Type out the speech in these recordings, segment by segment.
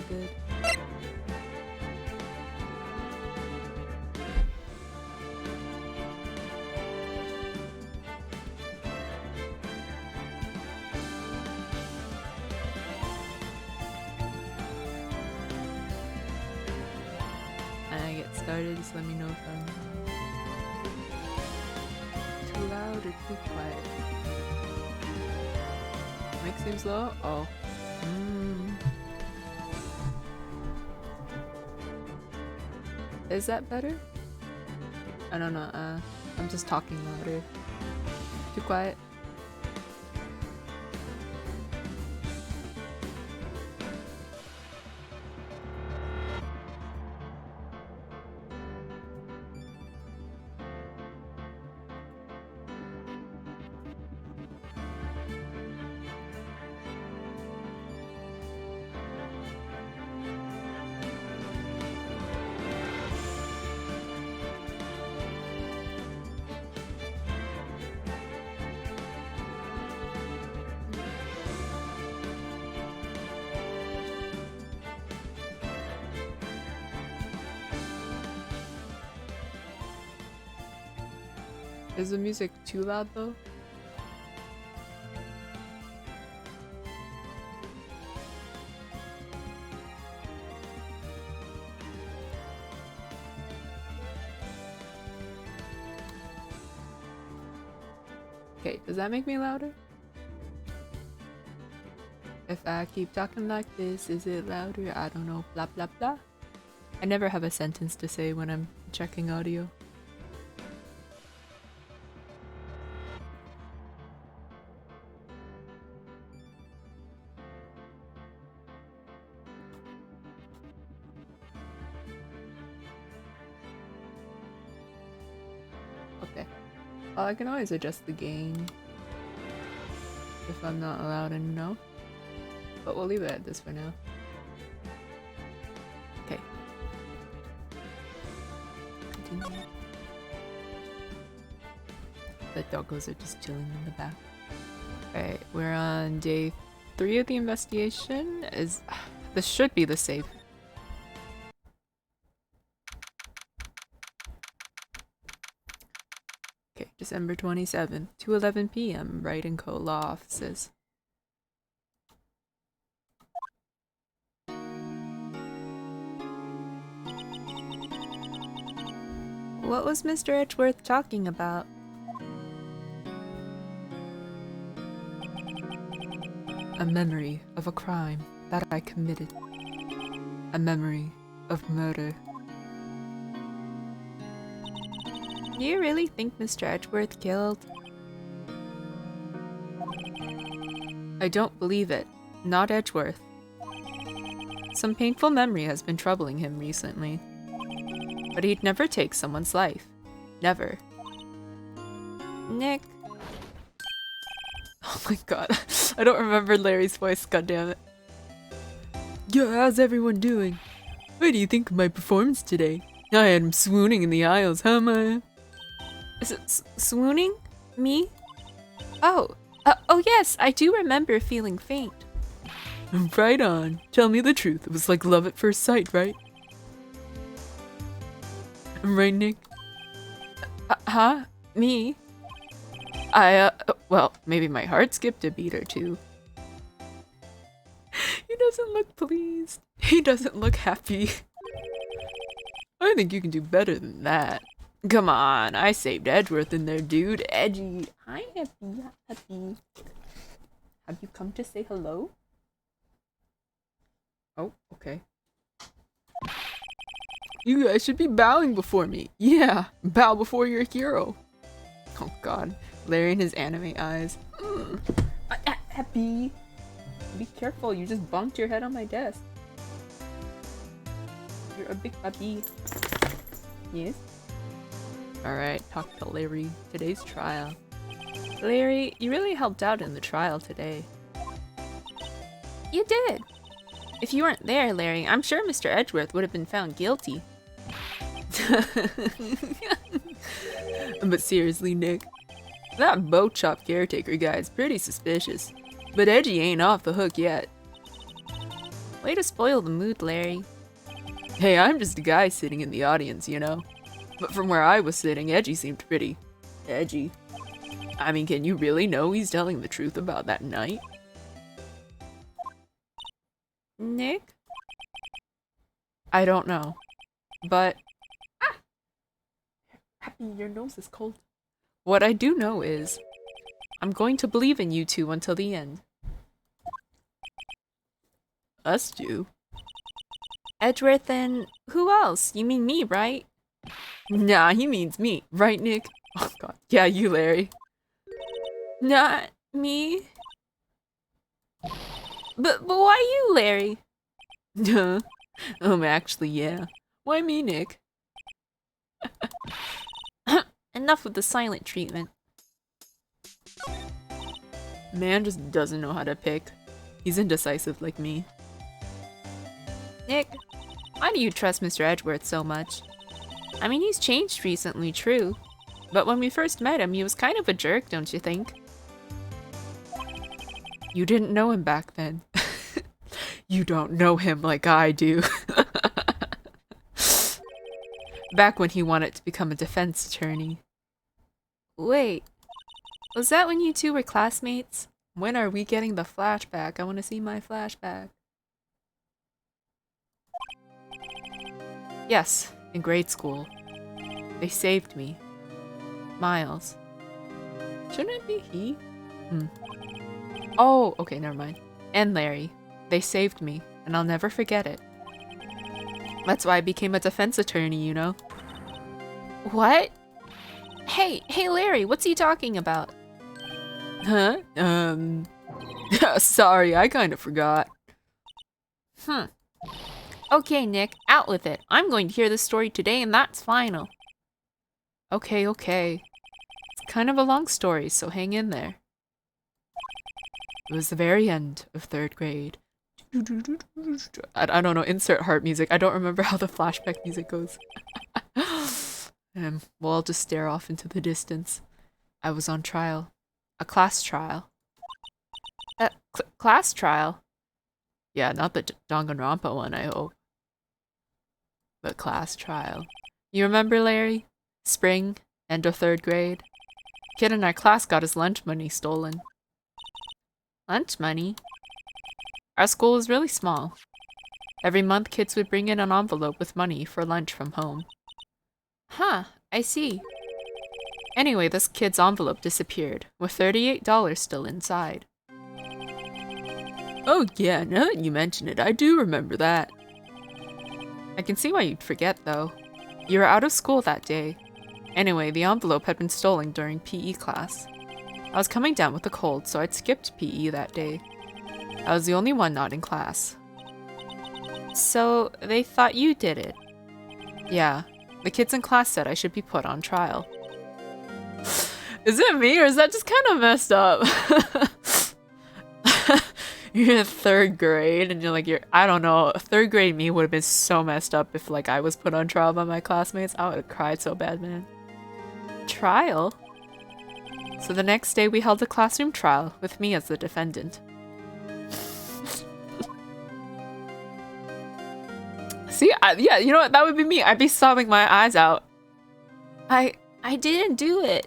good. And I get started, just let me know if I'm too loud or too quiet. Mic seems low? Oh. Is that better? I don't know, I'm just talking louder. Too quiet? Is the music too loud though? Okay, does that make me louder? If I keep talking like this, is it louder? I don't know, blah blah blah. I never have a sentence to say when I'm checking audio. Okay. Well, I can always adjust the gain if I'm not allowed in, no. But we'll leave it at this for now. Okay. Continue. The doggos are just chilling in the back. Alright, we're on day 3 of the investigation. This should be the safe. Okay, December 27th, 2:11 p.m. Wright & Co. Law Offices. What was Mr. Edgeworth talking about? A memory of a crime that I committed. A memory of murder. Do you really think Mr. Edgeworth killed? I don't believe it. Not Edgeworth. Some painful memory has been troubling him recently. But he'd never take someone's life. Never. Nick. Oh my god. I don't remember Larry's voice, goddammit. Yo, how's everyone doing? What do you think of my performance today? I had him swooning in the aisles, huh, Maya? Is it swooning? Me? Oh. Oh yes, I do remember feeling faint. Right on. Tell me the truth. It was like love at first sight, right? Right, Nick? Huh? Me? Well, maybe my heart skipped a beat or two. He doesn't look pleased. He doesn't look happy. I think you can do better than that. Come on, I saved Edgeworth in there, dude. Edgy. Hi, Happy. Happy. Have you come to say hello? Oh, okay. You guys should be bowing before me. Yeah, bow before your hero. Oh god, Larry and his anime eyes. Happy. Be careful, you just bumped your head on my desk. You're a big puppy. Yes? Alright, talk to Larry. Today's trial. Larry, you really helped out in the trial today. You did! If you weren't there, Larry, I'm sure Mr. Edgeworth would have been found guilty. But seriously, Nick, that boat shop caretaker guy is pretty suspicious. But Edgy ain't off the hook yet. Way to spoil the mood, Larry. Hey, I'm just a guy sitting in the audience, you know? But from where I was sitting, Edgy seemed pretty edgy. I mean, can you really know he's telling the truth about that night? Nick? I don't know. But... Happy, your nose is cold. What I do know is, I'm going to believe in you two until the end. Us two? Edgeworth and... who else? You mean me, right? Nah, he means me. Right, Nick? Oh god. Yeah, you, Larry. Not me. But why you, Larry? Actually, yeah. Why me, Nick? Enough with the silent treatment. Man just doesn't know how to pick. He's indecisive like me. Nick, why do you trust Mr. Edgeworth so much? I mean, he's changed recently, true. But when we first met him, he was kind of a jerk, don't you think? You didn't know him back then. You don't know him like I do. Back when he wanted to become a defense attorney. Wait, was that when you two were classmates? When are we getting the flashback? I want to see my flashback. Yes, in grade school. They saved me. Miles. Shouldn't it be he? Oh, okay, never mind. And Larry. They saved me, and I'll never forget it. That's why I became a defense attorney, you know? What? Hey, Larry, what's he talking about? Huh? Sorry, I kind of forgot. Okay, Nick, out with it. I'm going to hear this story today, and that's final. Okay. It's kind of a long story, so hang in there. It was the very end of 3rd grade. I don't know, insert heart music. I don't remember how the flashback music goes. We'll all just stare off into the distance. I was on trial. A class trial. Class trial? Yeah, not the Danganronpa one, I hope. But class trial. You remember, Larry? Spring, end of 3rd grade. Kid in our class got his lunch money stolen. Lunch money? Our school was really small. Every month, kids would bring in an envelope with money for lunch from home. Huh, I see. Anyway, this kid's envelope disappeared, with $38 still inside. Oh yeah, now that you mention it, I do remember that. I can see why you'd forget, though. You were out of school that day. Anyway, the envelope had been stolen during PE class. I was coming down with a cold, so I'd skipped PE that day. I was the only one not in class. So, they thought you did it? Yeah. The kids in class said I should be put on trial. Is it me, or is that just kind of messed up? You're in 3rd grade, and I don't know, 3rd grade me would have been so messed up if, I was put on trial by my classmates. I would have cried so bad, man. Trial? So the next day we held a classroom trial, with me as the defendant. See, yeah, you know what? That would be me. I'd be sobbing my eyes out. I didn't do it.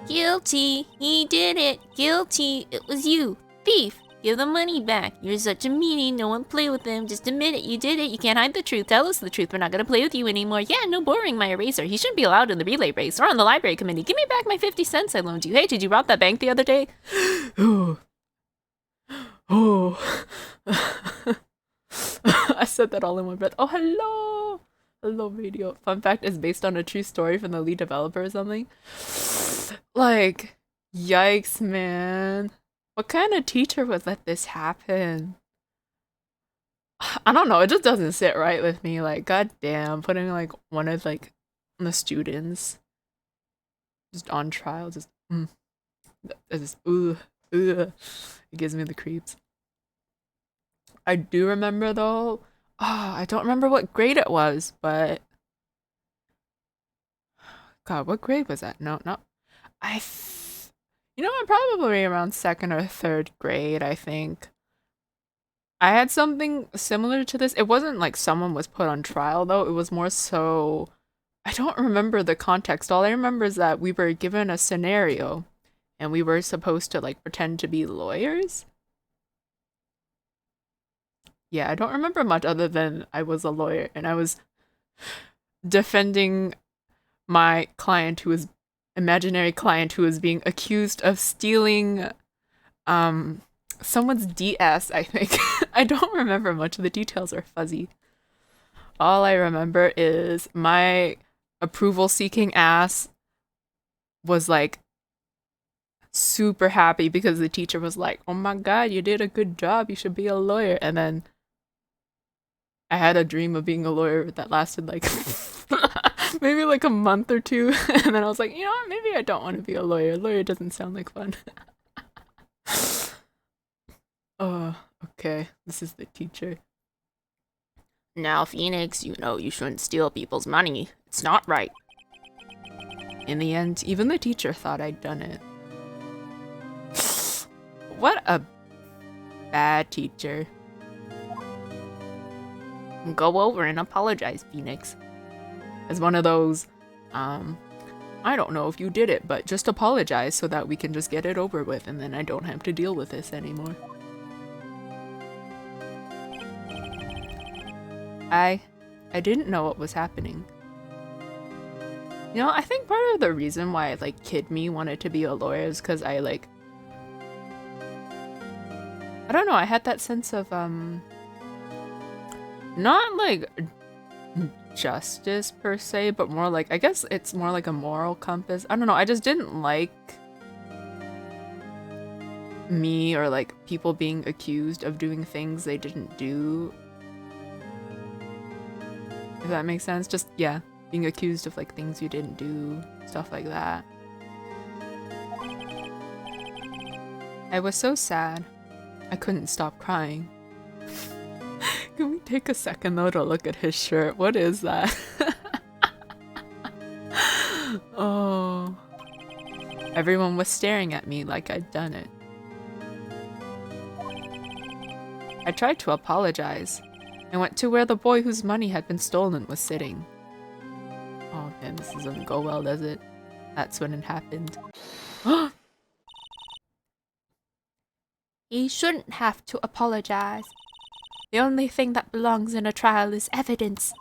Guilty. He did it. Guilty. It was you. Thief. Give the money back. You're such a meanie. No one play with him. Just admit it. You did it. You can't hide the truth. Tell us the truth. We're not gonna play with you anymore. Yeah, no borrowing my eraser. He shouldn't be allowed in the relay race or on the library committee. Give me back my 50 cents I loaned you. Hey, did you rob that bank the other day? Oh. I said that all in one breath. Oh, hello! Hello, radio. Fun fact, is based on a true story from the lead developer or something. Yikes, man. What kind of teacher would let this happen? I don't know, it just doesn't sit right with me. Goddamn, putting, one of, the students just on trial, it gives me the creeps. I do remember though, I don't remember what grade it was, but God, what grade was that? No, I'm probably around 2nd or 3rd grade, I think. I had something similar to this. It wasn't like someone was put on trial though. It was more so I don't remember the context. All I remember is that we were given a scenario and we were supposed to like pretend to be lawyers. Yeah, I don't remember much other than I was a lawyer and I was defending my client who was imaginary client who was being accused of stealing someone's DS, I think. I don't remember much. The details are fuzzy. All I remember is my approval seeking ass was like super happy because the teacher was like, "Oh my god, you did a good job. You should be a lawyer." And then I had a dream of being a lawyer that lasted like maybe like a month or two. And then I was like, you know what? Maybe I don't want to be a lawyer. A lawyer doesn't sound like fun. Oh, okay. This is the teacher. Now, Phoenix, you know you shouldn't steal people's money. It's not right. In the end, even the teacher thought I'd done it. What a bad teacher. Go over and apologize, Phoenix. As one of those, I don't know if you did it, but just apologize so that we can just get it over with and then I don't have to deal with this anymore. I didn't know what was happening. You know, I think part of the reason why like kid me wanted to be a lawyer is because I don't know, I had that sense of not like justice per se, but more like I guess it's more like a moral compass. I don't know, I just didn't like me or like people being accused of doing things they didn't do. If that makes sense. Just, yeah, being accused of like things you didn't do, stuff like that. I was so sad. I couldn't stop crying. Can we take a second though to look at his shirt? What is that? Oh. Everyone was staring at me like I'd done it. I tried to apologize. I went to where the boy whose money had been stolen was sitting. Oh man, this doesn't go well, does it? That's when it happened. He shouldn't have to apologize. The only thing that belongs in a trial is evidence.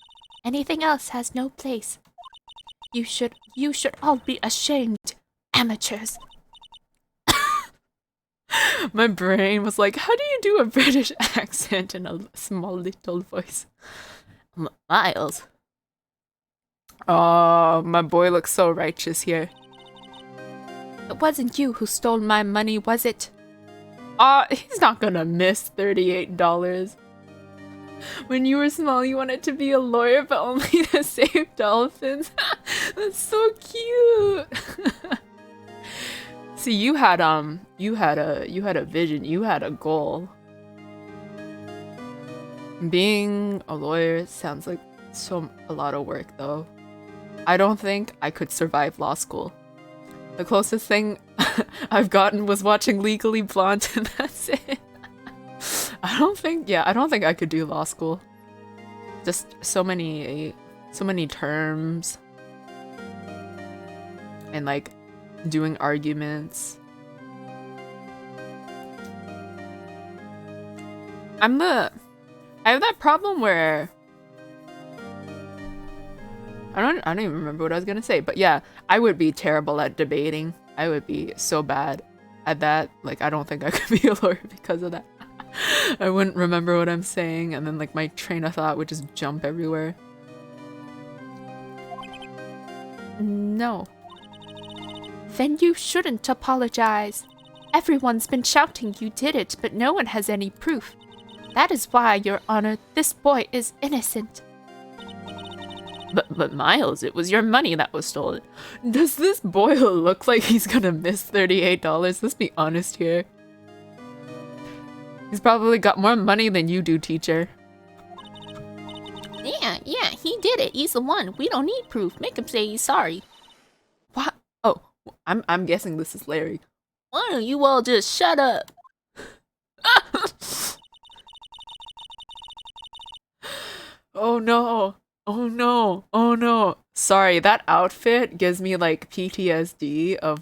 Anything else has no place. You should all be ashamed, amateurs. My brain was like, how do you do a British accent in a small little voice? Miles. Oh, my boy looks so righteous here. It wasn't you who stole my money, was it? He's not gonna miss $38. When you were small, you wanted to be a lawyer, but only to save dolphins. That's so cute. See, you had a vision, you had a goal. Being a lawyer sounds like a lot of work though. I don't think I could survive law school. The closest thing I've gotten was watching Legally Blonde and that's it. I don't think I could do law school. Just so many terms. And like doing arguments. I have that problem where I don't even remember what I was gonna say, but yeah, I would be terrible at debating. I would be so bad at that. Like, I don't think I could be a lawyer because of that. I wouldn't remember what I'm saying, and then like my train of thought would just jump everywhere. No. Then you shouldn't apologize. Everyone's been shouting you did it, but no one has any proof. That is why, Your Honor, this boy is innocent. But Miles, it was your money that was stolen. Does this boy look like he's gonna miss $38? Let's be honest here. He's probably got more money than you do, teacher. Yeah, he did it. He's the one. We don't need proof. Make him say he's sorry. What? Oh, I'm guessing this is Larry. Why don't you all just shut up? Oh no. Oh no. Oh no. Sorry, that outfit gives me like PTSD of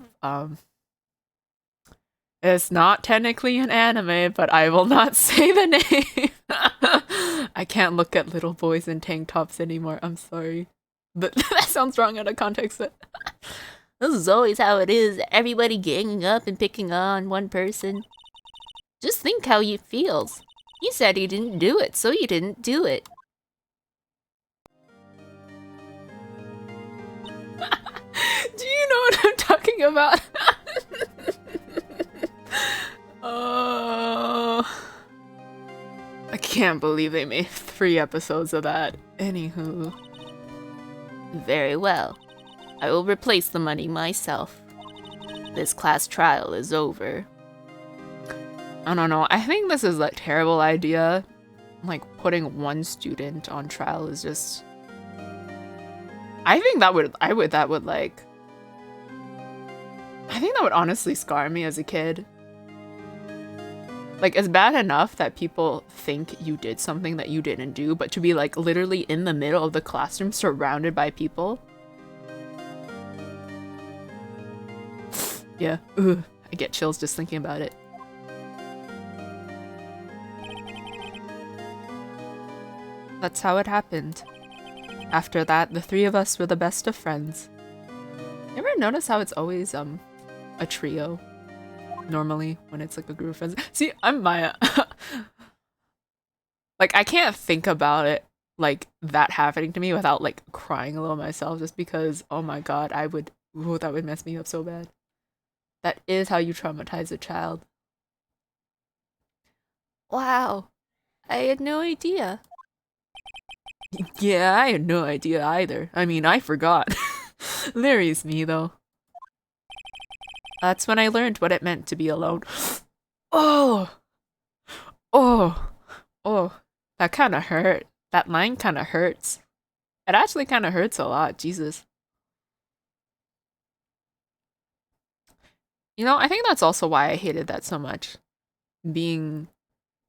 it's not technically an anime, but I will not say the name. I can't look at little boys in tank tops anymore. I'm sorry. But that sounds wrong out of context. This is always how it is. Everybody ganging up and picking on one person. Just think how he feels. He said he didn't do it, so he didn't do it. Do you know what I'm talking about? I can't believe they made 3 episodes of that. Anywho. Very well. I will replace the money myself. This class trial is over. I don't know. I think this is a terrible idea. Like, putting one student on trial is just... I think that would honestly scar me as a kid. Like, it's bad enough that people think you did something that you didn't do, but to be like literally in the middle of the classroom surrounded by people. Yeah, ugh, I get chills just thinking about it. That's how it happened. After that, the 3 of us were the best of friends. You ever notice how it's always a trio? Normally, when it's like a group of friends. See, I'm Maya. Like, I can't think about it like that happening to me without like crying a little myself, just because, oh my god, that would mess me up so bad. That is how you traumatize a child. Wow. I had no idea. Yeah, I had no idea either. I mean, I forgot. Larry's me, though. That's when I learned what it meant to be alone. Oh! Oh! Oh. That kind of hurt. That line kind of hurts. It actually kind of hurts a lot. Jesus. You know, I think that's also why I hated that so much. Being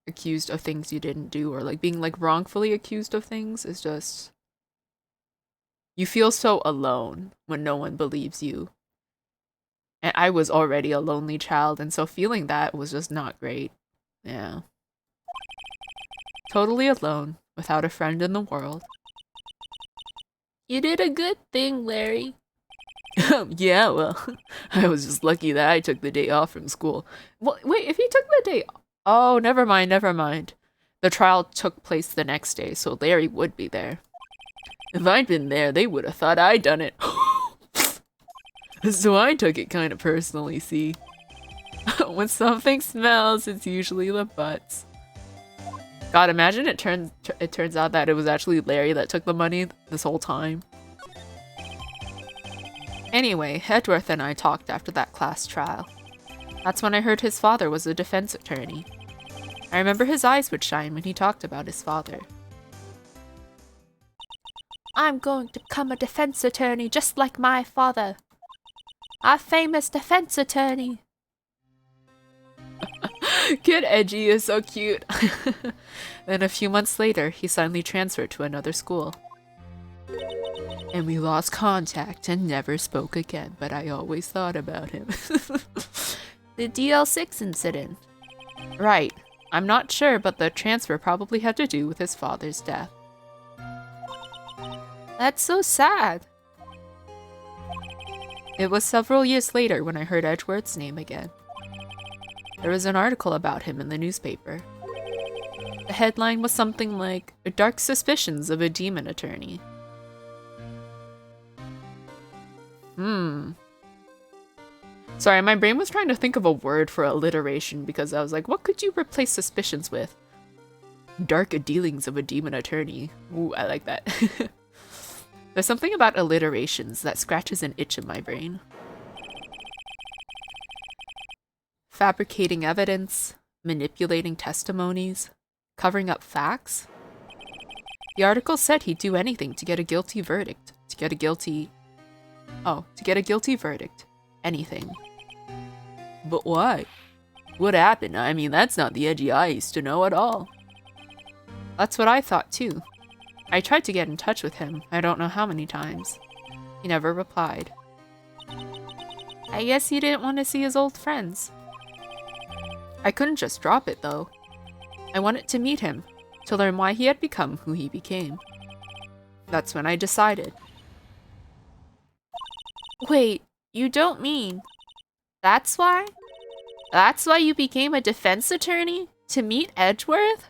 accused of things you didn't do, or like being like wrongfully accused of things, is just... You feel so alone when no one believes you. And I was already a lonely child, and so feeling that was just not great. Yeah. Totally alone, without a friend in the world. You did a good thing, Larry. Yeah, well, I was just lucky that I took the day off from school. Well, wait, if he took the day... Oh, never mind, never mind. The trial took place the next day, so Larry would be there. If I'd been there, they would have thought I'd done it. So I took it kind of personally, see? When something smells, it's usually the butts. God, imagine it turns out that it was actually Larry that took the money this whole time. Anyway, Edgeworth and I talked after that class trial. That's when I heard his father was a defense attorney. I remember his eyes would shine when he talked about his father. I'm going to become a defense attorney just like my father. A famous defense attorney. Kid Edgy is so cute. Then a few months later, he suddenly transferred to another school. And we lost contact and never spoke again, but I always thought about him. The DL6 incident. Right. I'm not sure, but the transfer probably had to do with his father's death. That's so sad. It was several years later when I heard Edgeworth's name again. There was an article about him in the newspaper. The headline was something like, "Dark Suspicions of a Demon Attorney." Sorry, my brain was trying to think of a word for alliteration because I was like, what could you replace suspicions with? Dark dealings of a demon attorney. Ooh, I like that. There's something about alliterations that scratches an itch in my brain. Fabricating evidence, manipulating testimonies, covering up facts. The article said he'd do anything to get a guilty verdict. To get a guilty verdict. Anything. But why? What happened? I mean, that's not the Edgy I used to know at all. That's what I thought too. I tried to get in touch with him, I don't know how many times. He never replied. I guess he didn't want to see his old friends. I couldn't just drop it, though. I wanted to meet him, to learn why he had become who he became. That's when I decided. Wait, you don't mean... That's why? That's why you became a defense attorney? To meet Edgeworth?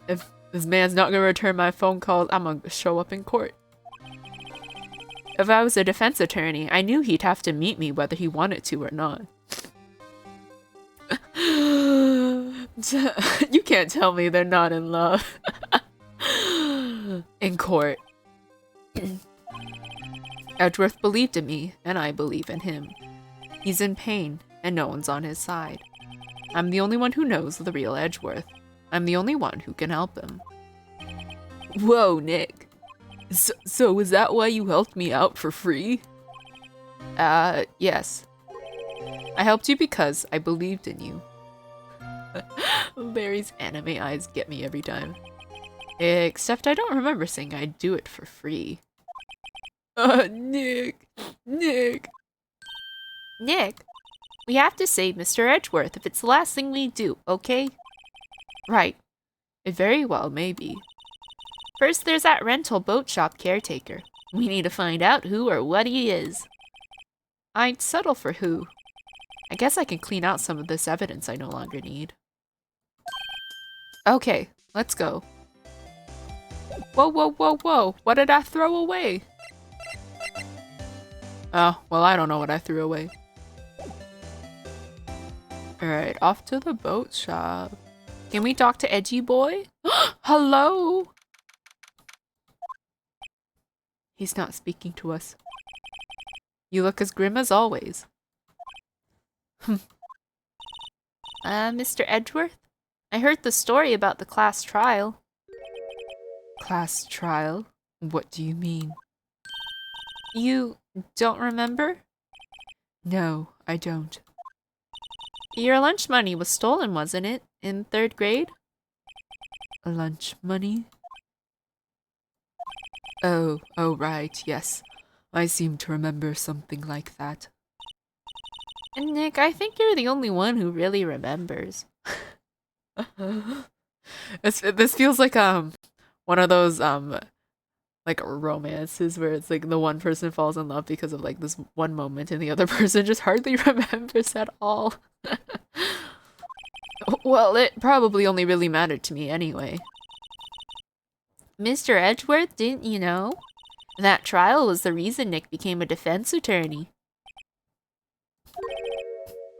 If this man's not gonna return my phone calls, I'm gonna show up in court. If I was a defense attorney, I knew he'd have to meet me whether he wanted to or not. You can't tell me they're not in love. In court. Edgeworth believed in me, and I believe in him. He's in pain, and no one's on his side. I'm the only one who knows the real Edgeworth. I'm the only one who can help him. Whoa, Nick. So is that why you helped me out for free? Yes. I helped you because I believed in you. Larry's anime eyes get me every time. Except I don't remember saying I'd do it for free. Nick! Nick! Nick! We have to save Mr. Edgeworth if it's the last thing we do, okay? Right. It very well may be. First, there's that rental boat shop caretaker. We need to find out who or what he is. I'd settle for who. I guess I can clean out some of this evidence I no longer need. Okay, let's go. Whoa, whoa, whoa, whoa! What did I throw away? Oh, well, I don't know what I threw away. Alright, off to the boat shop. Can we talk to Edgy Boy? Hello? He's not speaking to us. You look as grim as always. Mr. Edgeworth? I heard the story about the class trial. Class trial? What do you mean? You don't remember? No, I don't. Your lunch money was stolen, wasn't it? In 3rd grade? Lunch money? Oh, right, yes. I seem to remember something like that. And Nick, I think you're the only one who really remembers. This feels like one of those like romances where it's like the one person falls in love because of like this one moment and the other person just hardly remembers at all. Well, it probably only really mattered to me anyway. Mr. Edgeworth, didn't you know? That trial was the reason Nick became a defense attorney.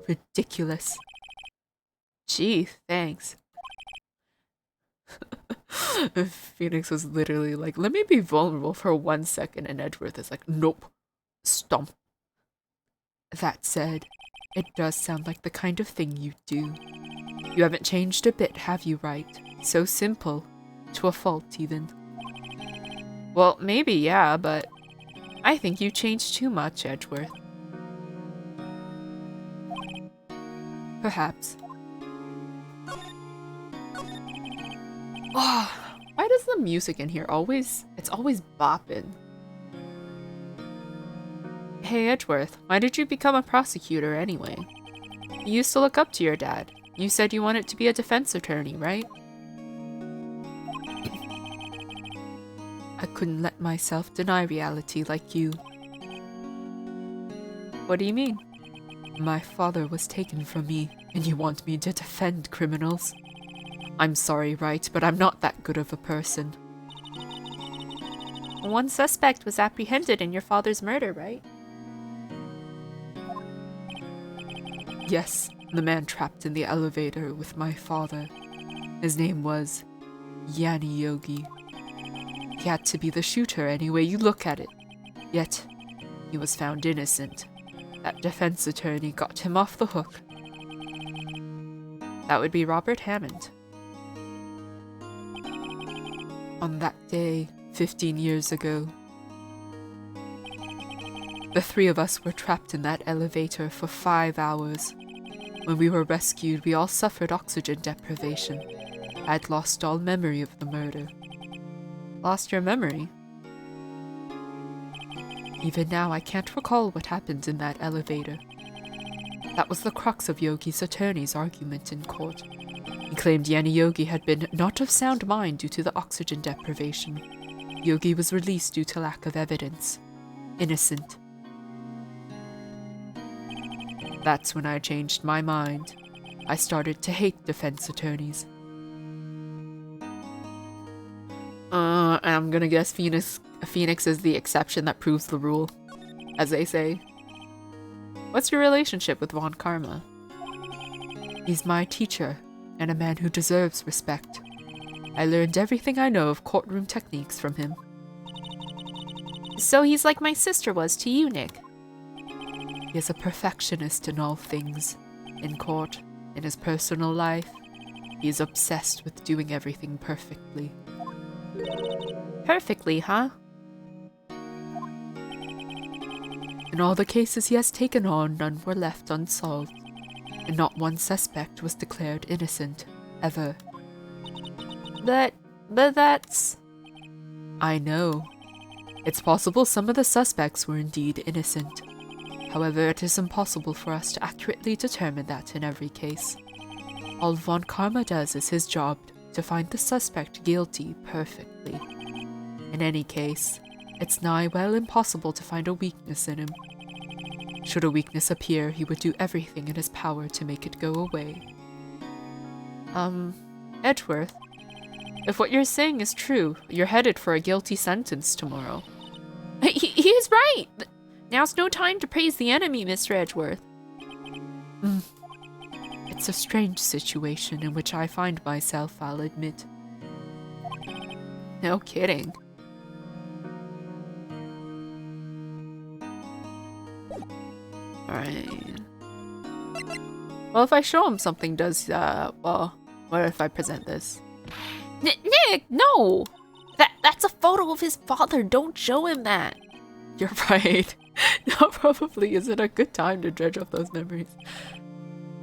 Ridiculous. Gee, thanks. Phoenix was literally like, let me be vulnerable for 1 second, and Edgeworth is like, nope. Stomp. That said, it does sound like the kind of thing you do. You haven't changed a bit, have you, Wright? So simple. To a fault, even. Well, maybe, yeah, but I think you changed too much, Edgeworth. Perhaps. Oh, why does the music in here it's always bopping? Hey, Edgeworth, why did you become a prosecutor anyway? You used to look up to your dad. You said you wanted to be a defense attorney, right? I couldn't let myself deny reality like you. What do you mean? My father was taken from me, and you want me to defend criminals? I'm sorry, Wright, but I'm not that good of a person. One suspect was apprehended in your father's murder, right? Yes, the man trapped in the elevator with my father. His name was Yanni Yogi. He had to be the shooter any way you look at it. Yet, he was found innocent. That defense attorney got him off the hook. That would be Robert Hammond. On that day, 15 years ago, the 3 of us were trapped in that elevator for 5 hours. When we were rescued, we all suffered oxygen deprivation. I'd lost all memory of the murder. Lost your memory? Even now, I can't recall what happened in that elevator. That was the crux of Yogi's attorney's argument in court. He claimed Yanni Yogi had been not of sound mind due to the oxygen deprivation. Yogi was released due to lack of evidence. Innocent. That's when I changed my mind. I started to hate defense attorneys. I'm gonna guess Phoenix is the exception that proves the rule, as they say. What's your relationship with Von Karma? He's my teacher, and a man who deserves respect. I learned everything I know of courtroom techniques from him. So he's like my sister was to you, Nick. He is a perfectionist in all things. In court, in his personal life, he is obsessed with doing everything perfectly. Perfectly, huh? In all the cases he has taken on, none were left unsolved, and not one suspect was declared innocent, ever. But that's... I know. It's possible some of the suspects were indeed innocent. However, it is impossible for us to accurately determine that in every case. All Von Karma does is his job to find the suspect guilty perfectly. In any case, it's nigh well impossible to find a weakness in him. Should a weakness appear, he would do everything in his power to make it go away. Edgeworth, if what you're saying is true, you're headed for a guilty sentence tomorrow. He's right! Now's no time to praise the enemy, Mr. Edgeworth. It's a strange situation in which I find myself, I'll admit. No kidding. Alright. Well, if I show him something, what if I present this? Nick, no! That's a photo of his father. Don't show him that. You're right. Now probably isn't a good time to dredge up those memories.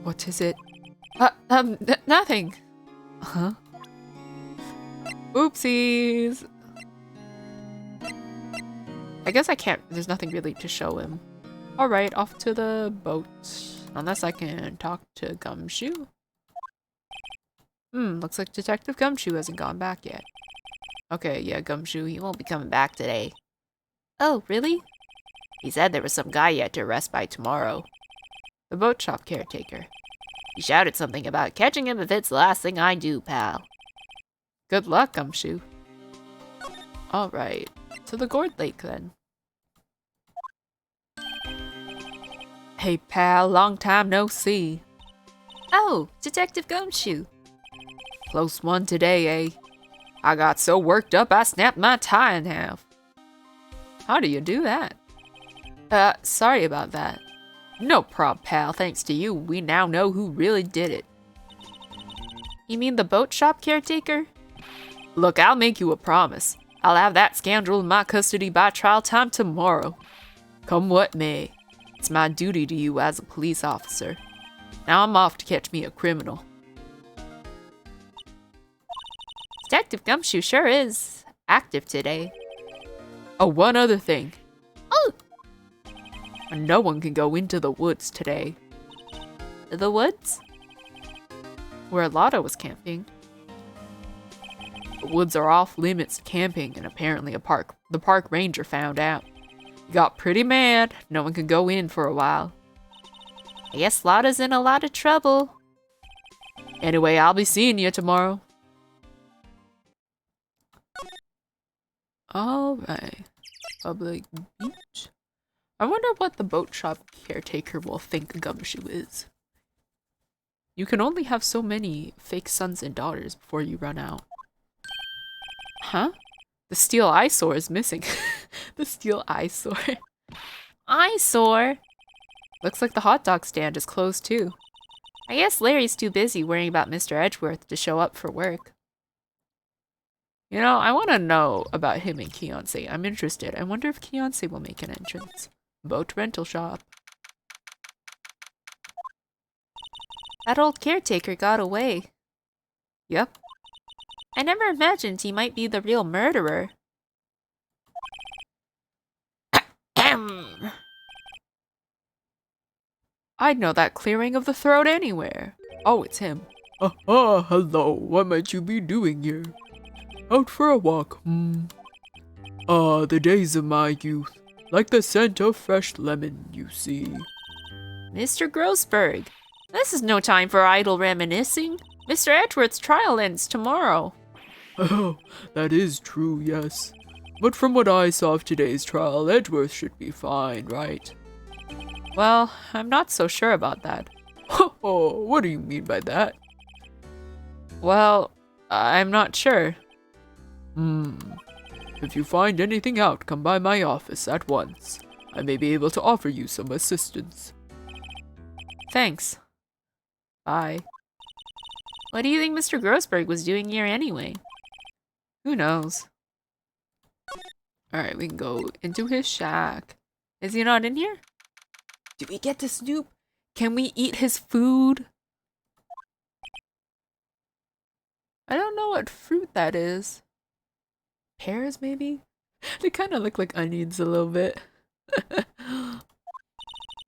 What is it? Nothing. Huh? Oopsies! I guess I can't, there's nothing really to show him. Alright, off to the boat. Unless I can talk to Gumshoe. Looks like Detective Gumshoe hasn't gone back yet. Okay, yeah, Gumshoe, he won't be coming back today. Oh, really? He said there was some guy yet to arrest by tomorrow. The boat shop caretaker. He shouted something about catching him if it's the last thing I do, pal. Good luck, Gumshoe. Alright, to the Gourd Lake then. Hey pal, long time no see. Oh, Detective Gumshoe. Close one today, eh? I got so worked up I snapped my tie in half. How do you do that? Sorry about that. No prob, pal. Thanks to you, we now know who really did it. You mean the boat shop caretaker? Look, I'll make you a promise. I'll have that scoundrel in my custody by trial time tomorrow. Come what may. It's my duty to you as a police officer. Now I'm off to catch me a criminal. Detective Gumshoe sure is active today. Oh, one other thing. Oh! No one can go into the woods today. The woods? Where Lotta was camping. The woods are off limits to camping, and apparently the park ranger found out. He got pretty mad. No one could go in for a while. I guess Lotta's in a lot of trouble. Anyway, I'll be seeing you tomorrow. Alright. Public beach. I wonder what the boat shop caretaker will think Gumshoe is. You can only have so many fake sons and daughters before you run out. Huh? The steel eyesore is missing. The steel eyesore. Eyesore? Looks like the hot dog stand is closed too. I guess Larry's too busy worrying about Mr. Edgeworth to show up for work. You know, I want to know about him and Keonce. I'm interested. I wonder if Keonce will make an entrance. Boat rental shop. That old caretaker got away. Yep. I never imagined he might be the real murderer. I'd know that clearing of the throat anywhere. Oh, it's him. Hello. What might you be doing here? Out for a walk, the days of my youth. Like the scent of fresh lemon, you see. Mr. Grossberg, this is no time for idle reminiscing. Mr. Edgeworth's trial ends tomorrow. Oh, that is true, yes. But from what I saw of today's trial, Edgeworth should be fine, right? Well, I'm not so sure about that. Oh, what do you mean by that? Well, I'm not sure. If you find anything out, come by my office at once. I may be able to offer you some assistance. Thanks. Bye. What do you think Mr. Grossberg was doing here anyway? Who knows? Alright, we can go into his shack. Is he not in here? Do we get to snoop? Can we eat his food? I don't know what fruit that is. Pears, maybe? They kind of look like onions a little bit.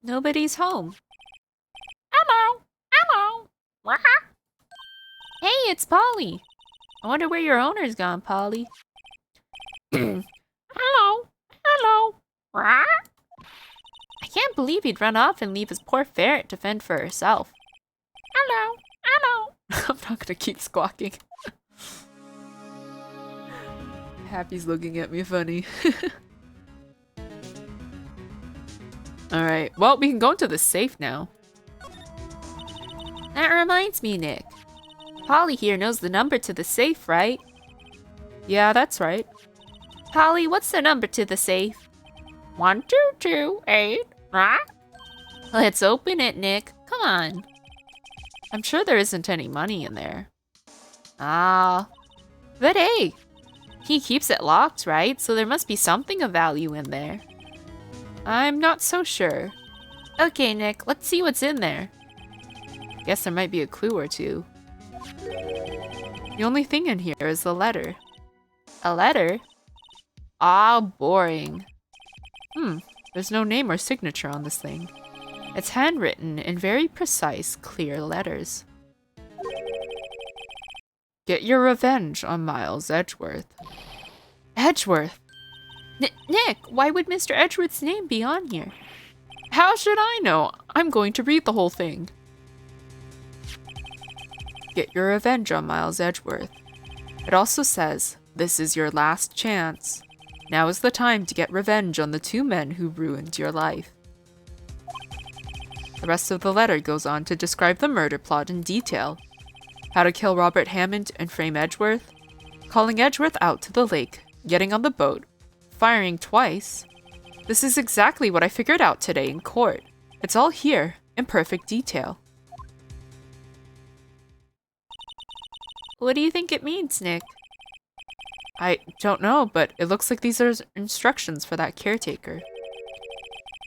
Nobody's home. Hello! Hello! Hey, it's Polly. I wonder where your owner's gone, Polly. Hello! Hello! I can't believe he'd run off and leave his poor ferret to fend for herself. Hello! Hello! I'm not gonna keep squawking. Happy's looking at me funny. Alright, well, we can go into the safe now. That reminds me, Nick. Polly here knows the number to the safe, right? Yeah, that's right. Polly, what's the number to the safe? 1228. Let's open it, Nick. Come on. I'm sure there isn't any money in there. Ah. But hey, he keeps it locked, right? So there must be something of value in there. I'm not so sure. Okay, Nick, let's see what's in there. Guess there might be a clue or two. The only thing in here is the letter. A letter? Ah, boring. There's no name or signature on this thing. It's handwritten in very precise, clear letters. Get your revenge on Miles Edgeworth. Edgeworth? Nick, why would Mr. Edgeworth's name be on here? How should I know? I'm going to read the whole thing. Get your revenge on Miles Edgeworth. It also says, this is your last chance. Now is the time to get revenge on the two men who ruined your life. The rest of the letter goes on to describe the murder plot in detail. How to kill Robert Hammond and frame Edgeworth. Calling Edgeworth out to the lake. Getting on the boat. Firing twice. This is exactly what I figured out today in court. It's all here, in perfect detail. What do you think it means, Nick? I don't know, but it looks like these are instructions for that caretaker.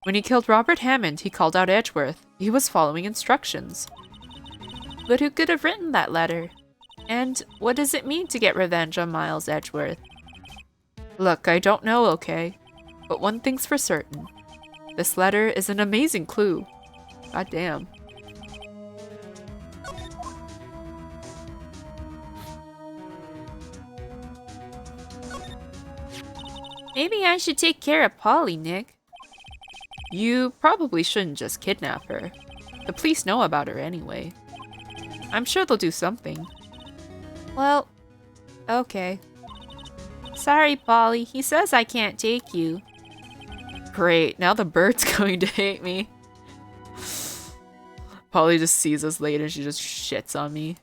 When he killed Robert Hammond, he called out Edgeworth. He was following instructions. But who could have written that letter? And what does it mean to get revenge on Miles Edgeworth? Look, I don't know, okay? But one thing's for certain. This letter is an amazing clue. God damn. Maybe I should take care of Polly, Nick. You probably shouldn't just kidnap her. The police know about her anyway. I'm sure they'll do something. Well, okay. Sorry, Polly. He says I can't take you. Great, now the bird's going to hate me. Polly just sees us later and she just shits on me.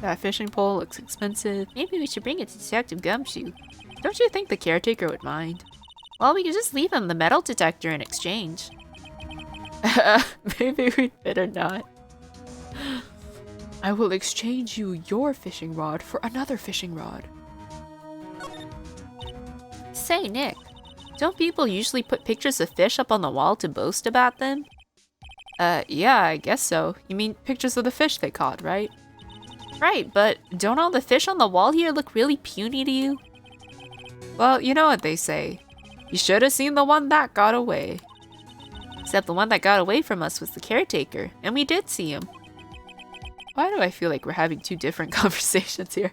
That fishing pole looks expensive. Maybe we should bring it to Detective Gumshoe. Don't you think the caretaker would mind? Well, we could just leave him the metal detector in exchange. Maybe we'd better not. I will exchange you your fishing rod for another fishing rod. Say, Nick, don't people usually put pictures of fish up on the wall to boast about them? Yeah, I guess so. You mean pictures of the fish they caught, right? Right, but don't all the fish on the wall here look really puny to you? Well, you know what they say. You should have seen the one that got away. Except the one that got away from us was the caretaker, and we did see him. Why do I feel like we're having two different conversations here?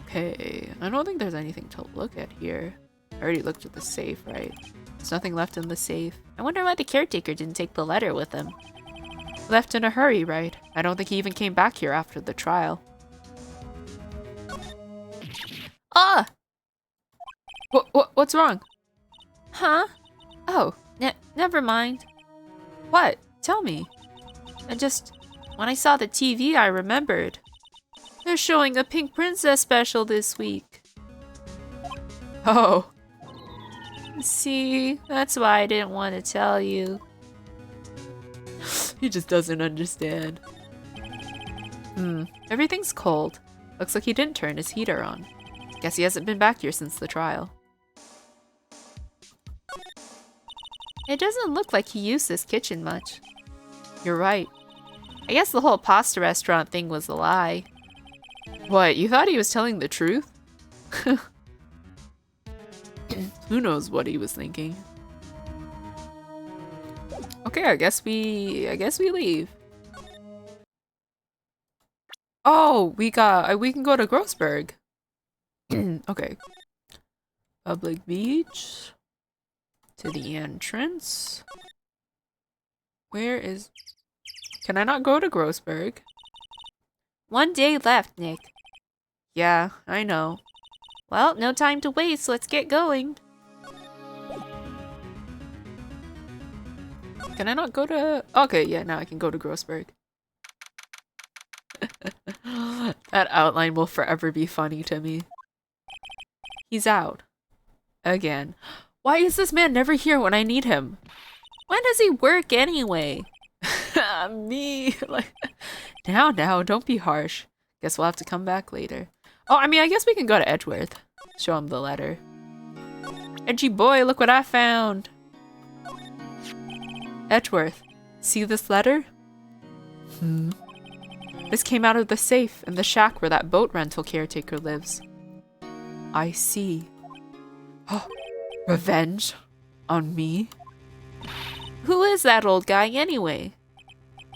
Okay, I don't think there's anything to look at here. I already looked at the safe, right? There's nothing left in the safe. I wonder why the caretaker didn't take the letter with him. Left in a hurry, right? I don't think he even came back here after the trial. Ah! What's wrong? Huh? Oh, never mind. What? Tell me. When I saw the TV, I remembered. They're showing a Pink Princess special this week. Oh. See, that's why I didn't want to tell you. He just doesn't understand. Everything's cold. Looks like he didn't turn his heater on. Guess he hasn't been back here since the trial. It doesn't look like he used this kitchen much. You're right. I guess the whole pasta restaurant thing was a lie. What, you thought he was telling the truth? Who knows what he was thinking? Okay, I guess we leave. Oh, we can go to Grossberg. Okay. Public beach. To the entrance. Where is... Can I not go to Grossberg? 1 day left, Nick. Yeah, I know. Well, no time to waste. Let's get going. Can I not go to... Okay, yeah, now I can go to Grossberg. That outline will forever be funny to me. He's out. Again. Why is this man never here when I need him? When does he work anyway? Me. Like, now, don't be harsh. Guess we'll have to come back later. Oh, I mean, I guess we can go to Edgeworth. Show him the letter. Edgy boy, look what I found. Edgeworth, see this letter? This came out of the safe in the shack where that boat rental caretaker lives. I see. Oh, revenge? On me? Who is that old guy anyway?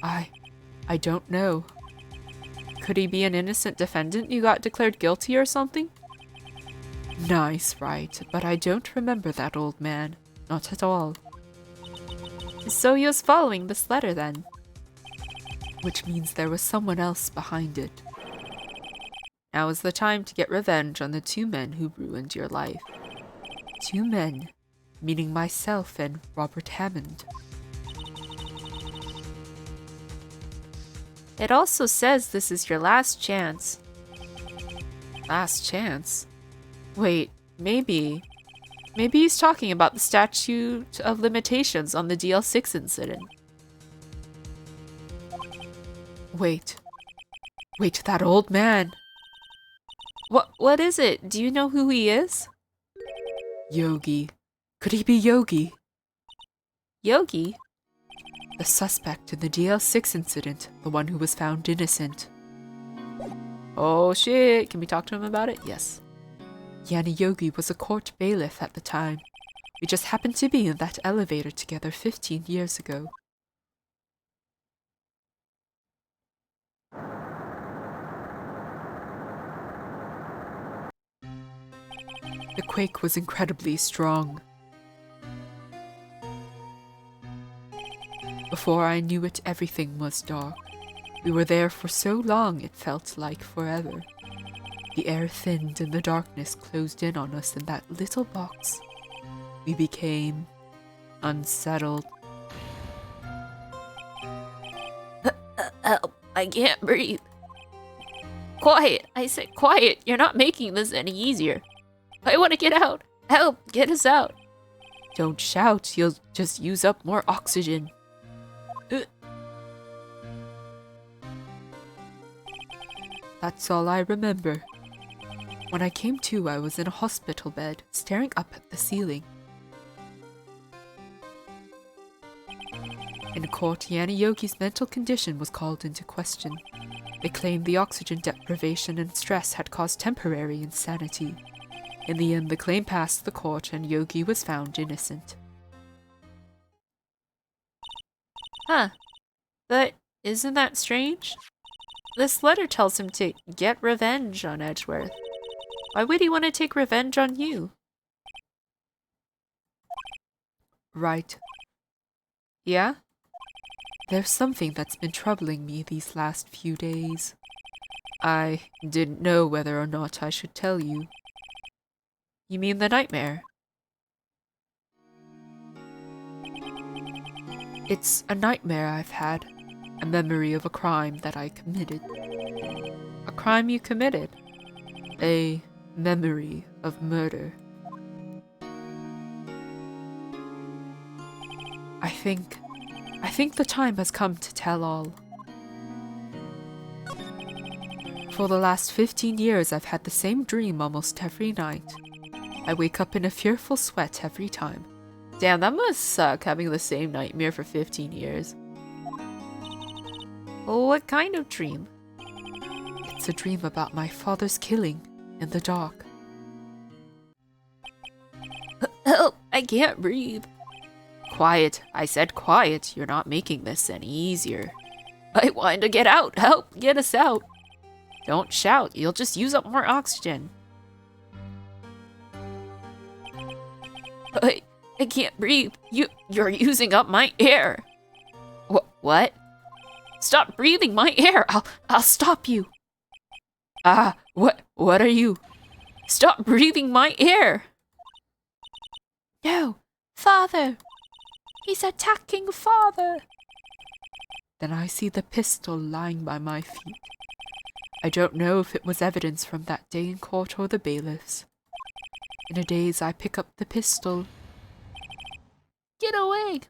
I don't know. Could he be an innocent defendant you got declared guilty or something? Nice, right, but I don't remember that old man. Not at all. So he was following this letter then? Which means there was someone else behind it. Now is the time to get revenge on the 2 men who ruined your life. 2 men, meaning myself and Robert Hammond. It also says this is your last chance. Last chance? Wait, maybe he's talking about the statute of limitations on the DL6 incident. Wait, that old man. What is it? Do you know who he is? Yogi. Could he be Yogi? Yogi? The suspect in the DL6 incident, the one who was found innocent. Oh shit, can we talk to him about it? Yes. Yanni Yogi was a court bailiff at the time. We just happened to be in that elevator together 15 years ago. The quake was incredibly strong. Before I knew it, everything was dark. We were there for so long it felt like forever. The air thinned and the darkness closed in on us in that little box. We became unsettled. Help, I can't breathe. Quiet, I said quiet. You're not making this any easier. I want to get out. Help, get us out. Don't shout, you'll just use up more oxygen. That's all I remember. When I came to, I was in a hospital bed, staring up at the ceiling. In court, Yanni Yogi's mental condition was called into question. They claimed the oxygen deprivation and stress had caused temporary insanity. In the end, the claim passed the court and Yogi was found innocent. Huh. But isn't that strange? This letter tells him to get revenge on Edgeworth. Why would he want to take revenge on you? Right. Yeah? There's something that's been troubling me these last few days. I didn't know whether or not I should tell you. You mean the nightmare? It's a nightmare I've had. A memory of a crime that I committed. A crime you committed? A memory of murder. I think the time has come to tell all. For the last 15 years, I've had the same dream almost every night. I wake up in a fearful sweat every time. Damn, that must suck, having the same nightmare for 15 years. What kind of dream? It's a dream about my father's killing in the dark. Help! I can't breathe. Quiet. I said quiet. You're not making this any easier. I want to get out. Help! Get us out. Don't shout. You'll just use up more oxygen. I can't breathe. You're using up my air. What? Stop breathing my air. I'll stop you. What are you? Stop breathing my air. No, Father. He's attacking Father. Then I see the pistol lying by my feet. I don't know if it was evidence from that day in court or the bailiffs. In a daze, I pick up the pistol. Get away!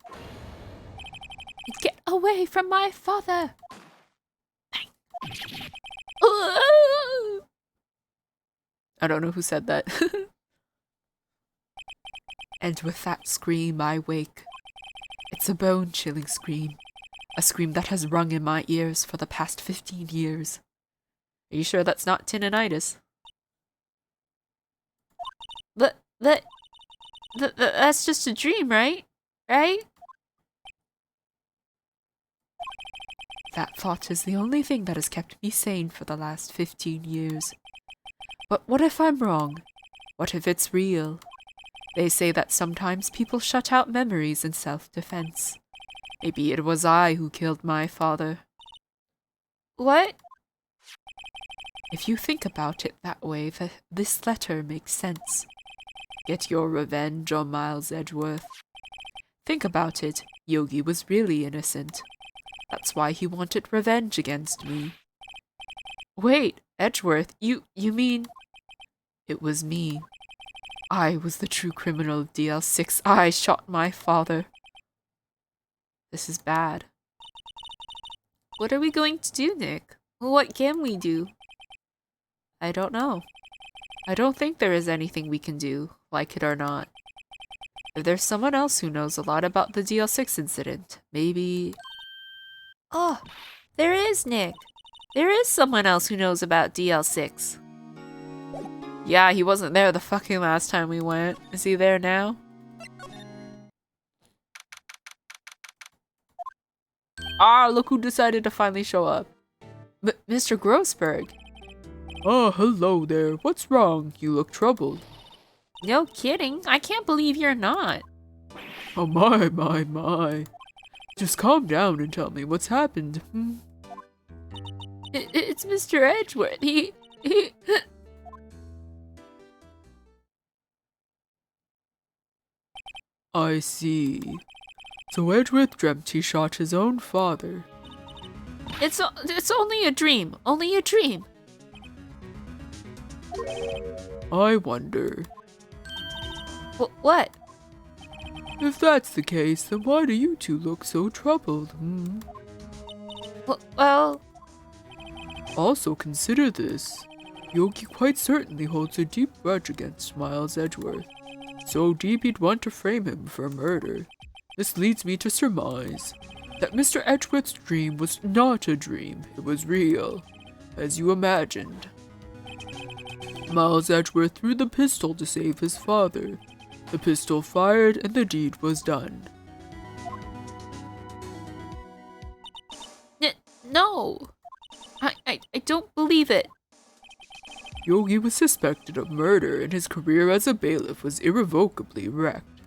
Get away from my father! I don't know who said that. And with that scream, I wake. It's a bone-chilling scream. A scream that has rung in my ears for the past 15 years. Are you sure that's not tinnitus? That's just a dream, right? Right? That thought is the only thing that has kept me sane for the last 15 years. But what if I'm wrong? What if it's real? They say that sometimes people shut out memories in self-defense. Maybe it was I who killed my father. What? If you think about it that way, this letter makes sense. Get your revenge on Miles Edgeworth. Think about it, Yogi was really innocent. That's why he wanted revenge against me. Wait, Edgeworth, you mean... It was me. I was the true criminal of DL6. I shot my father. This is bad. What are we going to do, Nick? What can we do? I don't know. I don't think there is anything we can do, like it or not. If there's someone else who knows a lot about the DL6 incident, maybe... Oh, there is, Nick. There is someone else who knows about DL6. Yeah, he wasn't there the fucking last time we went. Is he there now? Look who decided to finally show up. Mr. Grossberg. Oh, hello there. What's wrong? You look troubled. No kidding. I can't believe you're not. Oh my. Just calm down and tell me what's happened. It's Mr. Edgeworth. He... I see. So Edgeworth dreamt he shot his own father. It's only a dream. Only a dream. I wonder. What? If that's the case, then why do you two look so troubled? Well... Also consider this. Yogi quite certainly holds a deep grudge against Miles Edgeworth. So deep he'd want to frame him for murder. This leads me to surmise. that Mr. Edgeworth's dream was not a dream, it was real, as you imagined. Miles Edgeworth threw the pistol to save his father. The pistol fired and the deed was done. No! I don't believe it. Yogi was suspected of murder and his career as a bailiff was irrevocably wrecked.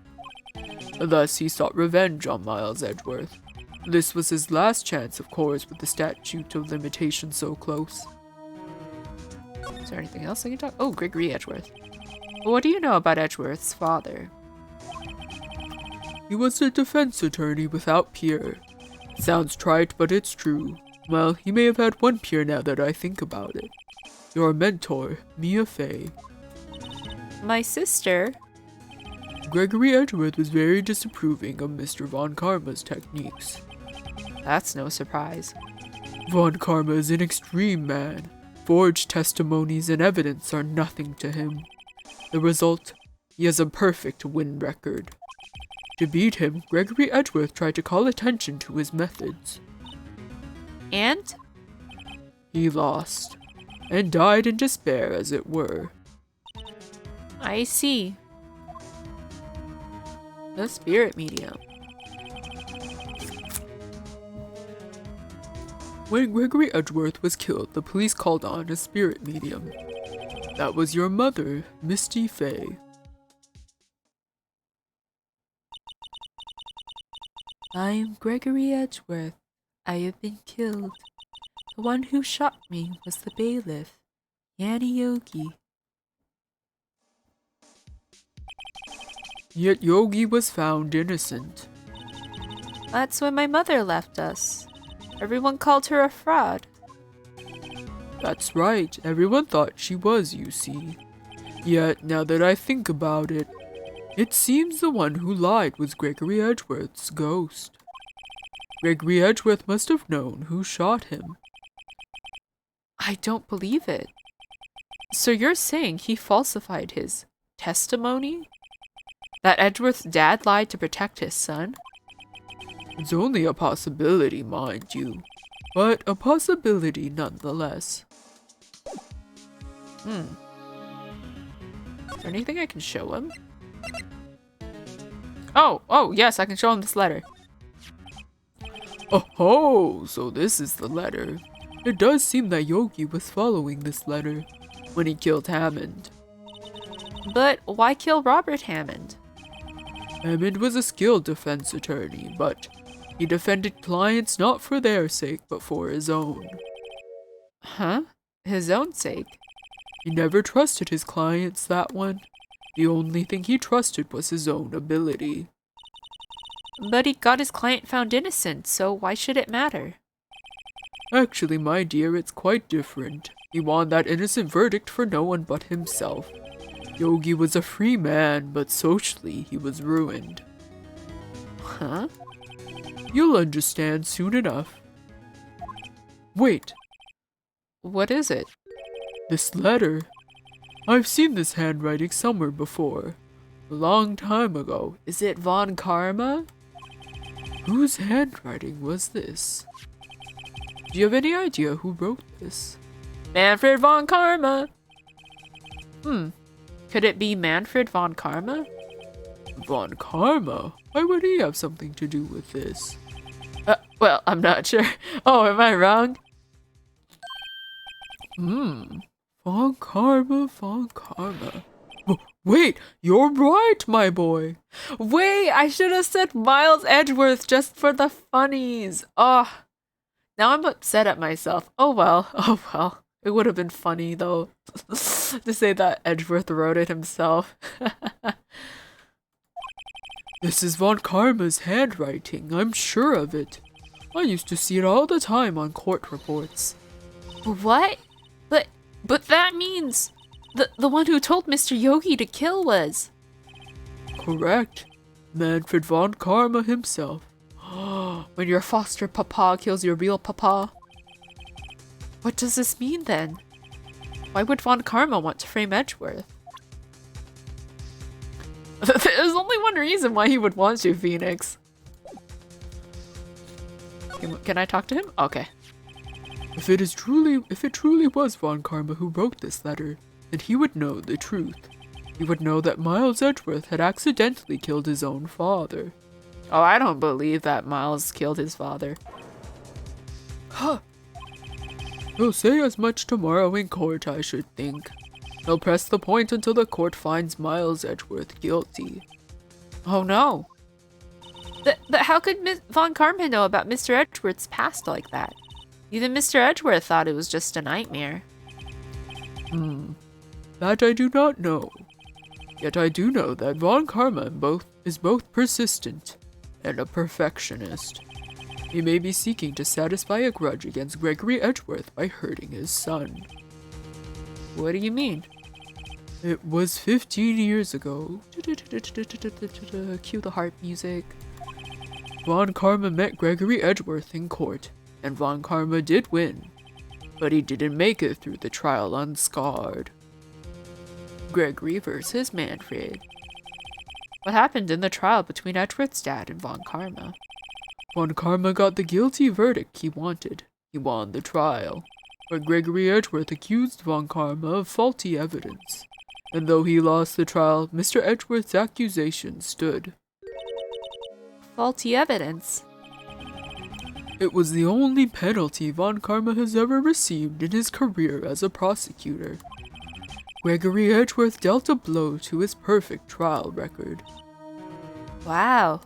Thus, he sought revenge on Miles Edgeworth. This was his last chance, of course, with the statute of limitation so close. Is there anything else I can talk? Oh, Gregory Edgeworth. What do you know about Edgeworth's father? He was a defense attorney without peer. Sounds trite, but it's true. Well, he may have had one peer now that I think about it. Your mentor, Mia Fey. My sister? Gregory Edgeworth was very disapproving of Mr. Von Karma's techniques. That's no surprise. Von Karma is an extreme man. Forged testimonies and evidence are nothing to him. The result? He has a perfect win record. To beat him, Gregory Edgeworth tried to call attention to his methods. And? He lost, and died in despair, as it were. I see. The spirit medium. When Gregory Edgeworth was killed, the police called on a spirit medium. That was your mother, Misty Fey. I am Gregory Edgeworth. I have been killed. The one who shot me was the bailiff, Yanni Yogi. Yet Yogi was found innocent. That's when my mother left us. Everyone called her a fraud. That's right, everyone thought she was, you see. Yet, now that I think about it, it seems the one who lied was Gregory Edgeworth's ghost. Gregory Edgeworth must have known who shot him. I don't believe it. So you're saying he falsified his testimony? That Edgeworth's dad lied to protect his son? It's only a possibility, mind you, but a possibility nonetheless. Is there anything I can show him? Oh, yes, I can show him this letter. Oh, so this is the letter. It does seem that Yogi was following this letter when he killed Hammond. But why kill Robert Hammond? Hammond was a skilled defense attorney, but he defended clients not for their sake, but for his own. Huh? His own sake? He never trusted his clients, that one. The only thing he trusted was his own ability. But he got his client found innocent, so why should it matter? Actually, my dear, it's quite different. He won that innocent verdict for no one but himself. Yogi was a free man, but socially he was ruined. Huh? You'll understand soon enough. Wait, What is it? this letter. I've seen this handwriting somewhere before. A long time ago. Is it Von Karma? Whose handwriting was this? Do you have any idea who wrote this? Manfred Von Karma! Could it be Manfred Von Karma? Von Karma? Why would he have something to do with this? Well, I'm not sure. Oh, am I wrong? Von Karma, Von Karma. Wait, you're right, my boy. Wait, I should have said Miles Edgeworth just for the funnies. Oh, now I'm upset at myself. Oh well. It would have been funny, though, to say that Edgeworth wrote it himself. This is Von Karma's handwriting, I'm sure of it. I used to see it all the time on court reports. What? But that means the one who told Mr. Yogi to kill was... Correct. Manfred Von Karma himself. When your foster papa kills your real papa? What does this mean then? Why would Von Karma want to frame Edgeworth? There's only one reason why he would want to, Phoenix. Can I talk to him? Okay. If it truly was Von Karma who wrote this letter, then he would know the truth. He would know that Miles Edgeworth had accidentally killed his own father. Oh, I don't believe that Miles killed his father. Huh. He'll say as much tomorrow in court, I should think. He'll press the point until the court finds Miles Edgeworth guilty. Oh no. But how could Von Karma know about Mr. Edgeworth's past like that? Even Mr. Edgeworth thought it was just a nightmare. That I do not know. Yet I do know that Von Karma is both persistent and a perfectionist. He may be seeking to satisfy a grudge against Gregory Edgeworth by hurting his son. What do you mean? It was 15 years ago. Cue the harp music. Von Karma met Gregory Edgeworth in court, and Von Karma did win. But he didn't make it through the trial unscarred. Gregory versus Manfred. What happened in the trial between Edgeworth's dad and Von Karma? Von Karma got the guilty verdict he wanted. He won the trial. But Gregory Edgeworth accused Von Karma of faulty evidence. And though he lost the trial, Mr. Edgeworth's accusation stood. Faulty evidence? It was the only penalty Von Karma has ever received in his career as a prosecutor. Gregory Edgeworth dealt a blow to his perfect trial record. Wow.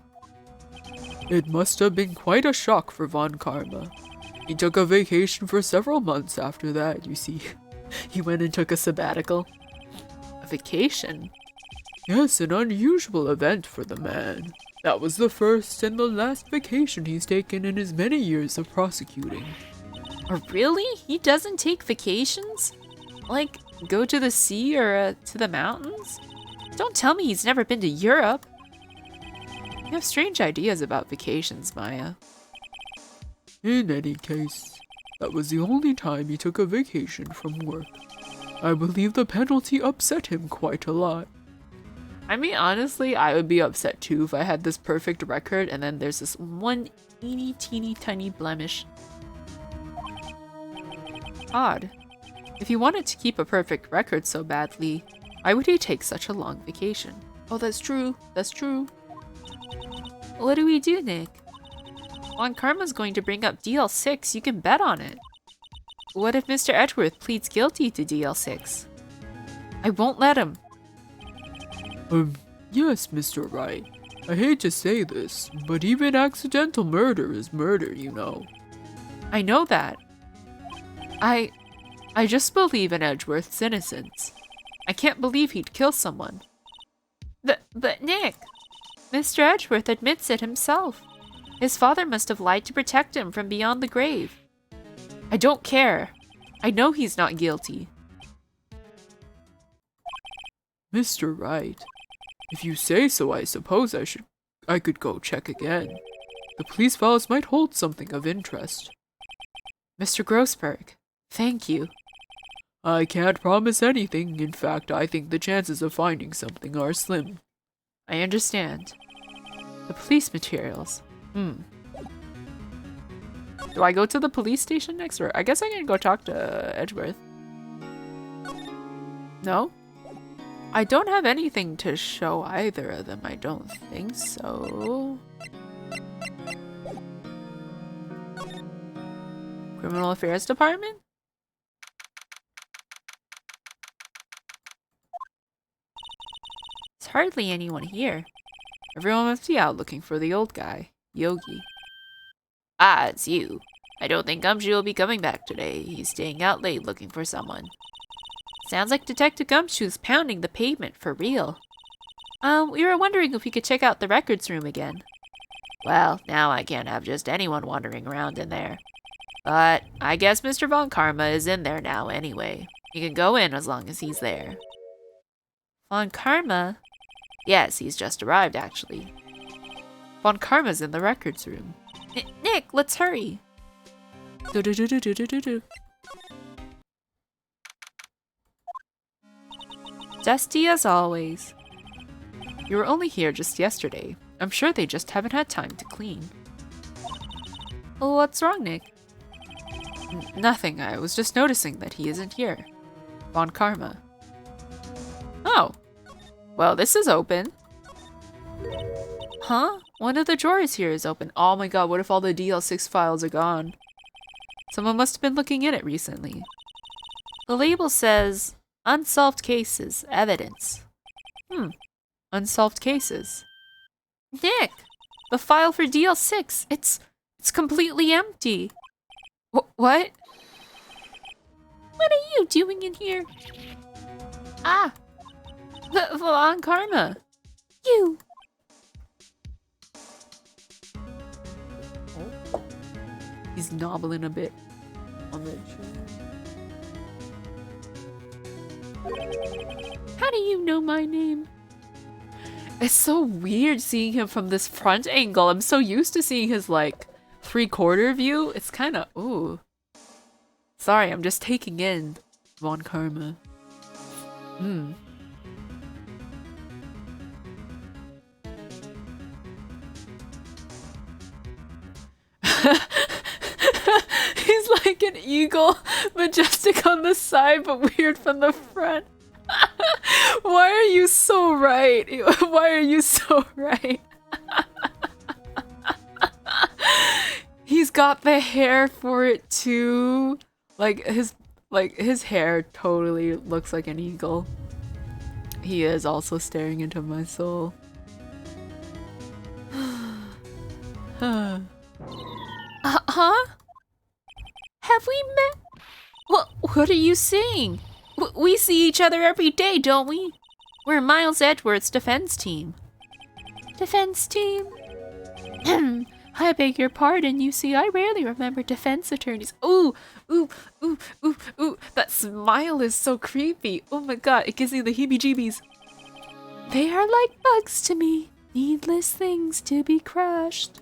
It must have been quite a shock for Von Karma. He took a vacation for several months after that, you see. He went and took a sabbatical. A vacation? Yes, an unusual event for the man. That was the first and the last vacation he's taken in his many years of prosecuting. Oh, really? He doesn't take vacations? Like, go to the sea or to the mountains? Don't tell me he's never been to Europe. You have strange ideas about vacations, Maya. In any case, that was the only time he took a vacation from work. I believe the penalty upset him quite a lot. I mean, honestly, I would be upset too if I had this perfect record and then there's this one teeny tiny blemish. Odd. If he wanted to keep a perfect record so badly, why would he take such a long vacation? Oh, that's true. That's true. What do we do, Nick? Von Karma's going to bring up DL6, you can bet on it. What if Mr. Edgeworth pleads guilty to DL6? I won't let him. Yes, Mr. Wright. I hate to say this, but even accidental murder is murder, you know. I know that. I just believe in Edgeworth's innocence. I can't believe he'd kill someone. But Nick, Mr. Edgeworth admits it himself. His father must have lied to protect him from beyond the grave. I don't care. I know he's not guilty. Mr. Wright, if you say so, I suppose I could go check again. The police files might hold something of interest. Mr. Grossberg, thank you. I can't promise anything. In fact, I think the chances of finding something are slim. I understand. The police materials. Do I go to the police station next, or I guess I can go talk to Edgeworth? No? I don't have anything to show either of them, I don't think so. Criminal Affairs Department? There's hardly anyone here. Everyone must be out looking for the old guy, Yogi. Ah, it's you. I don't think Gumshoe will be coming back today. He's staying out late looking for someone. Sounds like Detective Gumshoe's pounding the pavement for real. We were wondering if we could check out the records room again. Well, now I can't have just anyone wandering around in there. But I guess Mr. Von Karma is in there now anyway. You can go in as long as he's there. Von Karma? Yes, he's just arrived actually. Von Karma's in the records room. Nick, let's hurry. Dusty as always. You were only here just yesterday. I'm sure they just haven't had time to clean. What's wrong, Nick? Nothing. I was just noticing that he isn't here. Von Karma. Oh. Well, this is open. Huh? One of the drawers here is open. Oh my god, what if all the DL6 files are gone? Someone must have been looking in it recently. The label says, Unsolved Cases, Evidence. Unsolved Cases. Nick! The file for DL6, it's completely empty. What? What are you doing in here? Ah! Von Karma. You! He's nobbling a bit on the chair. How do you know my name? It's so weird seeing him from this front angle. I'm so used to seeing his, like, 3/4 view. It's kind of, ooh. Sorry, I'm just taking in Von Karma. He's like an eagle, majestic on the side, but weird from the front. Why are you so right? Why are you so right? He's got the hair for it too. His hair totally looks like an eagle. He is also staring into my soul. Huh? Have we met? What are you saying? We see each other every day, don't we? We're Miles Edgeworth's defense team. Defense team? I beg your pardon. You see, I rarely remember defense attorneys. Ooh, ooh, ooh, ooh, ooh. That smile is so creepy. Oh my god, it gives me the heebie-jeebies. They are like bugs to me. Needless things to be crushed.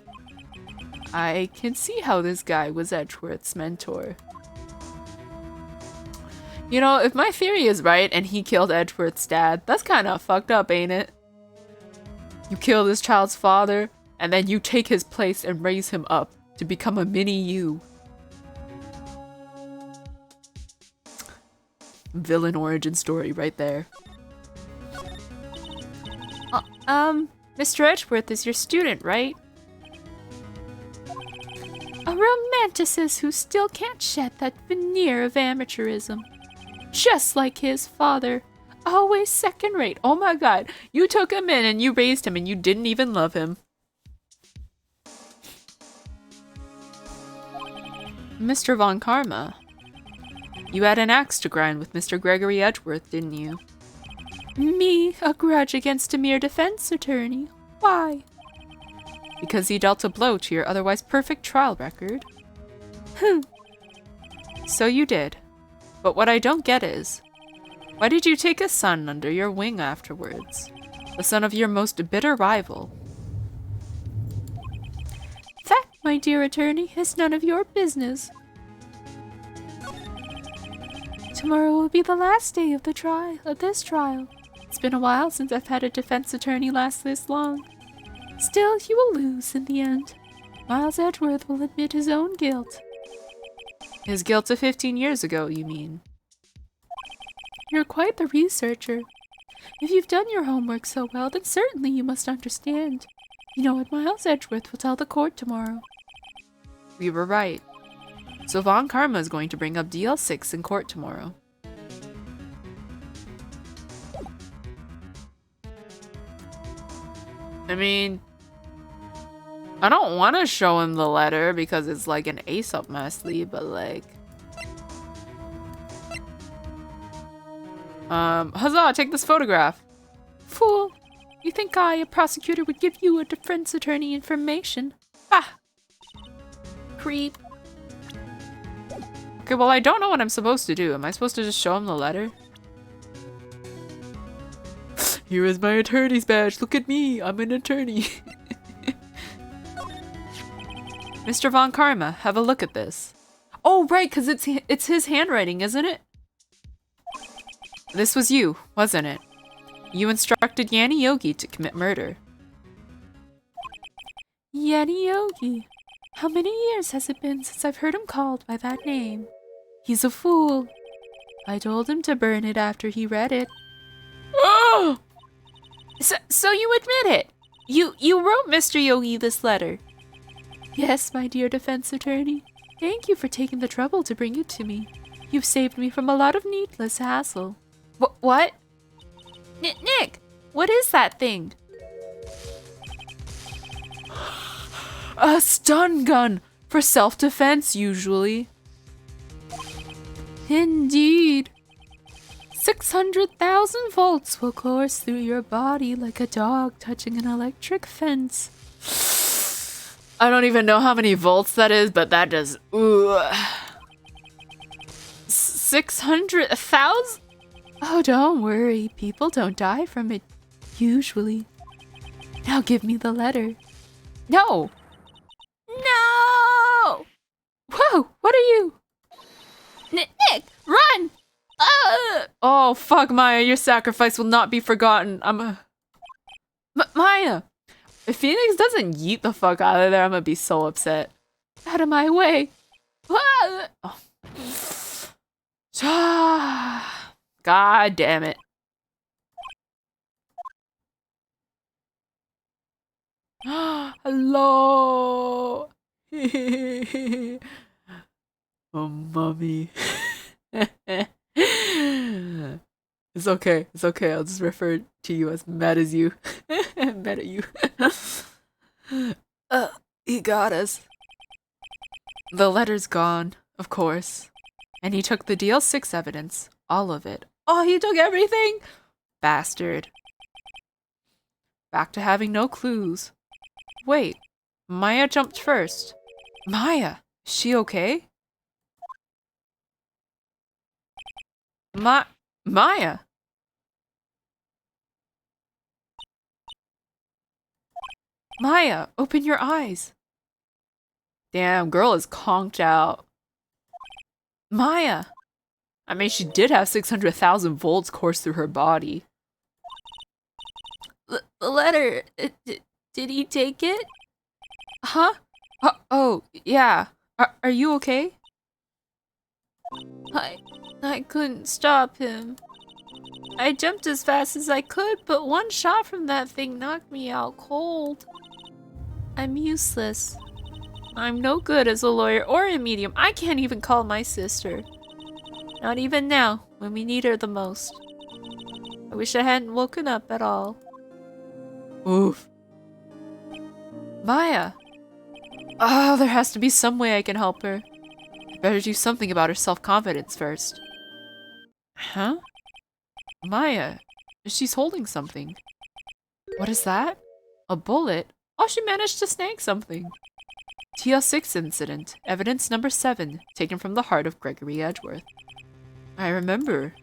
I can see how this guy was Edgeworth's mentor. You know, if my theory is right and he killed Edgeworth's dad, that's kind of fucked up, ain't it? You kill this child's father, and then you take his place and raise him up to become a mini you. Villain origin story right there. Mr. Edgeworth is your student, right? A romanticist who still can't shed that veneer of amateurism. Just like his father. Always second rate. Oh my god, you took him in and you raised him and you didn't even love him. Mr. Von Karma, you had an axe to grind with Mr. Gregory Edgeworth, didn't you? Me, a grudge against a mere defense attorney. Why? Because he dealt a blow to your otherwise perfect trial record. So you did. But what I don't get is, why did you take a son under your wing afterwards? The son of your most bitter rival. That, my dear attorney, is none of your business. Tomorrow will be the last day of this trial. It's been a while since I've had a defense attorney last this long. Still, you will lose in the end. Miles Edgeworth will admit his own guilt. His guilt of 15 years ago, you mean? You're quite the researcher. If you've done your homework so well, then certainly you must understand. You know what Miles Edgeworth will tell the court tomorrow. We were right. So Von Karma is going to bring up DL6 in court tomorrow. I mean, I don't want to show him the letter because it's like an ace up my sleeve, but like... Huzzah, take this photograph! Fool! You think I, a prosecutor, would give you a defense attorney information? Ah! Creep. Okay, well I don't know what I'm supposed to do. Am I supposed to just show him the letter? Here is my attorney's badge. Look at me. I'm an attorney. Mr. Von Karma, have a look at this. Oh, right, because it's his handwriting, isn't it? This was you, wasn't it? You instructed Yanni Yogi to commit murder. Yanni Yogi. How many years has it been since I've heard him called by that name? He's a fool. I told him to burn it after he read it. Oh! So you admit it? You wrote Mr. Yogi this letter? Yes, my dear defense attorney. Thank you for taking the trouble to bring it to me. You've saved me from a lot of needless hassle. What? Nick, what is that thing? A stun gun! For self-defense, usually. Indeed. 600,000 volts will course through your body like a dog touching an electric fence. I don't even know how many volts that is, but that does... Ooh. 600,000? Oh, don't worry. People don't die from it, usually. Now give me the letter. No! No! Whoa, what are you? Nick, run! Oh, fuck, Maya, your sacrifice will not be forgotten. Maya! If Phoenix doesn't yeet the fuck out of there, I'm gonna be so upset. Out of my way. Oh. God damn it. Hello! Oh, mommy. It's okay. It's okay. I'll just refer to you as mad as you. Mad at you. He got us. The letter's gone, of course. And he took the DL6 evidence. All of it. Oh, he took everything? Bastard. Back to having no clues. Wait. Maya jumped first. Maya, is she okay? Maya. Maya, open your eyes. Damn, girl is conked out. Maya. I mean, she did have 600,000 volts course through her body. The letter, did he take it? Huh? Oh, yeah. Are you okay? I couldn't stop him. I jumped as fast as I could, but one shot from that thing knocked me out cold. I'm useless. I'm no good as a lawyer or a medium. I can't even call my sister. Not even now, when we need her the most. I wish I hadn't woken up at all. Oof. Maya. Oh, there has to be some way I can help her. I better do something about her self-confidence first. Huh? Maya. She's holding something. What is that? A bullet? Oh, she managed to snag something. TL6 incident. Evidence number 7. Taken from the heart of Gregory Edgeworth. I remember.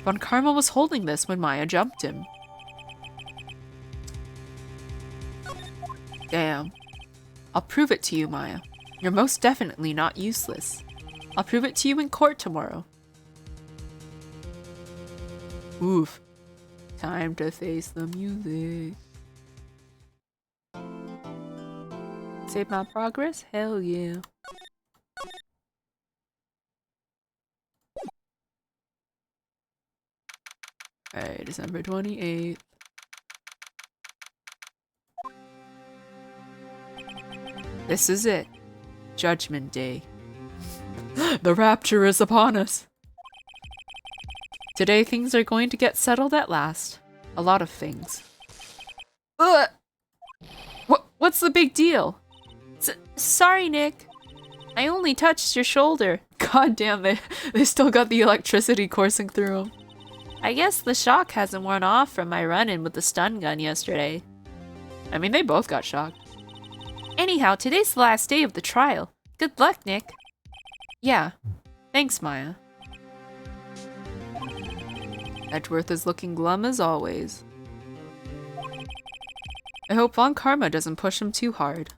Von Karma was holding this when Maya jumped him. Damn. I'll prove it to you, Maya. You're most definitely not useless. I'll prove it to you in court tomorrow. Oof. Time to face the music. Save my progress? Hell yeah. Alright, December 28th. This is it. Judgment Day. The rapture is upon us. Today things are going to get settled at last. A lot of things. What's the big deal? Sorry, Nick. I only touched your shoulder. God damn, they still got the electricity coursing through them. I guess the shock hasn't worn off from my run-in with the stun gun yesterday. I mean, they both got shocked. Anyhow, today's the last day of the trial. Good luck, Nick. Yeah. Thanks, Maya. Edgeworth is looking glum as always. I hope Von Karma doesn't push him too hard.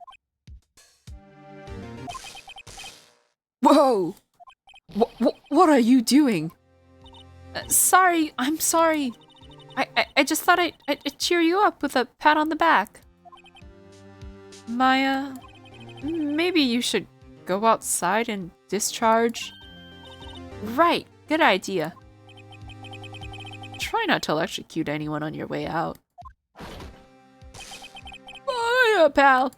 Whoa! What are you doing? Sorry, I'm sorry. I just thought I'd cheer you up with a pat on the back. Maya, Maybe you should go outside and discharge? Right, good idea. Try not to electrocute anyone on your way out. Oh, yeah, pal.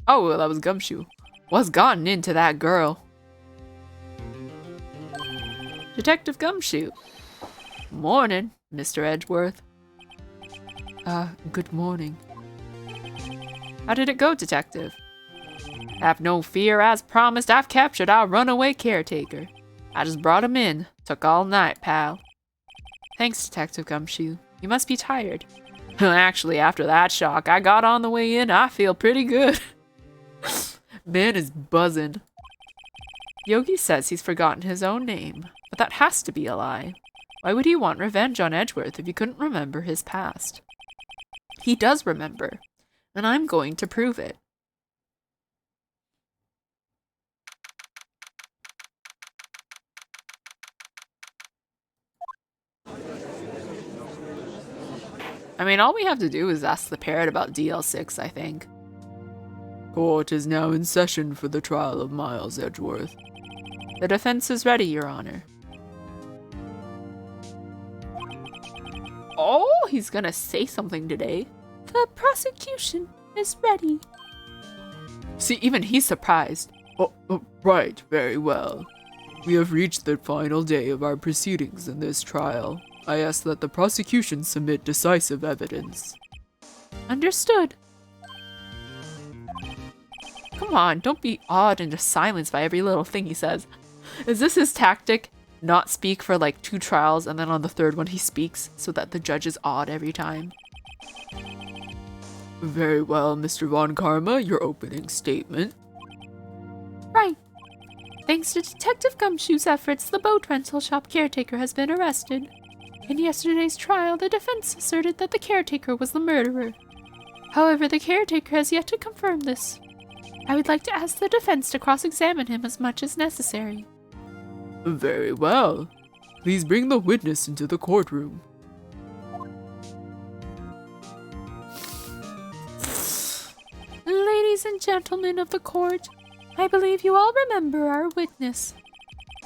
Oh, well, that was Gumshoe. What's gotten into that girl? Detective Gumshoe. Morning, Mr. Edgeworth. Good morning. How did it go, Detective? Have no fear, as promised, I've captured our runaway caretaker. I just brought him in. Took all night, pal. Thanks, Detective Gumshoe. You must be tired. Actually, after that shock I got on the way in, I feel pretty good. Man is buzzing. Yogi says he's forgotten his own name, but that has to be a lie. Why would he want revenge on Edgeworth if he couldn't remember his past? He does remember, and I'm going to prove it. I mean, all we have to do is ask the parrot about DL6, I think. Court is now in session for the trial of Miles Edgeworth. The defense is ready, Your Honor. Oh, he's gonna say something today. The prosecution is ready. See, even he's surprised. Right, very well. We have reached the final day of our proceedings in this trial. I ask that the prosecution submit decisive evidence. Understood. Come on, don't be awed into silence by every little thing he says. Is this his tactic? Not speak for like 2 trials and then on the 3rd one he speaks so that the judge is awed every time? Very well, Mr. Von Karma, your opening statement. Right. Thanks to Detective Gumshoe's efforts, the boat rental shop caretaker has been arrested. In yesterday's trial, the defense asserted that the caretaker was the murderer. However, the caretaker has yet to confirm this. I would like to ask the defense to cross-examine him as much as necessary. Very well. Please bring the witness into the courtroom. Ladies and gentlemen of the court, I believe you all remember our witness.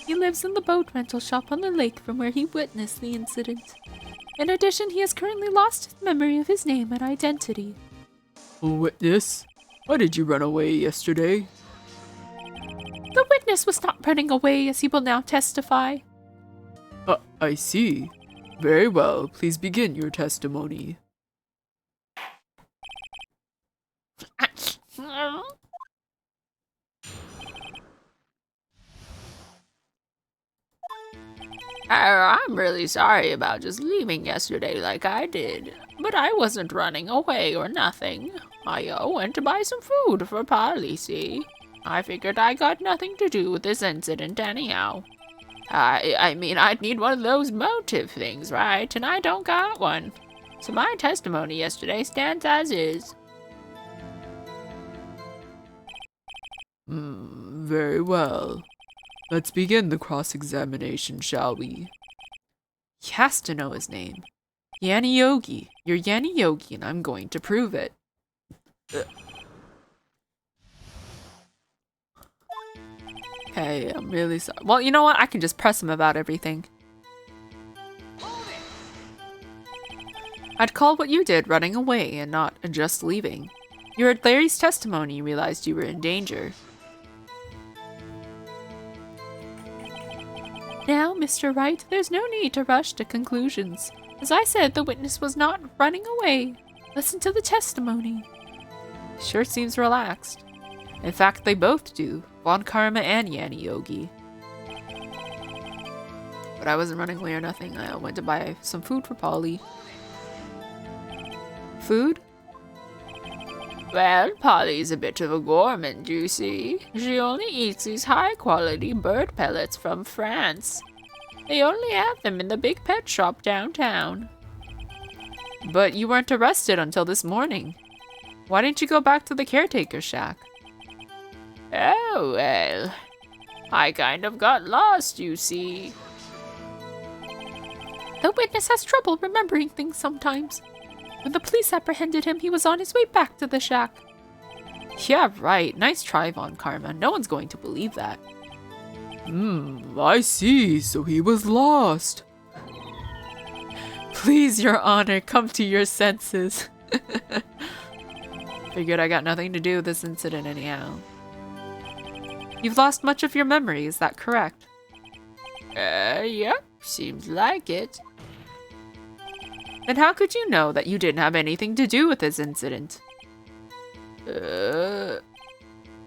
He lives in the boat rental shop on the lake from where he witnessed the incident. In addition, he has currently lost his memory of his name and identity. Witness? Why did you run away yesterday? The witness was not running away, as he will now testify. I see. Very well, please begin your testimony. I'm really sorry about just leaving yesterday like I did, but I wasn't running away or nothing. I went to buy some food for Polly, see? I figured I got nothing to do with this incident anyhow. I mean, I'd need one of those motive things, right? And I don't got one. So my testimony yesterday stands as is. Very well. Let's begin the cross-examination, shall we? He has to know his name. Yanni Yogi. You're Yanni Yogi, and I'm going to prove it. Okay, I'm really sorry. Well, you know what? I can just press him about everything. I'd call what you did running away and not just leaving. You heard Larry's testimony and realized you were in danger. Now, Mr. Wright, there's no need to rush to conclusions. As I said, the witness was not running away. Listen to the testimony. Sure seems relaxed. In fact, they both do. Von Karma and Yanni Yogi. But I wasn't running away or nothing. I went to buy some food for Polly. Food? Well, Polly's a bit of a gourmand, you see. She only eats these high-quality bird pellets from France. They only have them in the big pet shop downtown. But you weren't arrested until this morning. Why didn't you go back to the caretaker shack? Oh, well. I kind of got lost, you see. The witness has trouble remembering things sometimes. When the police apprehended him, he was on his way back to the shack. Yeah, right. Nice try, Von Karma. No one's going to believe that. I see. So he was lost. Please, Your Honor, come to your senses. Figured I got nothing to do with this incident anyhow. You've lost much of your memory, is that correct? Yep, seems like it. Then how could you know that you didn't have anything to do with this incident?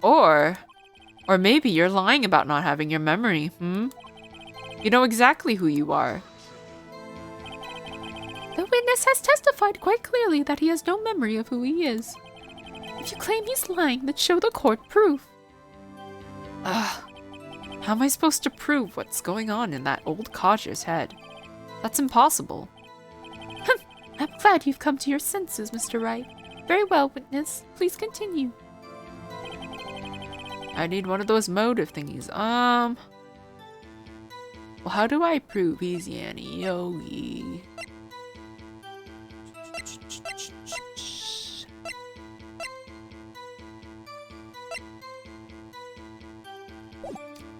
Or maybe you're lying about not having your memory, You know exactly who you are. The witness has testified quite clearly that he has no memory of who he is. If you claim he's lying, then show the court proof. Ugh. How am I supposed to prove what's going on in that old codger's head? That's impossible. I'm glad you've come to your senses, Mr. Wright. Very well, witness. Please continue. I need one of those motive thingies. Well, how do I prove he's Yanni Yogi?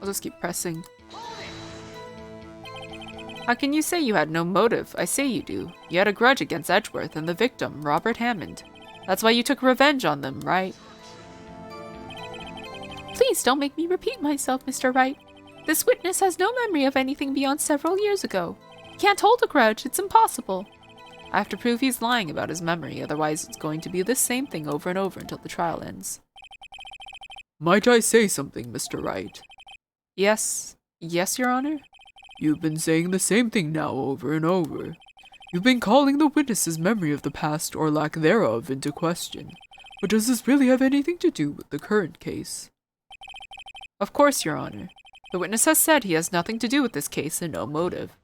I'll just keep pressing. How can you say you had no motive? I say you do. You had a grudge against Edgeworth and the victim, Robert Hammond. That's why you took revenge on them, right? Please don't make me repeat myself, Mr. Wright. This witness has no memory of anything beyond several years ago. He can't hold a grudge. It's impossible. I have to prove he's lying about his memory, otherwise it's going to be the same thing over and over until the trial ends. Might I say something, Mr. Wright? Yes. Yes, Your Honor? You've been saying the same thing now over and over. You've been calling the witness's memory of the past or lack thereof into question. But does this really have anything to do with the current case? Of course, Your Honor. The witness has said he has nothing to do with this case and no motive.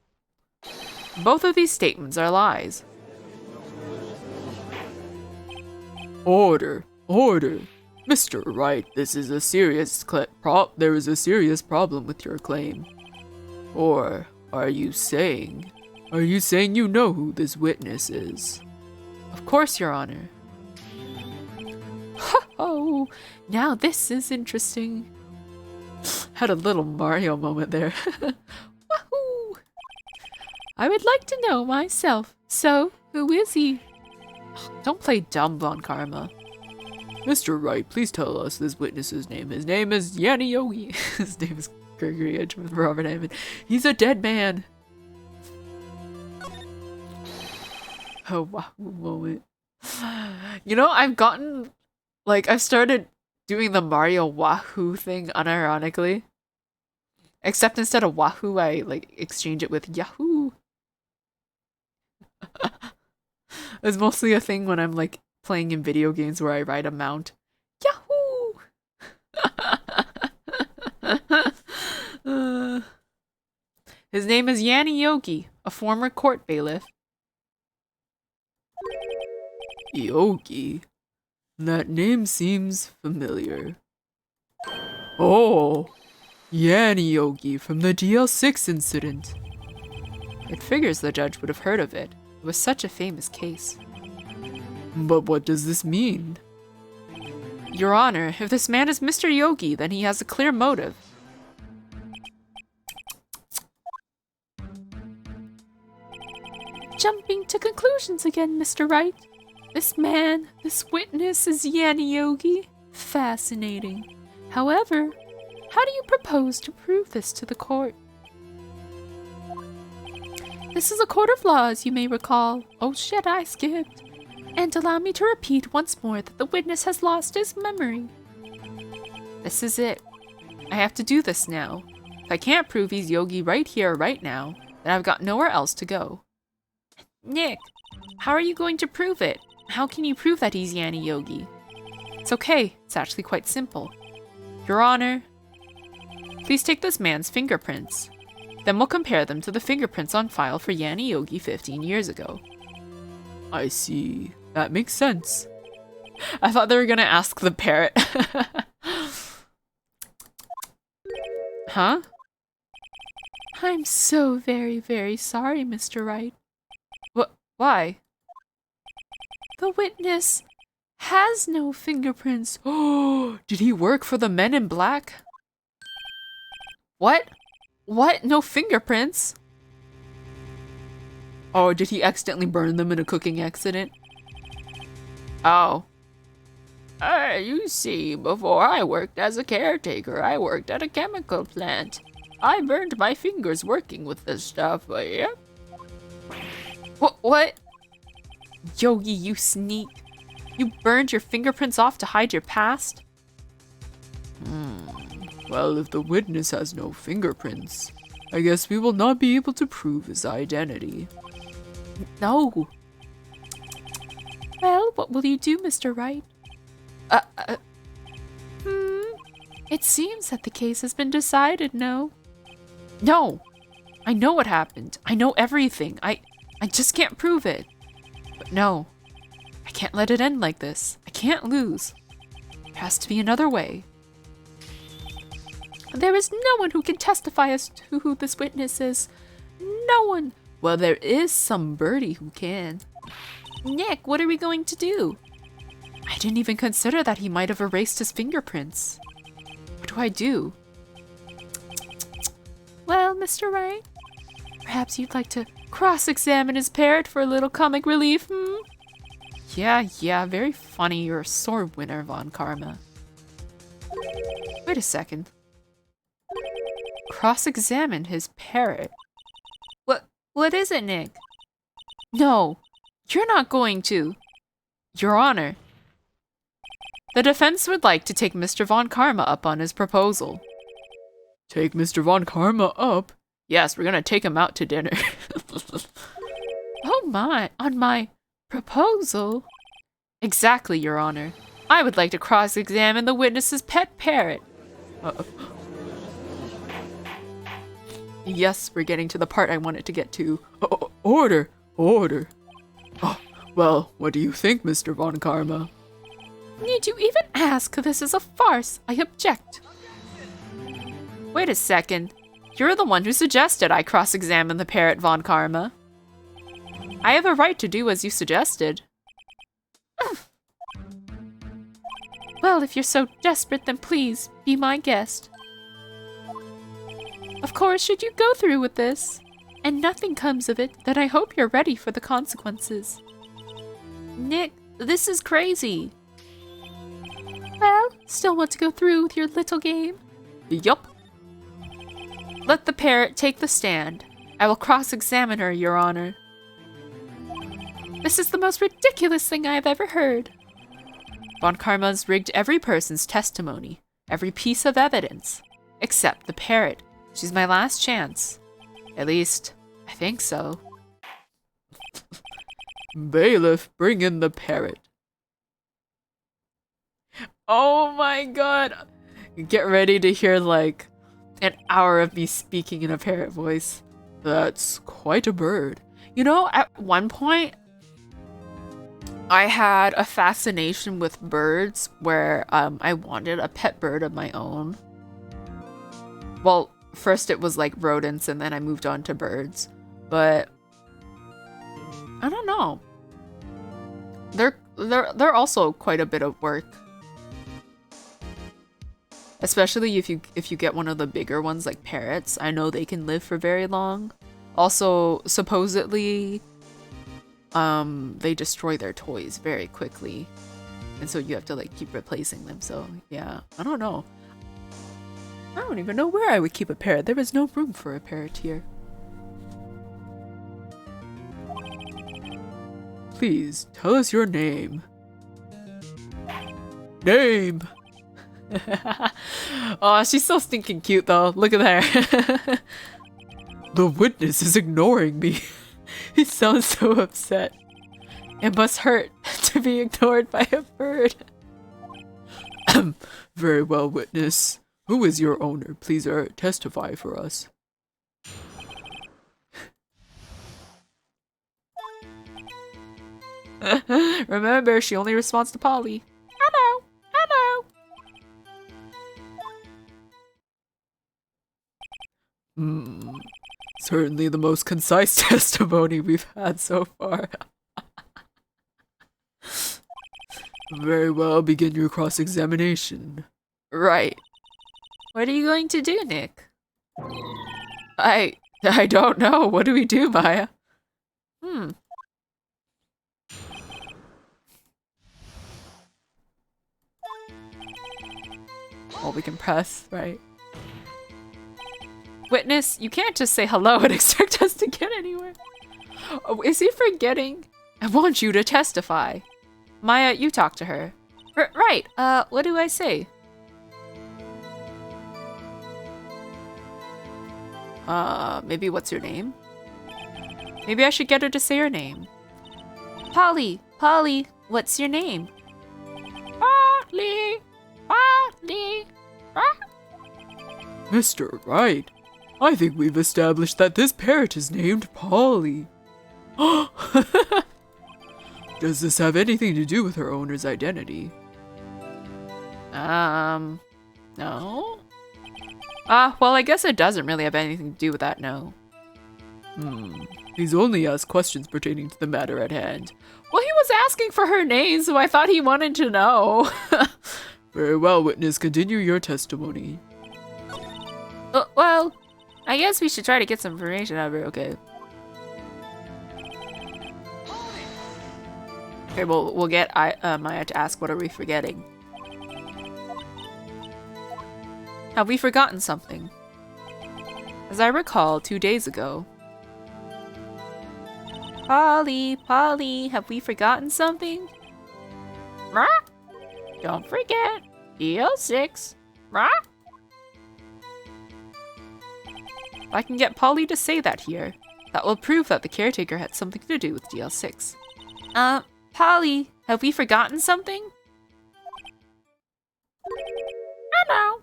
Both of these statements are lies. Order! Order! Mr. Wright, this is a serious there is a serious problem with your claim. Or are you saying you know who this witness is? Of course, Your Honor. Oh, now this is interesting. Had a little Mario moment there. Wahoo! I would like to know myself. So, who is he? Don't play dumb, Von Karma. Mr. Wright, please tell us this witness's name. His name is Yanni Yogi. His name is Gregory Edgeworth Robert Hammond. He's a dead man. Oh, wow, moment. You know, I've started doing the Mario Wahoo thing unironically. Except instead of Wahoo, I exchange it with Yahoo. It's mostly a thing when I'm playing in video games where I ride a mount. Yahoo! His name is Yanni Yogi, a former court bailiff. Yogi? That name seems familiar. Oh! Yanni Yogi from the DL6 incident. It figures the judge would have heard of it. It was such a famous case. But what does this mean? Your Honor, if this man is Mr. Yogi, then he has a clear motive. Jumping to conclusions again, Mr. Wright. This man, this witness is Yanni Yogi. Fascinating. However, how do you propose to prove this to the court? This is a court of law, as you may recall. Oh shit, I skipped. And allow me to repeat once more that the witness has lost his memory. This is it. I have to do this now. If I can't prove he's Yogi right here, right now, then I've got nowhere else to go. Nick, how are you going to prove it? How can you prove that he's Yanni Yogi? It's okay. It's actually quite simple. Your Honor, please take this man's fingerprints. Then we'll compare them to the fingerprints on file for Yanni Yogi 15 years ago. I see. That makes sense. I thought they were gonna ask the parrot. Huh? I'm so very, very sorry, Mr. Wright. Why? The witness has no fingerprints. Oh, did he work for the Men in Black? What? What? No fingerprints? Oh, did he accidentally burn them in a cooking accident? Oh. You see, before I worked as a caretaker, I worked at a chemical plant. I burned my fingers working with this stuff, but yep. What? Yogi, you sneak. You burned your fingerprints off to hide your past? Well, if the witness has no fingerprints, I guess we will not be able to prove his identity. No. Well, what will you do, Mr. Wright? It seems that the case has been decided, no? No. I know what happened. I know everything. I just can't prove it. But no. I can't let it end like this. I can't lose. There has to be another way. There is no one who can testify as to who this witness is. No one. Well, there is some birdie who can. Nick, what are we going to do? I didn't even consider that he might have erased his fingerprints. What do I do? Well, Mr. Wright, perhaps you'd like to cross-examine his parrot for a little comic relief, Yeah, very funny. You're a sore winner, Von Karma. Wait a second. Cross-examine his parrot? What is it, Nick? No, you're not going to. Your Honor. The defense would like to take Mr. Von Karma up on his proposal. Take Mr. Von Karma up? Yes, we're gonna take him out to dinner. Oh my, on my proposal? Exactly, Your Honor. I would like to cross-examine the witness's pet parrot. Yes, we're getting to the part I wanted to get to. Order! Order! Oh, well, what do you think, Mr. Von Karma? Need you even ask? This is a farce. I object. Wait a second. You're the one who suggested I cross-examine the parrot, Von Karma. I have a right to do as you suggested. Well, if you're so desperate, then please, be my guest. Of course, should you go through with this, and nothing comes of it, then I hope you're ready for the consequences. Nick, this is crazy. Well, still want to go through with your little game? Yup. Let the parrot take the stand. I will cross-examine her, Your Honor. This is the most ridiculous thing I have ever heard. Von Karma's rigged every person's testimony, every piece of evidence, except the parrot. She's my last chance. At least, I think so. Bailiff, bring in the parrot. Oh my god! Get ready to hear like an hour of me speaking in a parrot voice. That's quite a bird. You know, at one point, I had a fascination with birds where I wanted a pet bird of my own. Well, first it was like rodents and then I moved on to birds. But I don't know. They're also quite a bit of work. Especially if you get one of the bigger ones like parrots. I know they can live for very long. Also, supposedly they destroy their toys very quickly. And so you have to like keep replacing them. So yeah, I don't know. I don't even know where I would keep a parrot. There is no room for a parrot here. Please, tell us your name. Name! Oh, she's so stinking cute though. Look at her. The witness is ignoring me. He sounds so upset. It must hurt to be ignored by a bird. Very well, witness. Who is your owner? Please testify for us. Remember, she only responds to Polly. Hello, hello. Certainly the most concise testimony we've had so far. Very well, begin your cross-examination. Right. What are you going to do, Nick? I don't know. What do we do, Maya? Well, we can press, right? Witness, you can't just say hello and expect us to get anywhere. Oh, is he forgetting? I want you to testify. Maya, you talk to her. Right, what do I say? Maybe what's your name? Maybe I should get her to say her name. Polly, what's your name? Polly. Mr. Wright, I think we've established that this parrot is named Polly. Does this have anything to do with her owner's identity? No? Well, I guess it doesn't really have anything to do with that, no. He's only asked questions pertaining to the matter at hand. Well, he was asking for her name, so I thought he wanted to know. Very well, witness, continue your testimony. Well, I guess we should try to get some information out of her, okay? Okay, we'll get Maya to ask, what are we forgetting? Have we forgotten something? As I recall, 2 days ago. Polly, have we forgotten something? Don't forget, DL6. If I can get Polly to say that here, that will prove that the caretaker had something to do with DL6. Polly, have we forgotten something? I know.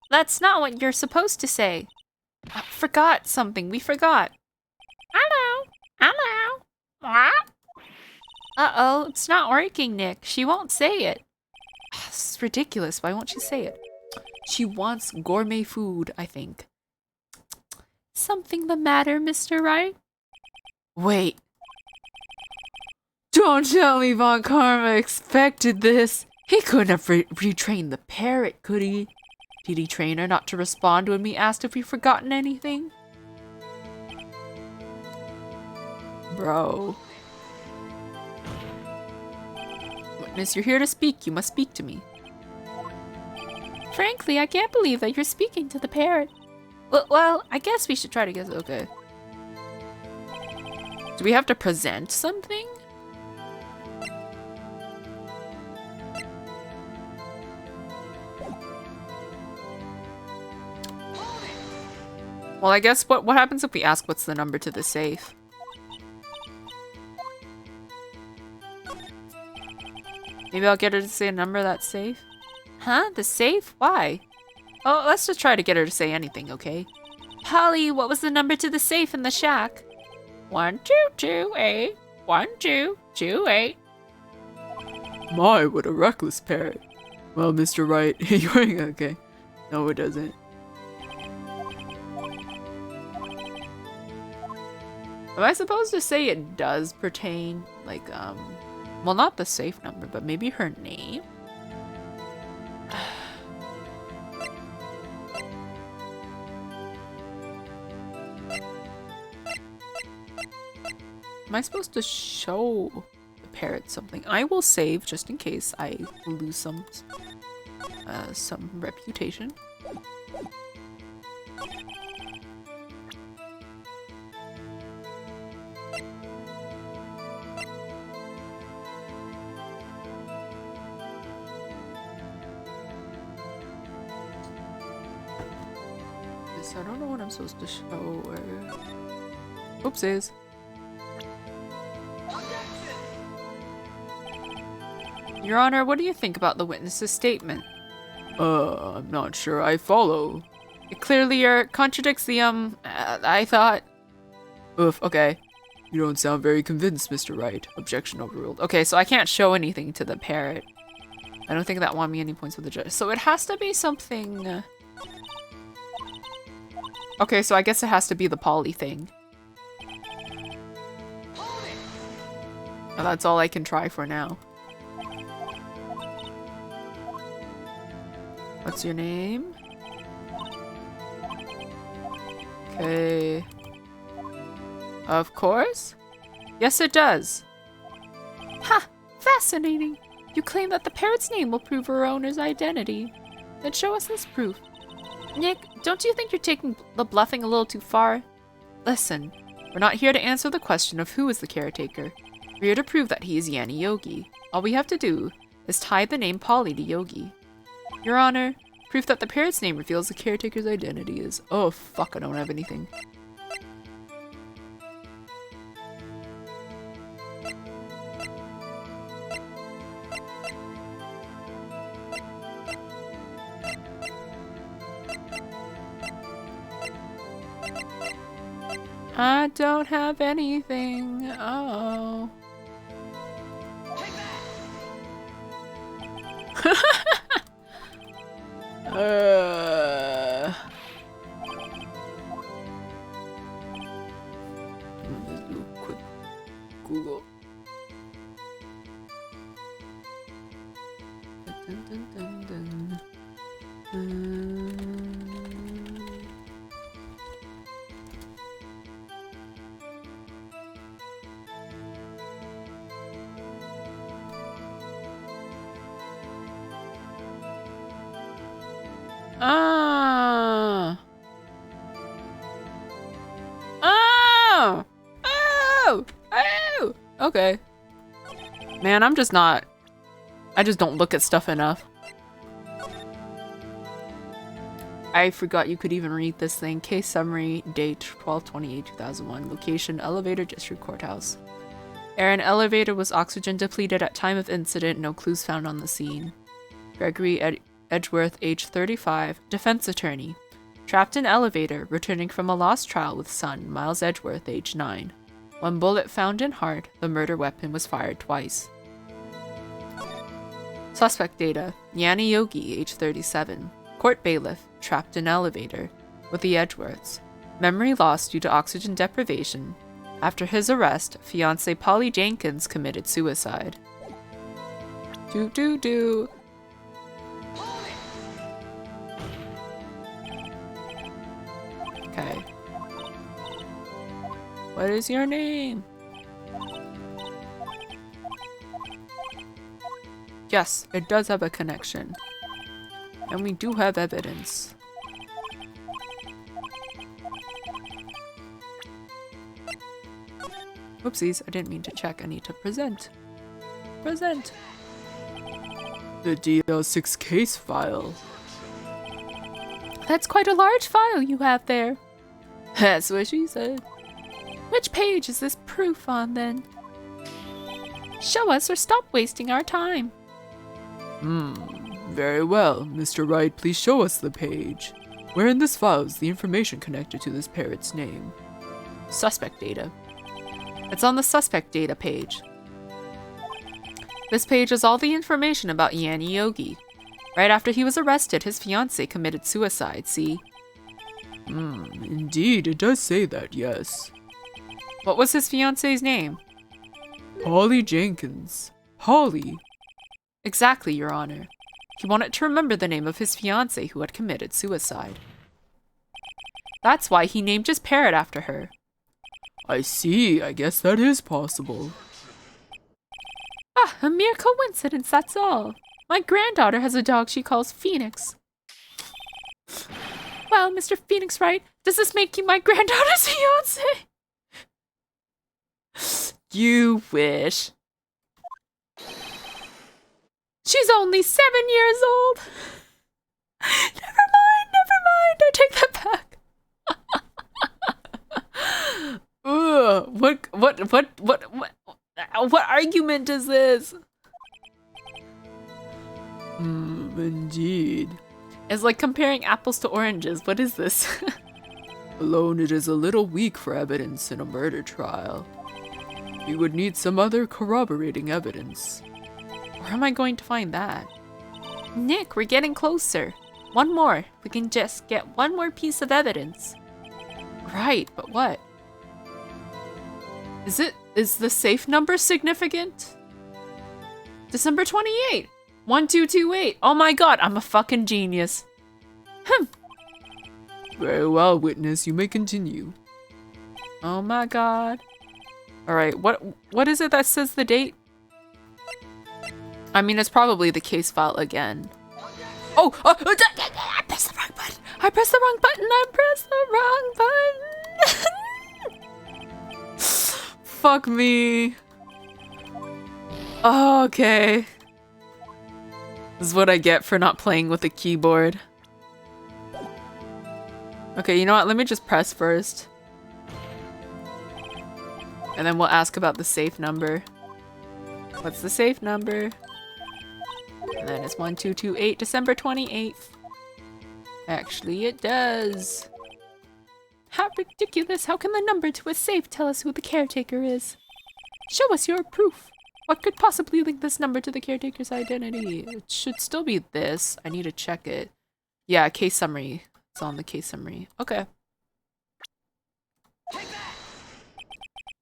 That's not what you're supposed to say. Forgot something, we forgot. I know. Uh-oh, it's not working, Nick. She won't say it. It's ridiculous, why won't she say it? She wants gourmet food, I think. Something the matter, Mr. Wright? Wait. Don't tell me Von Karma expected this. He couldn't have retrained the parrot, could he? Did he train her not to respond when we asked if we've forgotten anything? Bro. Witness, you're here to speak. You must speak to me. Frankly, I can't believe that you're speaking to the parrot. Well, I guess we should try to guess. Okay. Do we have to present something? Well, I guess what happens if we ask what's the number to the safe? Maybe I'll get her to say a number that's safe? Huh? The safe? Why? Oh, let's just try to get her to say anything, okay? Polly, what was the number to the safe in the shack? 1228 1228. My, what a reckless parrot. Well, Mr. Wright, you're okay. No, it doesn't. Am I supposed to say it does pertain, like, well, not the safe number, but maybe her name? Am I supposed to show the parrot something? I will save just in case I lose some reputation. I don't know what I'm supposed to show or... Oopsies. Your Honor, what do you think about the witness's statement? I'm not sure I follow. It clearly contradicts the, I thought... Oof, okay. You don't sound very convinced, Mr. Wright. Objection overruled. Okay, so I can't show anything to the parrot. I don't think that won me any points with the judge. So it has to be something... Okay, so I guess it has to be the Polly thing. Oh, that's all I can try for now. What's your name? Okay. Of course. Yes, it does. Ha! Fascinating. You claim that the parrot's name will prove her owner's identity. Then show us this proof. Nick, don't you think you're taking the bluffing a little too far? Listen, we're not here to answer the question of who is the caretaker. We're here to prove that he is Yanni Yogi. All we have to do is tie the name Polly to Yogi. Your Honor, proof that the parrot's name reveals the caretaker's identity is... Oh, fuck, I don't have anything. I don't have anything. Oh. Let's do a quick Google. Dun, dun, dun, dun. Oh! Okay. Man, I just don't look at stuff enough. I forgot you could even read this thing. Case summary, date 12/28/2001. Location, elevator, district courthouse. Air in elevator was oxygen depleted at time of incident. No clues found on the scene. Gregory Edgeworth, age 35, defense attorney. Trapped in elevator, returning from a lost trial with son, Miles Edgeworth, age 9. One bullet found in heart, the murder weapon was fired twice. Suspect data, Yanni Yogi, age 37. Court bailiff, trapped in elevator, with the Edgeworths. Memory lost due to oxygen deprivation. After his arrest, fiancée Polly Jenkins committed suicide. Do. Okay. What is your name? Yes, it does have a connection. And we do have evidence. Oopsies, I didn't mean to check. I need to present. Present. The DL6 case file. That's quite a large file you have there. That's what she said. Which page is this proof on, then? Show us or stop wasting our time. Very well. Mr. Wright, please show us the page. Where in this file is the information connected to this parrot's name? Suspect data. It's on the suspect data page. This page is all the information about Yanni Yogi. Right after he was arrested, his fiancée committed suicide, see? Indeed, it does say that, yes. What was his fiancée's name? Polly Jenkins. Polly? Exactly, Your Honor. He wanted to remember the name of his fiancée who had committed suicide. That's why he named his parrot after her. I see. I guess that is possible. Ah, a mere coincidence, that's all. My granddaughter has a dog she calls Phoenix. Well, Mr. Phoenix Wright, does this make you my granddaughter's fiancé? You wish. She's only 7 years old. Never mind, I take that back. What argument is this? Indeed. It's like comparing apples to oranges. What is this? Alone, it is a little weak for evidence in a murder trial. We would need some other corroborating evidence. Where am I going to find that? Nick, we're getting closer. One more. We can just get one more piece of evidence. Right, but what? Is the safe number significant? December 28! 1228! Oh my god, I'm a fucking genius. Very well, witness, you may continue. Oh my god. Alright, what is it that says the date? I mean, it's probably the case file again. Oh! I pressed the wrong button! I pressed the wrong button! I pressed the wrong button! Fuck me. Oh, okay. This is what I get for not playing with a keyboard. Okay, you know what? Let me just press first. And then we'll ask about the safe number. What's the safe number? And then it's 1228, December 28th. Actually, it does. How ridiculous! How can the number to a safe tell us who the caretaker is? Show us your proof. What could possibly link this number to the caretaker's identity? It should still be this. I need to check it. Yeah, case summary. It's on the case summary. Okay.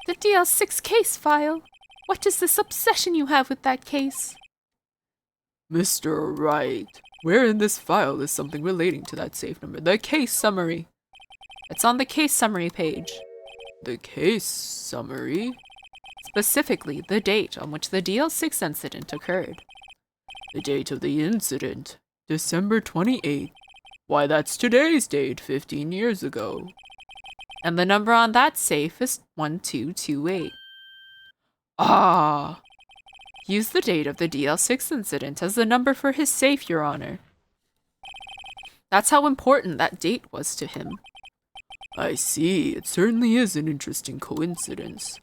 The DL6 case file. What is this obsession you have with that case? Mr. Wright, where in this file is something relating to that safe number? The case summary. It's on the case summary page. The case summary? Specifically, the date on which the DL6 incident occurred. The date of the incident, December 28th. Why, that's today's date, 15 years ago. And the number on that safe is 1228. Ah! Use the date of the DL6 incident as the number for his safe, Your Honor. That's how important that date was to him. I see. It certainly is an interesting coincidence.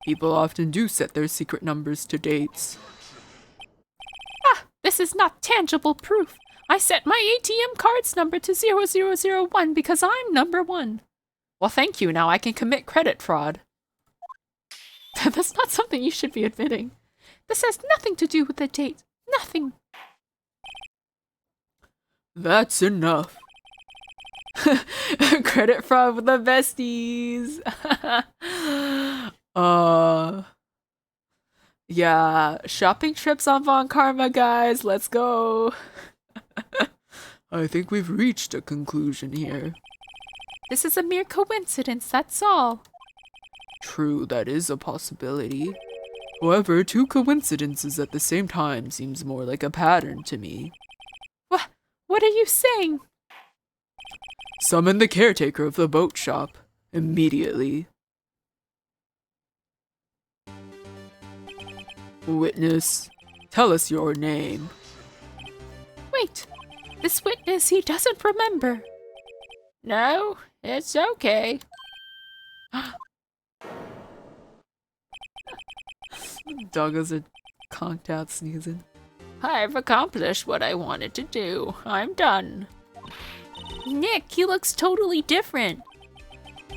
People often do set their secret numbers to dates. Ah! This is not tangible proof. I set my ATM card's number to 0001 because I'm number 1. Well, thank you. Now I can commit credit fraud. That's not something you should be admitting. This has nothing to do with the date. Nothing. That's enough. Credit fraud with the besties. Yeah, shopping trips on Von Karma, guys. Let's go. I think we've reached a conclusion here. This is a mere coincidence, that's all. True, that is a possibility. However, 2 coincidences at the same time seems more like a pattern to me. What are you saying? Summon the caretaker of the boat shop. Immediately. Witness, tell us your name. Wait, this witness, he doesn't remember. No, it's okay. Doggos are conked out sneezing. I've accomplished what I wanted to do. I'm done. Nick, he looks totally different.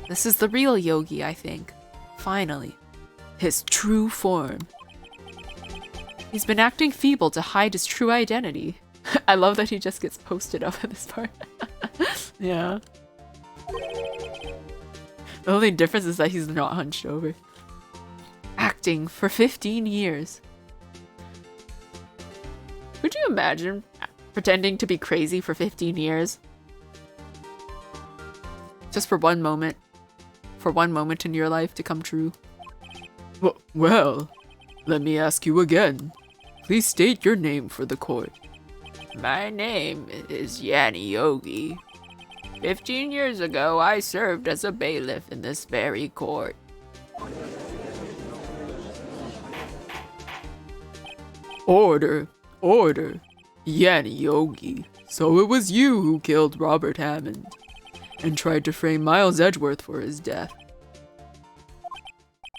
This is the real Yogi, I think. Finally. His true form. He's been acting feeble to hide his true identity. I love that he just gets posted up at this part. Yeah. The only difference is that he's not hunched over. Acting for 15 years. Could you imagine pretending to be crazy for 15 years? Just for one moment. For one moment in your life to come true. Well, let me ask you again. Please state your name for the court. My name is Yanni Yogi. 15 years ago, I served as a bailiff in this very court. Order, order. Yanni Yogi. So it was you who killed Robert Hammond and tried to frame Miles Edgeworth for his death.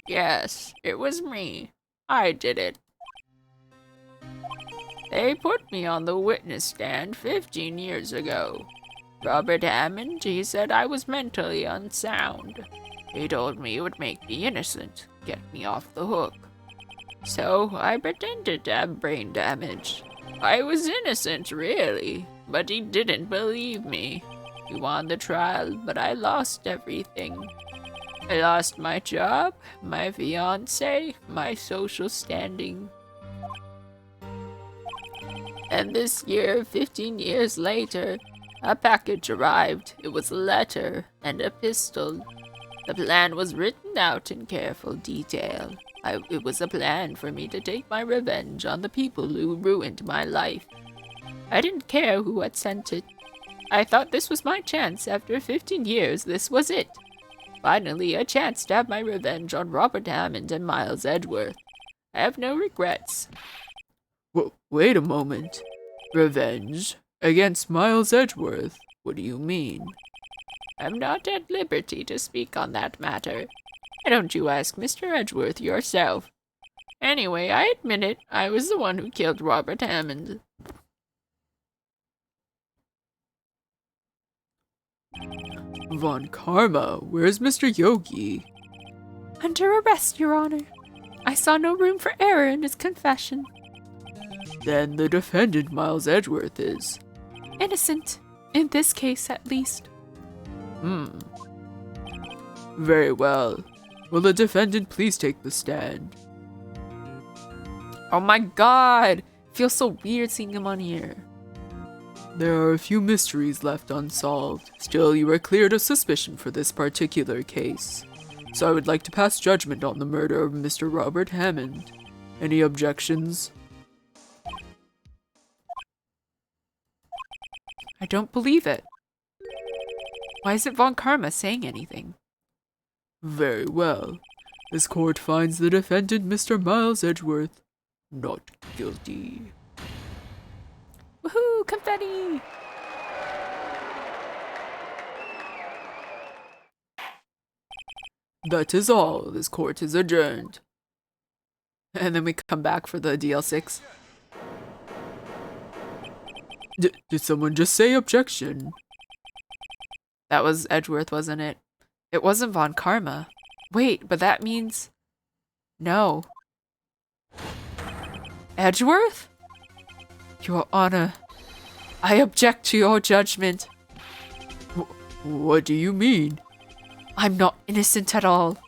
Yes, it was me. I did it. They put me on the witness stand 15 years ago. Robert Hammond, he said I was mentally unsound. He told me it would make me innocent, get me off the hook. So I pretended to have brain damage. I was innocent, really, but he didn't believe me. We won the trial, but I lost everything. I lost my job, my fiancé, my social standing. And this year, 15 years later, a package arrived. It was a letter and a pistol. The plan was written out in careful detail. It was a plan for me to take my revenge on the people who ruined my life. I didn't care who had sent it. I thought this was my chance. After 15 years, this was it. Finally, a chance to have my revenge on Robert Hammond and Miles Edgeworth. I have no regrets. Wait a moment. Revenge? Against Miles Edgeworth? What do you mean? I'm not at liberty to speak on that matter. Why don't you ask Mr. Edgeworth yourself? Anyway, I admit it. I was the one who killed Robert Hammond. Von Karma, where's Mr. Yogi? Under arrest, Your Honor. I saw no room for error in his confession. Then the defendant, Miles Edgeworth, is Innocent. In this case, at least. Very well. Will the defendant please take the stand? Oh my god! Feels so weird seeing him on here. There are a few mysteries left unsolved. Still, you are cleared of suspicion for this particular case. So I would like to pass judgment on the murder of Mr. Robert Hammond. Any objections? I don't believe it. Why isn't Von Karma saying anything? Very well. This court finds the defendant, Mr. Miles Edgeworth, not guilty. Woohoo! Confetti! That is all. This court is adjourned. And then we come back for the DL6. Did someone just say objection? That was Edgeworth, wasn't it? It wasn't Von Karma. Wait, but that means... No. Edgeworth? Your Honor, I object to your judgment. What do you mean? I'm not innocent at all.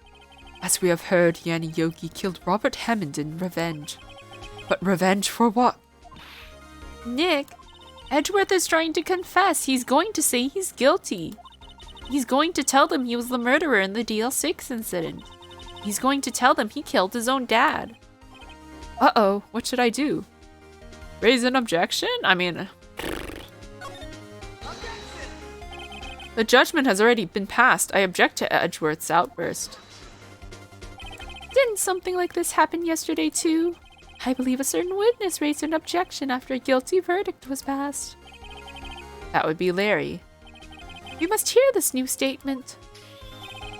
As we have heard, Yanni Yogi killed Robert Hammond in revenge. But revenge for what? Nick, Edgeworth is trying to confess. He's going to say he's guilty. He's going to tell them he was the murderer in the DL6 incident. He's going to tell them he killed his own dad. Uh-oh, what should I do? Raise an objection? I mean... The judgment has already been passed. I object to Edgeworth's outburst. Didn't something like this happen yesterday too? I believe a certain witness raised an objection after a guilty verdict was passed. That would be Larry. We must hear this new statement.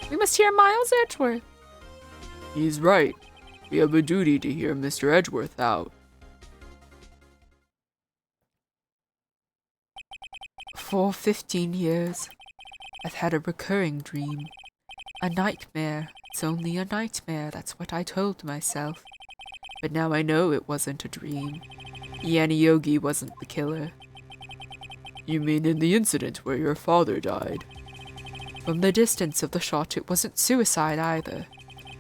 We must hear Miles Edgeworth. He's right. We have a duty to hear Mr. Edgeworth out. For 15 years, I've had a recurring dream. A nightmare. It's only a nightmare, that's what I told myself. But now I know it wasn't a dream. Yanni Yogi wasn't the killer. You mean in the incident where your father died? From the distance of the shot, it wasn't suicide either.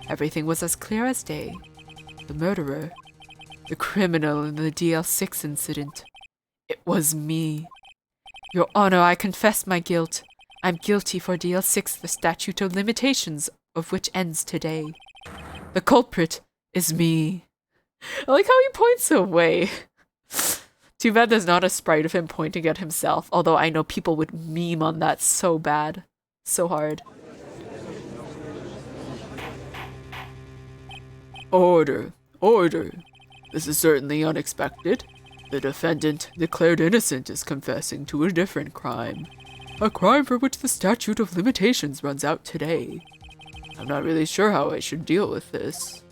Everything was as clear as day. The murderer, the criminal in the DL6 incident, it was me. Your Honor, I confess my guilt. I'm guilty for DL6, the statute of limitations of which ends today. The culprit is me. I like how he points away. Too bad there's not a sprite of him pointing at himself, although I know people would meme on that so bad. So hard. Order. Order. This is certainly unexpected. The defendant, declared innocent, is confessing to a different crime. A crime for which the statute of limitations runs out today. I'm not really sure how I should deal with this.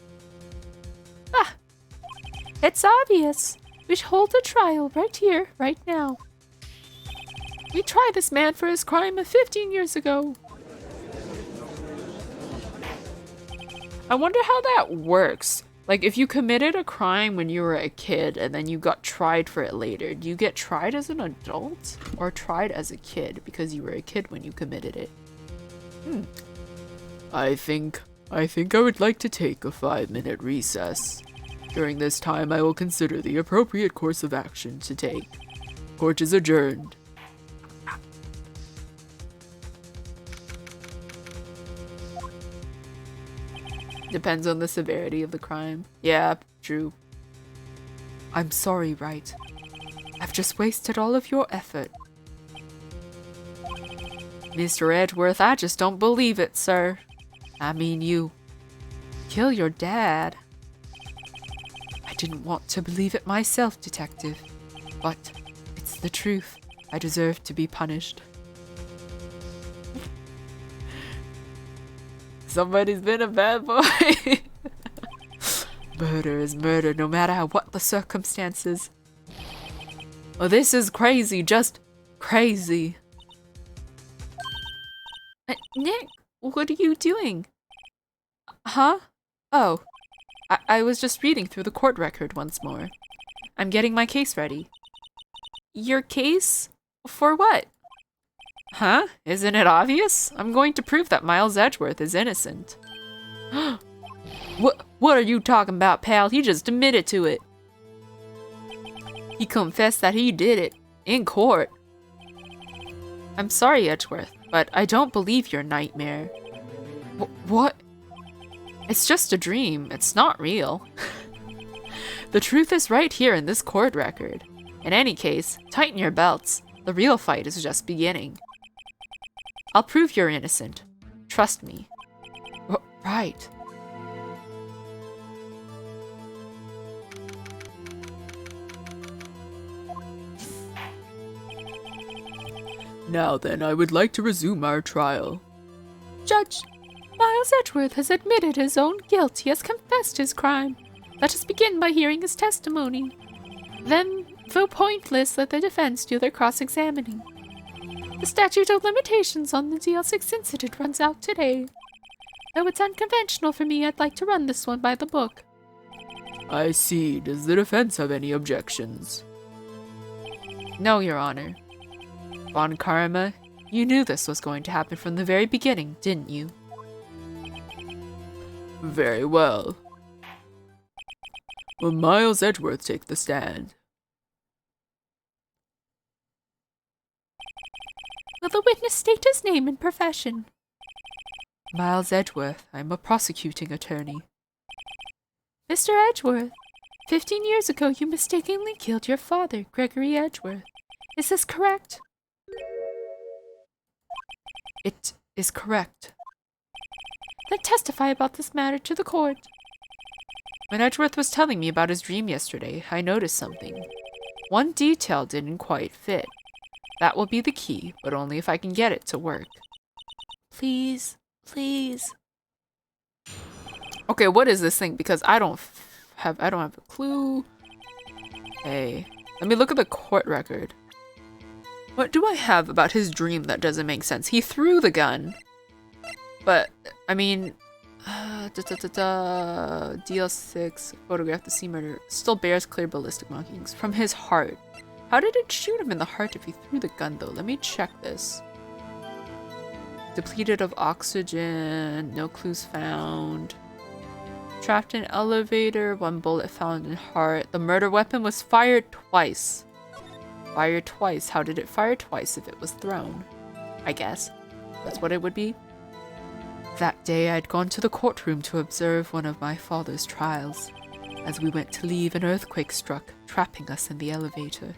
Ah! It's obvious. We should hold a trial right here, right now. We tried this man for his crime of 15 years ago. I wonder how that works. Like, if you committed a crime when you were a kid and then you got tried for it later, do you get tried as an adult or tried as a kid because you were a kid when you committed it? I think I would like to take a 5-minute recess. During this time, I will consider the appropriate course of action to take. Court is adjourned. Depends on the severity of the crime. Yeah, true. I'm sorry, Wright. I've just wasted all of your effort. Mr. Edgeworth, I just don't believe it, sir. I mean, you kill your dad. I didn't want to believe it myself, Detective. But it's the truth. I deserve to be punished. Somebody's been a bad boy. Murder is murder, no matter what the circumstances. Oh, this is crazy, just crazy. Nick, what are you doing? Huh? Oh, I was just reading through the court record once more. I'm getting my case ready. Your case? For what? Huh? Isn't it obvious? I'm going to prove that Miles Edgeworth is innocent. What are you talking about, pal? He just admitted to it. He confessed that he did it. In court. I'm sorry, Edgeworth, but I don't believe your nightmare. What? It's just a dream. It's not real. The truth is right here in this court record. In any case, tighten your belts. The real fight is just beginning. I'll prove you're innocent. Trust me. Right. Now then, I would like to resume our trial. Judge, Miles Edgeworth has admitted his own guilt. He has confessed his crime. Let us begin by hearing his testimony. Then, though pointless, let the defense do their cross-examining. The statute of limitations on the DL6 incident runs out today. Though it's unconventional for me, I'd like to run this one by the book. I see. Does the defense have any objections? No, Your Honor. Von Karma, you knew this was going to happen from the very beginning, didn't you? Very well. Will Miles Edgeworth take the stand? Will the witness state his name and profession? Miles Edgeworth. I'm a prosecuting attorney. Mr. Edgeworth, 15 years ago you mistakenly killed your father, Gregory Edgeworth. Is this correct? It is correct. Then testify about this matter to the court. When Edgeworth was telling me about his dream yesterday, I noticed something. One detail didn't quite fit. That will be the key, but only if I can get it to work. Please, please. Okay, what is this thing? Because I don't have a clue. Hey, let me look at the court record. What do I have about his dream that doesn't make sense? He threw the gun. But, I mean, DL6, photograph the scene murder, still bears clear ballistic markings from his heart. How did it shoot him in the heart if he threw the gun, though? Let me check this. Depleted of oxygen, no clues found. Trapped in elevator, 1 bullet found in heart. The murder weapon was fired twice. Fired twice. How did it fire twice if it was thrown? I guess. That's what it would be. That day I'd gone to the courtroom to observe one of my father's trials. As we went to leave, an earthquake struck, trapping us in the elevator.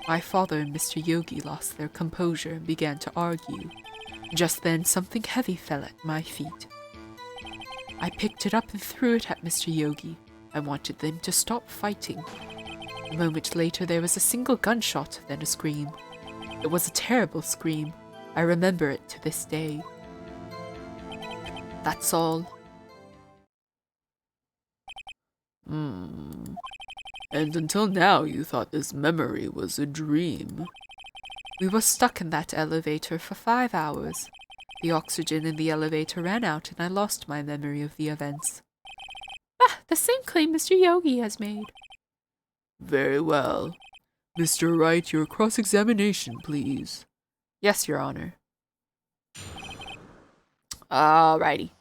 My father and Mr. Yogi lost their composure and began to argue. Just then, something heavy fell at my feet. I picked it up and threw it at Mr. Yogi. I wanted them to stop fighting. A moment later, there was a single gunshot, then a scream. It was a terrible scream. I remember it to this day. That's all. And until now, you thought this memory was a dream. We were stuck in that elevator for 5 hours. The oxygen in the elevator ran out and I lost my memory of the events. The same claim Mr. Yogi has made. Very well. Mr. Wright, your cross-examination, please. Yes, Your Honor. Alrighty.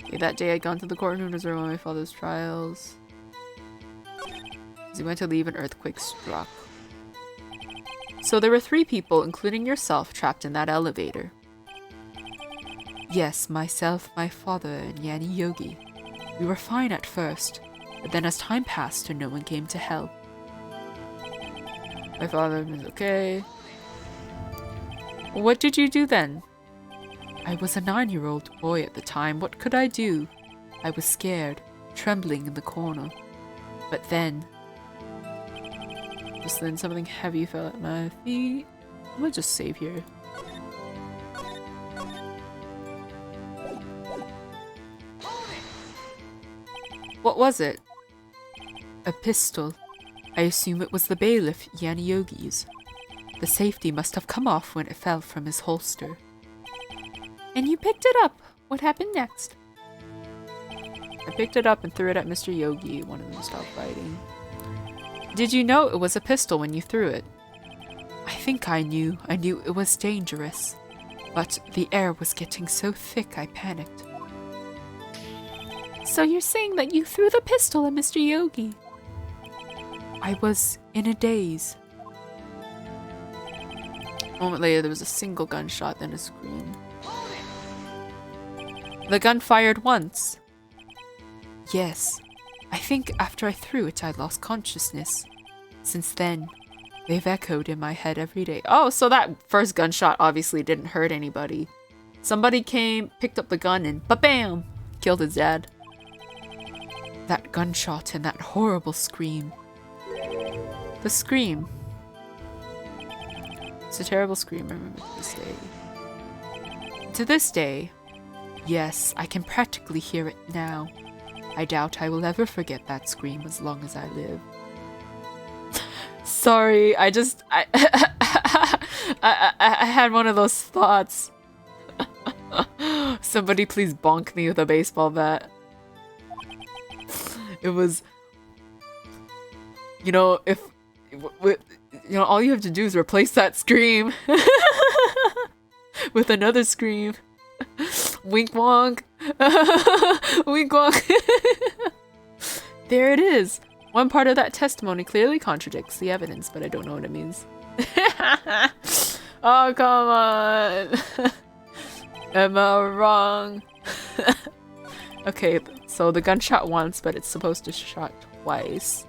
Okay, that day I'd gone to the courtroom to observe one of my father's trials. As he went to leave, an earthquake struck. So there were 3 people, including yourself, trapped in that elevator. Yes, myself, my father, and Yanni Yogi. We were fine at first, but then as time passed, no one came to help. My father was okay. What did you do then? I was a 9-year-old boy at the time. What could I do? I was scared, trembling in the corner. But then... Just then something heavy fell at my feet. I'm gonna just save here. What was it? A pistol. I assume it was the bailiff Yanni Yogi's. The safety must have come off when it fell from his holster. And you picked it up. What happened next? I picked it up and threw it at Mr. Yogi. One of them stopped fighting. Did you know it was a pistol when you threw it? I think I knew. I knew it was dangerous. But the air was getting so thick I panicked. So you're saying that you threw the pistol at Mr. Yogi? I was in a daze. A moment later, there was a single gunshot, then a scream. The gun fired once. Yes. I think after I threw it, I lost consciousness. Since then, they've echoed in my head every day. Oh, so that first gunshot obviously didn't hurt anybody. Somebody came, picked up the gun, and ba-bam! Killed his dad. That gunshot and that horrible scream. The scream. It's a terrible scream, I remember to this day. To this day, yes, I can practically hear it now. I doubt I will ever forget that scream as long as I live. Sorry, I had one of those thoughts. Somebody please bonk me with a baseball bat. It was, you know, all you have to do is replace that scream with another scream. Wink wonk. Wink wonk. There it is. One part of that testimony clearly contradicts the evidence, but I don't know what it means. Oh, come on. Am I wrong? Okay, so the gunshot once, but it's supposed to shot twice.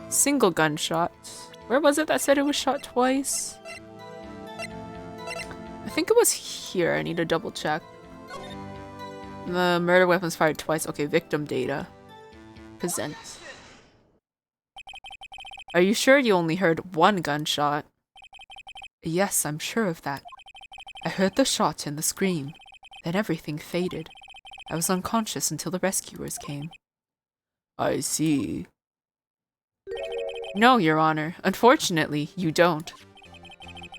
Single gunshot. Where was it that said it was shot twice? I think it was here. I need to double check. The murder weapons fired twice. Okay, victim data. Present. Are you sure you only heard one gunshot? Yes, I'm sure of that. I heard the shot and the scream. Then everything faded. I was unconscious until the rescuers came. I see. No, Your Honor. Unfortunately, you don't.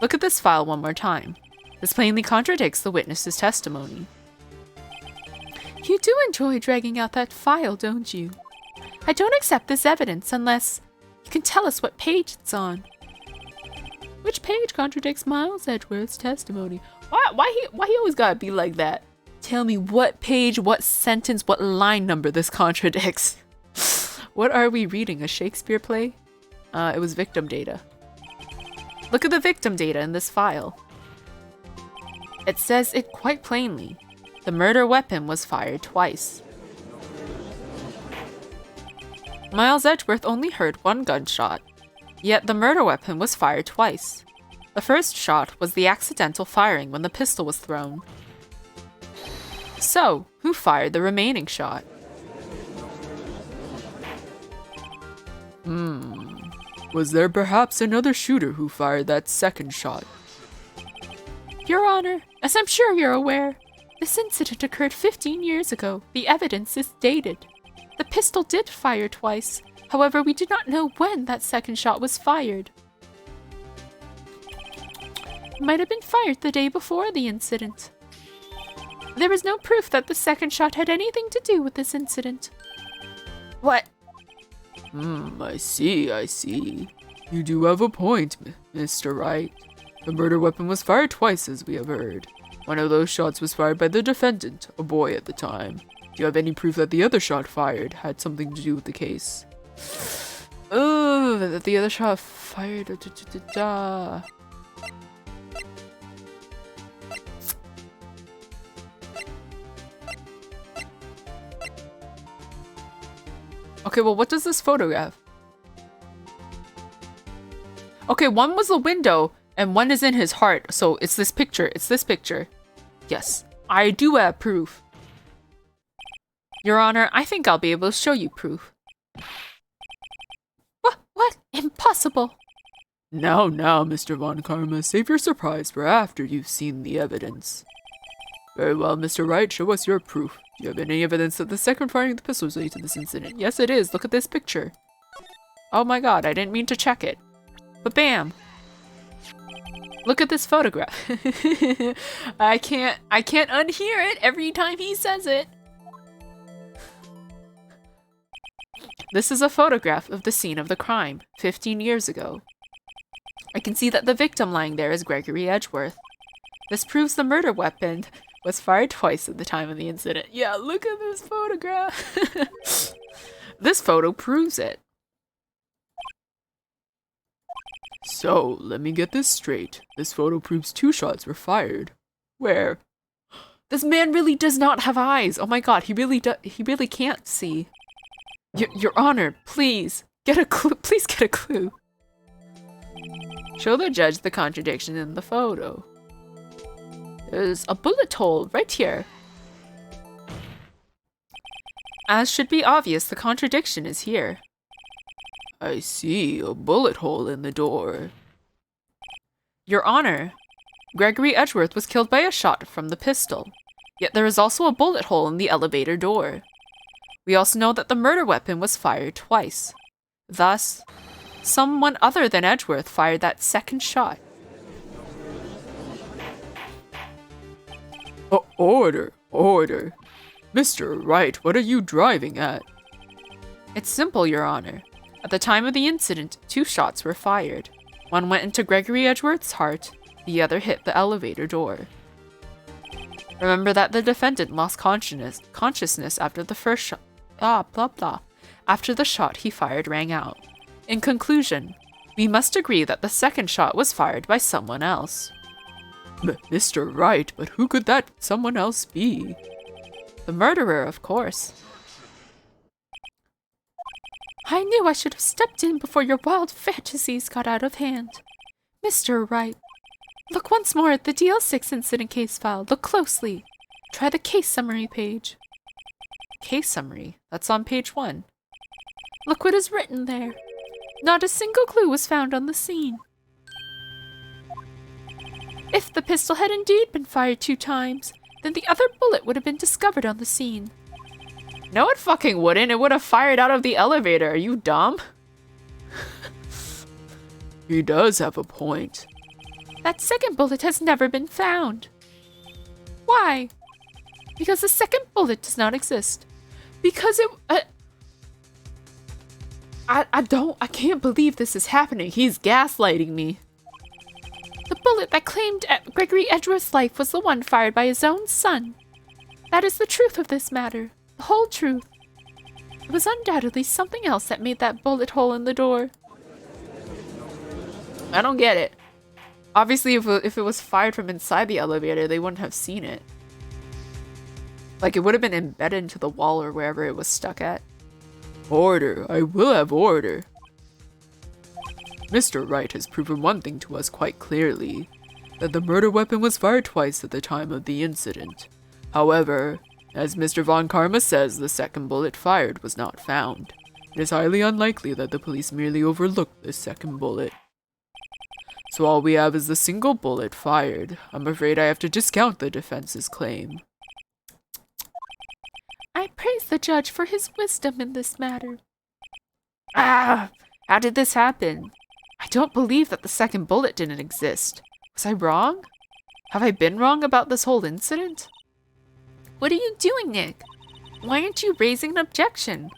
Look at this file one more time. This plainly contradicts the witness's testimony. You do enjoy dragging out that file, don't you? I don't accept this evidence unless you can tell us what page it's on. Which page contradicts Miles Edgeworth's testimony? Why he always gotta be like that? Tell me what page, what sentence, what line number this contradicts. What are we reading? A Shakespeare play? It was victim data. Look at the victim data in this file. It says it quite plainly. The murder weapon was fired twice. Miles Edgeworth only heard one gunshot, yet the murder weapon was fired twice. The first shot was the accidental firing when the pistol was thrown. So, who fired the remaining shot? Was there perhaps another shooter who fired that second shot? Your Honor, as I'm sure you're aware, this incident occurred 15 years ago. The evidence is dated. The pistol did fire twice. However, we do not know when that second shot was fired. It might have been fired the day before the incident. There is no proof that the second shot had anything to do with this incident. What? I see, I see. You do have a point, Mr. Wright. The murder weapon was fired twice, as we have heard. One of those shots was fired by the defendant, a boy at the time. Do you have any proof that the other shot fired had something to do with the case? Oh, that the other shot fired. Okay, well, what does this photograph? Okay, one was a window, and one is in his heart. So it's this picture. It's this picture. Yes, I do have proof. Your Honor, I think I'll be able to show you proof. What? Impossible. Now, Mr. Von Karma, save your surprise for after you've seen the evidence. Very well, Mr. Wright, show us your proof. Do you have any evidence that the second firing of the pistol was related to this incident? Yes, it is. Look at this picture. Oh my god, I didn't mean to check it. But bam! Look at this photograph. I can't unhear it every time he says it. This is a photograph of the scene of the crime, 15 years ago. I can see that the victim lying there is Gregory Edgeworth. This proves the murder weapon was fired twice at the time of the incident. Yeah, look at this photograph. This photo proves it. So, let me get this straight. This photo proves 2 shots were fired. Where? This man really does not have eyes. Oh my god, he really can't see. Your Honor, please, get a clue. Please get a clue. Show the judge the contradiction in the photo. There's a bullet hole right here. As should be obvious, the contradiction is here. I see, a bullet hole in the door. Your Honor, Gregory Edgeworth was killed by a shot from the pistol. Yet there is also a bullet hole in the elevator door. We also know that the murder weapon was fired twice. Thus, someone other than Edgeworth fired that second shot. Order. Mr. Wright, what are you driving at? It's simple, Your Honor. At the time of the incident, 2 shots were fired. One went into Gregory Edgeworth's heart, the other hit the elevator door. Remember that the defendant lost consciousness after the first shot. After the shot he fired rang out. In conclusion, we must agree that the second shot was fired by someone else. Mr. Wright, but who could that someone else be? The murderer, of course. I knew I should have stepped in before your wild fantasies got out of hand. Mr. Wright, look once more at the DL6 incident case file. Look closely. Try the case summary page. Case summary? That's on page 1. Look what is written there. Not a single clue was found on the scene. If the pistol had indeed been fired 2 times, then the other bullet would have been discovered on the scene. No, it fucking wouldn't. It would have fired out of the elevator. Are you dumb? He does have a point. That second bullet has never been found. Why? Because the second bullet does not exist. Because it... I can't believe this is happening. He's gaslighting me. The bullet that claimed Gregory Edgeworth's life was the one fired by his own son. That is the truth of this matter. The whole truth. It was undoubtedly something else that made that bullet hole in the door. I don't get it. Obviously, if it was fired from inside the elevator, they wouldn't have seen it. Like, it would have been embedded into the wall or wherever it was stuck at. Order. I will have order. Mr. Wright has proven one thing to us quite clearly, that the murder weapon was fired twice at the time of the incident. However, as Mr. Von Karma says, the second bullet fired was not found. It is highly unlikely that the police merely overlooked this second bullet. So all we have is the single bullet fired. I'm afraid I have to discount the defense's claim. I praise the judge for his wisdom in this matter. How did this happen? I don't believe that the second bullet didn't exist. Was I wrong? Have I been wrong about this whole incident? What are you doing, Nick? Why aren't you raising an objection?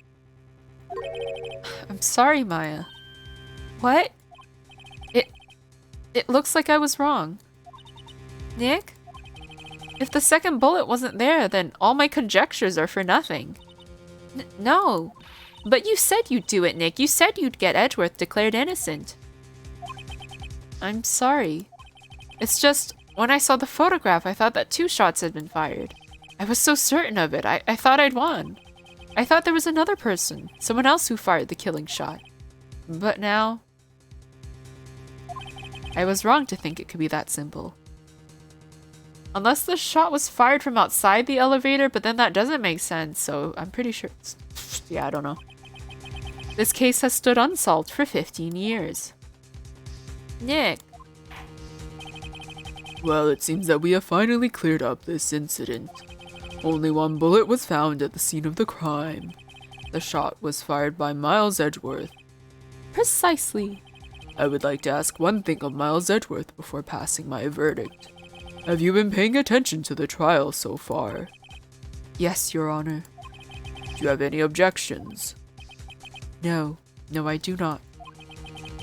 I'm sorry, Maya. What? It looks like I was wrong. Nick? If the second bullet wasn't there, then all my conjectures are for nothing. No. But you said you'd do it, Nick. You said you'd get Edgeworth declared innocent. I'm sorry. It's just, when I saw the photograph, I thought that 2 shots had been fired. I was so certain of it. I thought I'd won. I thought there was another person, someone else who fired the killing shot. But now, I was wrong to think it could be that simple. Unless the shot was fired from outside the elevator, but then that doesn't make sense, so I'm pretty sure yeah, I don't know. This case has stood unsolved for 15 years. Nick. Well, it seems that we have finally cleared up this incident. Only 1 bullet was found at the scene of the crime. The shot was fired by Miles Edgeworth. Precisely. I would like to ask one thing of Miles Edgeworth before passing my verdict. Have you been paying attention to the trial so far? Yes, Your Honor. Do you have any objections? No, I do not.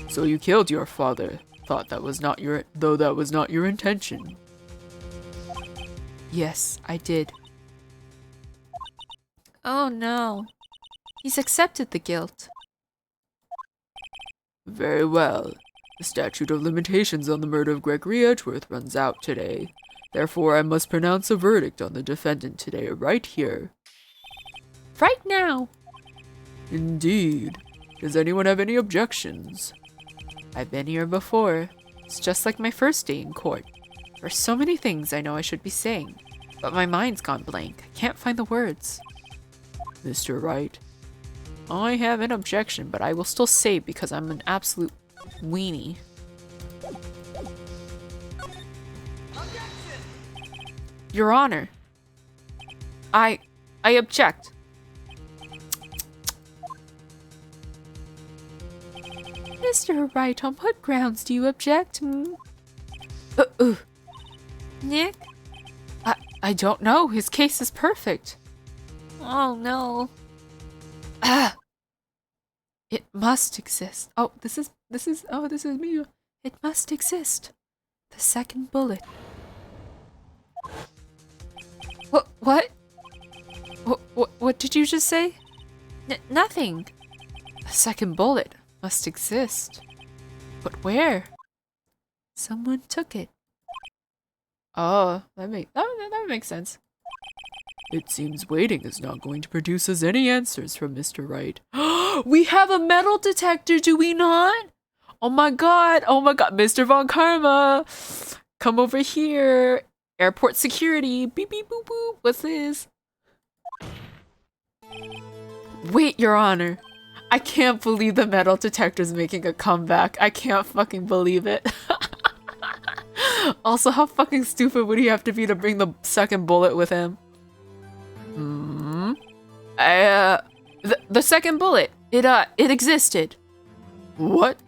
So you killed your father, though that was not your intention. Yes, I did. Oh no. He's accepted the guilt. Very well. The statute of limitations on the murder of Gregory Edgeworth runs out today. Therefore, I must pronounce a verdict on the defendant today, right here. Right now. Indeed. Does anyone have any objections? I've been here before. It's just like my first day in court. There's so many things I know I should be saying, but my mind's gone blank. I can't find the words. Mr. Wright? I have an objection, but I will still say it because I'm an absolute weenie. Your Honor, I object. Mr. Wright, on what grounds do you object? Nick? I don't know. His case is perfect. Oh no. It must exist. Oh, this is me. It must exist. The second bullet. What? What did you just say? Nothing. The second bullet must exist. But where? Someone took it. Oh, that makes sense. It seems waiting is not going to produce us any answers from Mr. Wright. We have a metal detector, do we not? Oh my god, Mr. Von Karma! Come over here. Airport security. Beep beep boop boop. What's this? Wait, Your Honor. I can't believe the metal detector's making a comeback. I can't fucking believe it. Also, how fucking stupid would he have to be to bring the second bullet with him? The second bullet, it existed. What?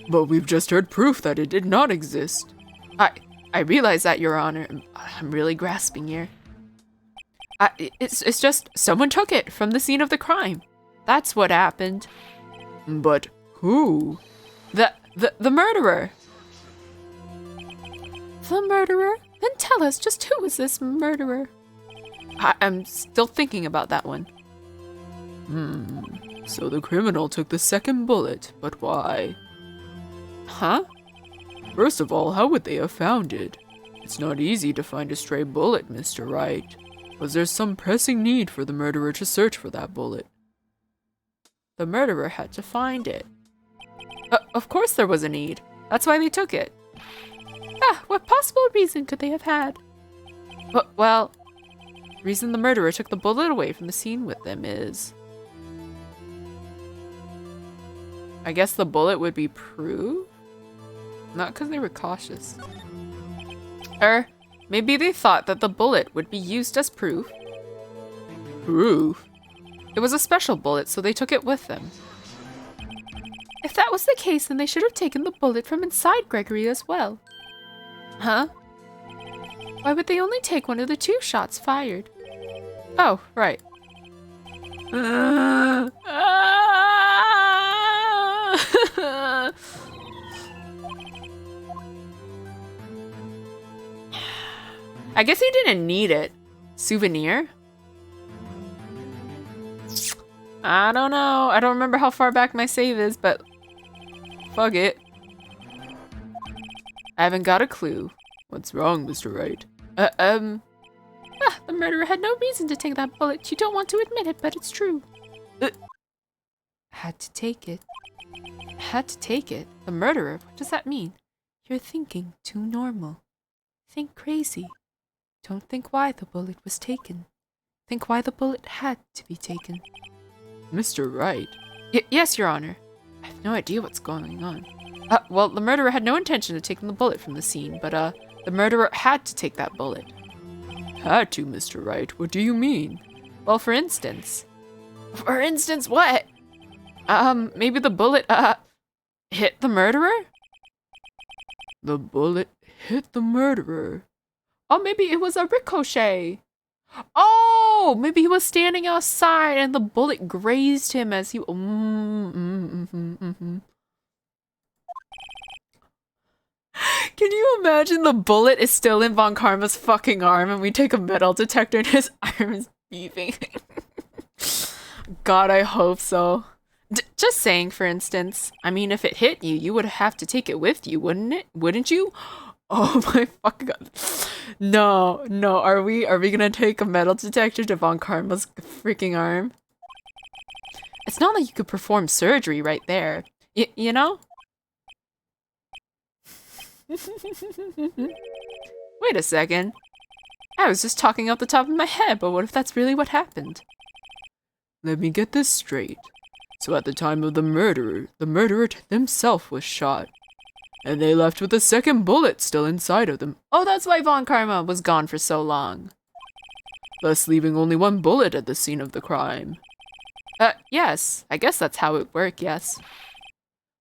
But we've just heard proof that it did not exist. I realize that, Your Honor. I'm really grasping here. It's just someone took it from the scene of the crime. That's what happened. But who? The murderer. The murderer? Then tell us, just who is this murderer? I'm still thinking about that one. So the criminal took the second bullet, but why? Huh? First of all, how would they have found it? It's not easy to find a stray bullet, Mr. Wright. Was there some pressing need for the murderer to search for that bullet? The murderer had to find it. Of course there was a need. That's why they took it. What possible reason could they have had? Well, the reason the murderer took the bullet away from the scene with them is... I guess the bullet would be proof? Not because they were cautious. Or maybe they thought that the bullet would be used as proof. Proof? It was a special bullet, so they took it with them. If that was the case, then they should have taken the bullet from inside Gregory as well. Huh? Why would they only take one of the 2 shots fired? Oh, right. I guess he didn't need it. Souvenir? I don't know. I don't remember how far back my save is, but fuck it. I haven't got a clue. What's wrong, Mr. Wright? The murderer had no reason to take that bullet. You don't want to admit it, but it's true. Had to take it. Had to take it. The murderer? What does that mean? You're thinking too normal. Think crazy. Don't think why the bullet was taken. Think why the bullet had to be taken. Mr. Wright? Yes, Your Honor. I have no idea what's going on. Well, the murderer had no intention of taking the bullet from the scene, but, the murderer had to take that bullet. Had to, Mr. Wright? What do you mean? Well, for instance. For instance, what? Maybe the bullet, hit the murderer? The bullet hit the murderer. Oh, maybe it was a ricochet. Oh, maybe he was standing outside and the bullet grazed him as he... Can you imagine the bullet is still in Von Karma's fucking arm and we take a metal detector and his arm is beeping? God, I hope so. Just saying, for instance. I mean, if it hit you, you would have to take it with you, wouldn't it? Wouldn't you? Oh my fucking God. No. Are we gonna take a metal detector to Von Karma's freaking arm? It's not like you could perform surgery right there. You know? Wait a second. I was just talking off the top of my head, but what if that's really what happened? Let me get this straight. So at the time of the murderer himself was shot. And they left with a second bullet still inside of them. Oh, that's why Von Karma was gone for so long. Thus leaving only one bullet at the scene of the crime. Yes. I guess that's how it worked, yes.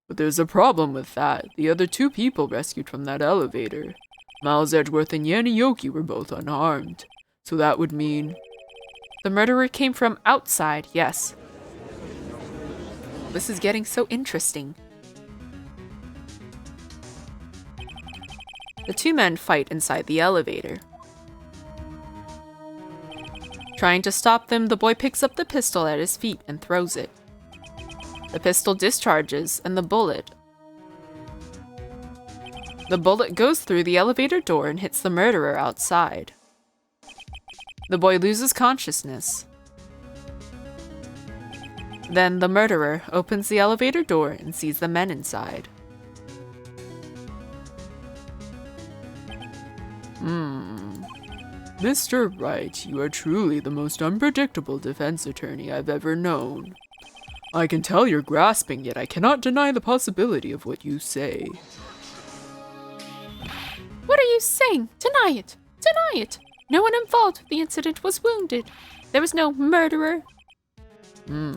But there's a problem with that. The other two people rescued from that elevator, Miles Edgeworth and Yanni Yoki, were both unharmed. So that would mean... The murderer came from outside, yes. This is getting so interesting. The two men fight inside the elevator. Trying to stop them, the boy picks up the pistol at his feet and throws it. The pistol discharges, and the bullet goes through the elevator door and hits the murderer outside. The boy loses consciousness. Then the murderer opens the elevator door and sees the men inside. Mr. Wright, you are truly the most unpredictable defense attorney I've ever known. I can tell you're grasping, yet I cannot deny the possibility of what you say. What are you saying? Deny it! Deny it! No one involved with the incident was wounded. There was no murderer. No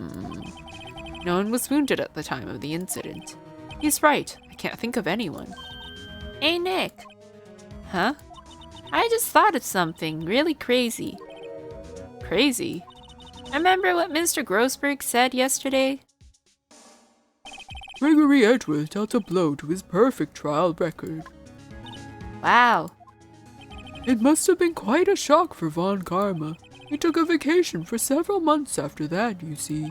one was wounded at the time of the incident. He's right. I can't think of anyone. Hey, Nick. Huh? I just thought of something really crazy. Crazy? Remember what Mr. Grossberg said yesterday? Gregory Edgeworth dealt a blow to his perfect trial record. Wow. It must have been quite a shock for Von Karma. He took a vacation for several months after that, you see.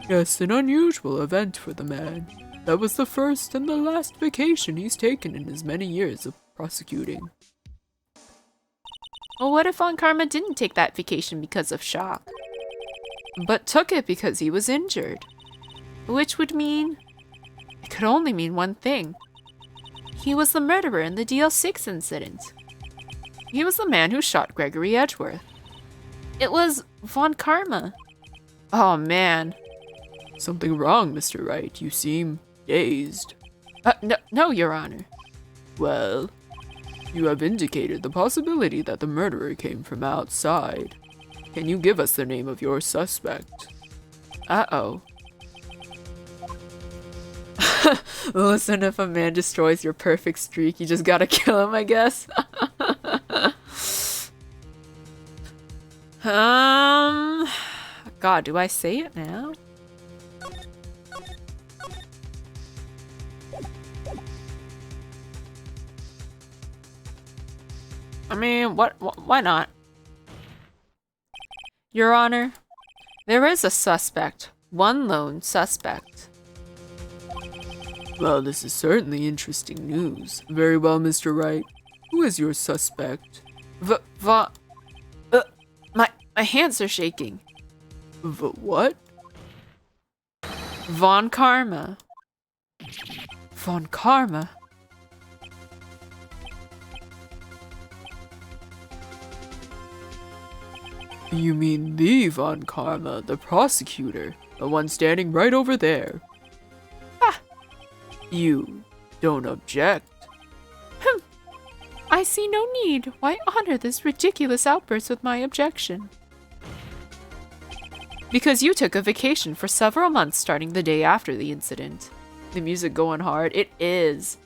Yes, an unusual event for the man. That was the first and the last vacation he's taken in his many years of prosecuting. Well, what if Von Karma didn't take that vacation because of shock? But took it because he was injured. Which would mean... It could only mean one thing. He was the murderer in the DL6 incident. He was the man who shot Gregory Edgeworth. It was Von Karma. Oh, man. Something wrong, Mr. Wright. You seem dazed. No, Your Honor. Well, you have indicated the possibility that the murderer came from outside. Can you give us the name of your suspect? Uh-oh. Listen, if a man destroys your perfect streak, you just gotta kill him, I guess. God, do I say it now? I mean, why not? Your Honor, there is a suspect. One lone suspect. Well, this is certainly interesting news. Very well, Mr. Wright. Who is your suspect? My hands are shaking. What? Von Karma. Von Karma? You mean the Von Karma, the prosecutor, the one standing right over there. Ah. You don't object? I see no need. Why honor this ridiculous outburst with my objection? Because you took a vacation for several months starting the day after the incident. The music going hard. It is.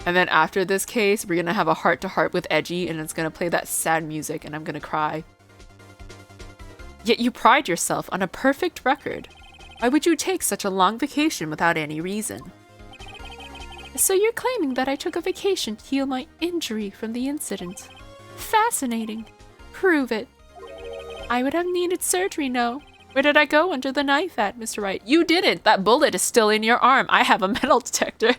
And then after this case, we're gonna have a heart-to-heart with Edgy, and it's gonna play that sad music, and I'm gonna cry. Yet you pride yourself on a perfect record. Why would you take such a long vacation without any reason? So you're claiming that I took a vacation to heal my injury from the incident? Fascinating. Prove it. I would have needed surgery, no. Where did I go under the knife at, Mr. Wright? You didn't! That bullet is still in your arm. I have a metal detector.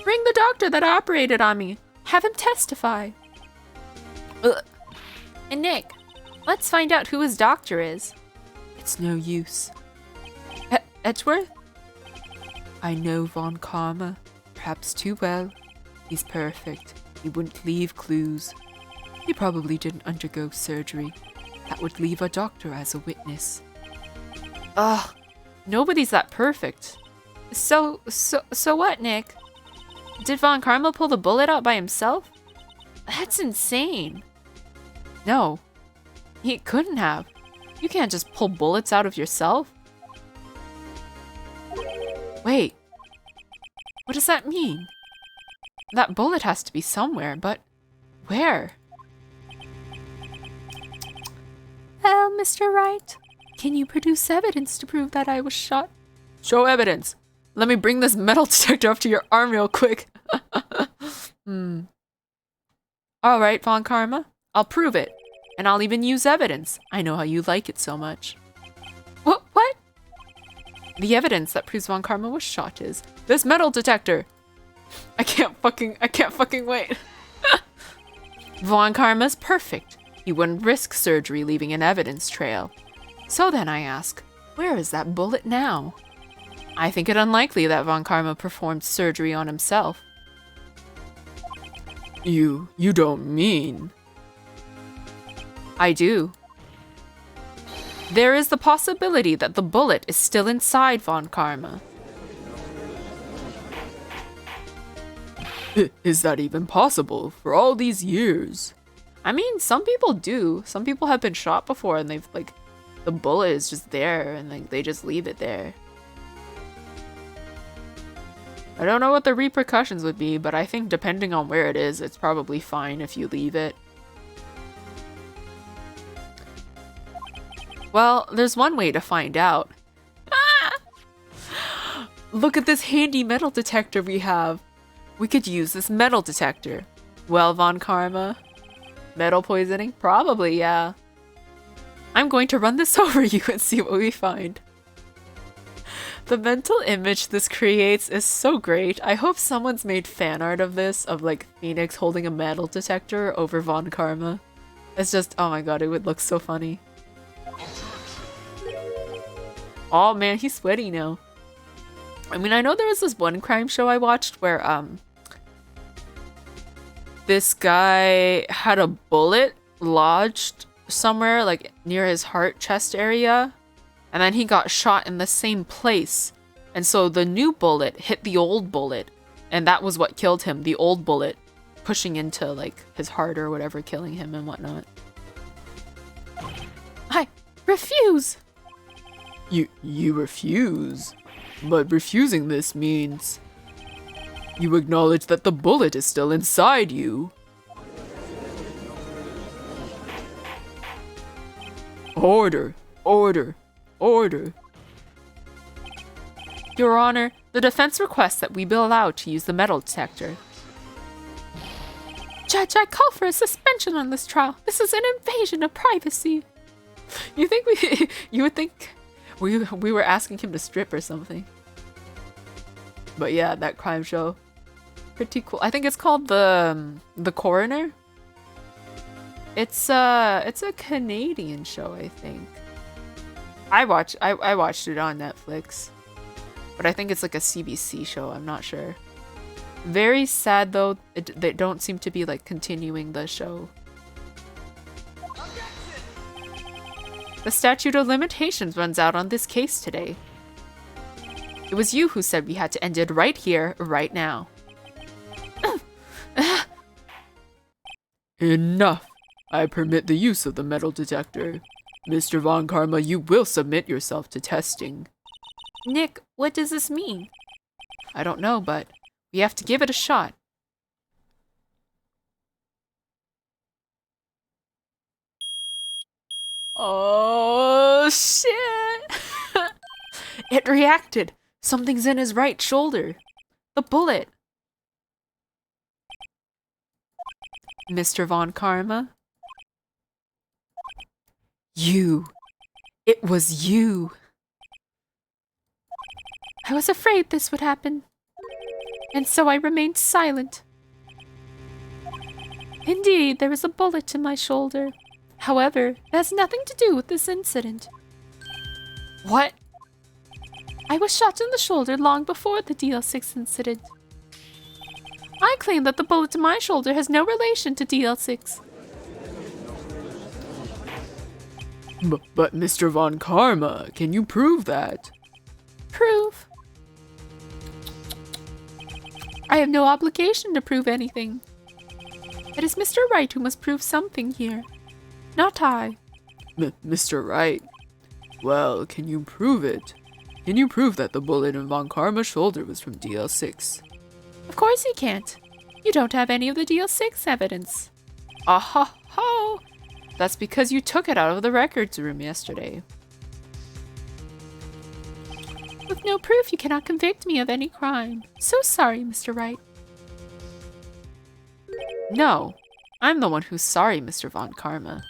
Bring the doctor that operated on me. Have him testify. Ugh. And Nick, let's find out who his doctor is. It's no use. Edgeworth? I know Von Karma. Perhaps too well. He's perfect. He wouldn't leave clues. He probably didn't undergo surgery. That would leave a doctor as a witness. Ugh. Nobody's that perfect. So what, Nick? Did Von Karma pull the bullet out by himself? That's insane. No. He couldn't have. You can't just pull bullets out of yourself. Wait. What does that mean? That bullet has to be somewhere, but where? Well, Mr. Wright, can you produce evidence to prove that I was shot? Show evidence. Let me bring this metal detector up to your arm real quick. Alright, Von Karma. I'll prove it. And I'll even use evidence. I know how you like it so much. What? The evidence that proves Von Karma was shot is this metal detector. I can't fucking wait. Von Karma's perfect. He wouldn't risk surgery leaving an evidence trail. So then I ask, where is that bullet now? I think it unlikely that Von Karma performed surgery on himself. You don't mean... I do. There is the possibility that the bullet is still inside Von Karma. Is that even possible for all these years? I mean, some people do. Some people have been shot before and they've the bullet is just there and they just leave it there. I don't know what the repercussions would be, but I think depending on where it is, it's probably fine if you leave it. Well, there's one way to find out. Ah! Look at this handy metal detector we have. We could use this metal detector. Well, Von Karma? Metal poisoning? Probably, yeah. I'm going to run this over you and see what we find. The mental image this creates is so great. I hope someone's made fan art of this, of Phoenix holding a metal detector over Von Karma. It's just, oh my god, it would look so funny. Oh man, he's sweaty now. I mean, I know there was this one crime show I watched where, this guy had a bullet lodged somewhere, near his heart chest area, and then he got shot in the same place. And so the new bullet hit the old bullet, and that was what killed him, the old bullet pushing into, his heart or whatever, killing him and whatnot. I refuse! You refuse? But refusing this means... You acknowledge that the bullet is still inside you. Order! Order! Order! Your Honor, the defense requests that we be allowed to use the metal detector. Judge, I call for a suspension on this trial. This is an invasion of privacy. You would think we were asking him to strip or something. But yeah, that crime show, pretty cool. I think it's called the Coroner. It's a Canadian show, I think. I watched it on Netflix, but I think it's like a CBC show. I'm not sure. Very sad though. They don't seem to be like continuing the show. The statute of limitations runs out on this case today. It was you who said we had to end it right here, right now. Enough! I permit the use of the metal detector. Mr. Von Karma, you will submit yourself to testing. Nick, what does this mean? I don't know, but we have to give it a shot. Oh, shit! It reacted. Something's in his right shoulder. The bullet. Mr. Von Karma? You. It was you. I was afraid this would happen, and so I remained silent. Indeed, there is a bullet in my shoulder. However, it has nothing to do with this incident. What? I was shot in the shoulder long before the DL6 incident. I claim that the bullet in my shoulder has no relation to DL6. But Mr. Von Karma, can you prove that? Prove? I have no obligation to prove anything. It is Mr. Wright who must prove something here, not I. Mr. Wright? Well, can you prove it? Can you prove that the bullet in Von Karma's shoulder was from DL6? Of course he can't. You don't have any of the DL6 evidence. Ah ho! That's because you took it out of the records room yesterday. With no proof, you cannot convict me of any crime. So sorry, Mr. Wright. No, I'm the one who's sorry, Mr. Von Karma.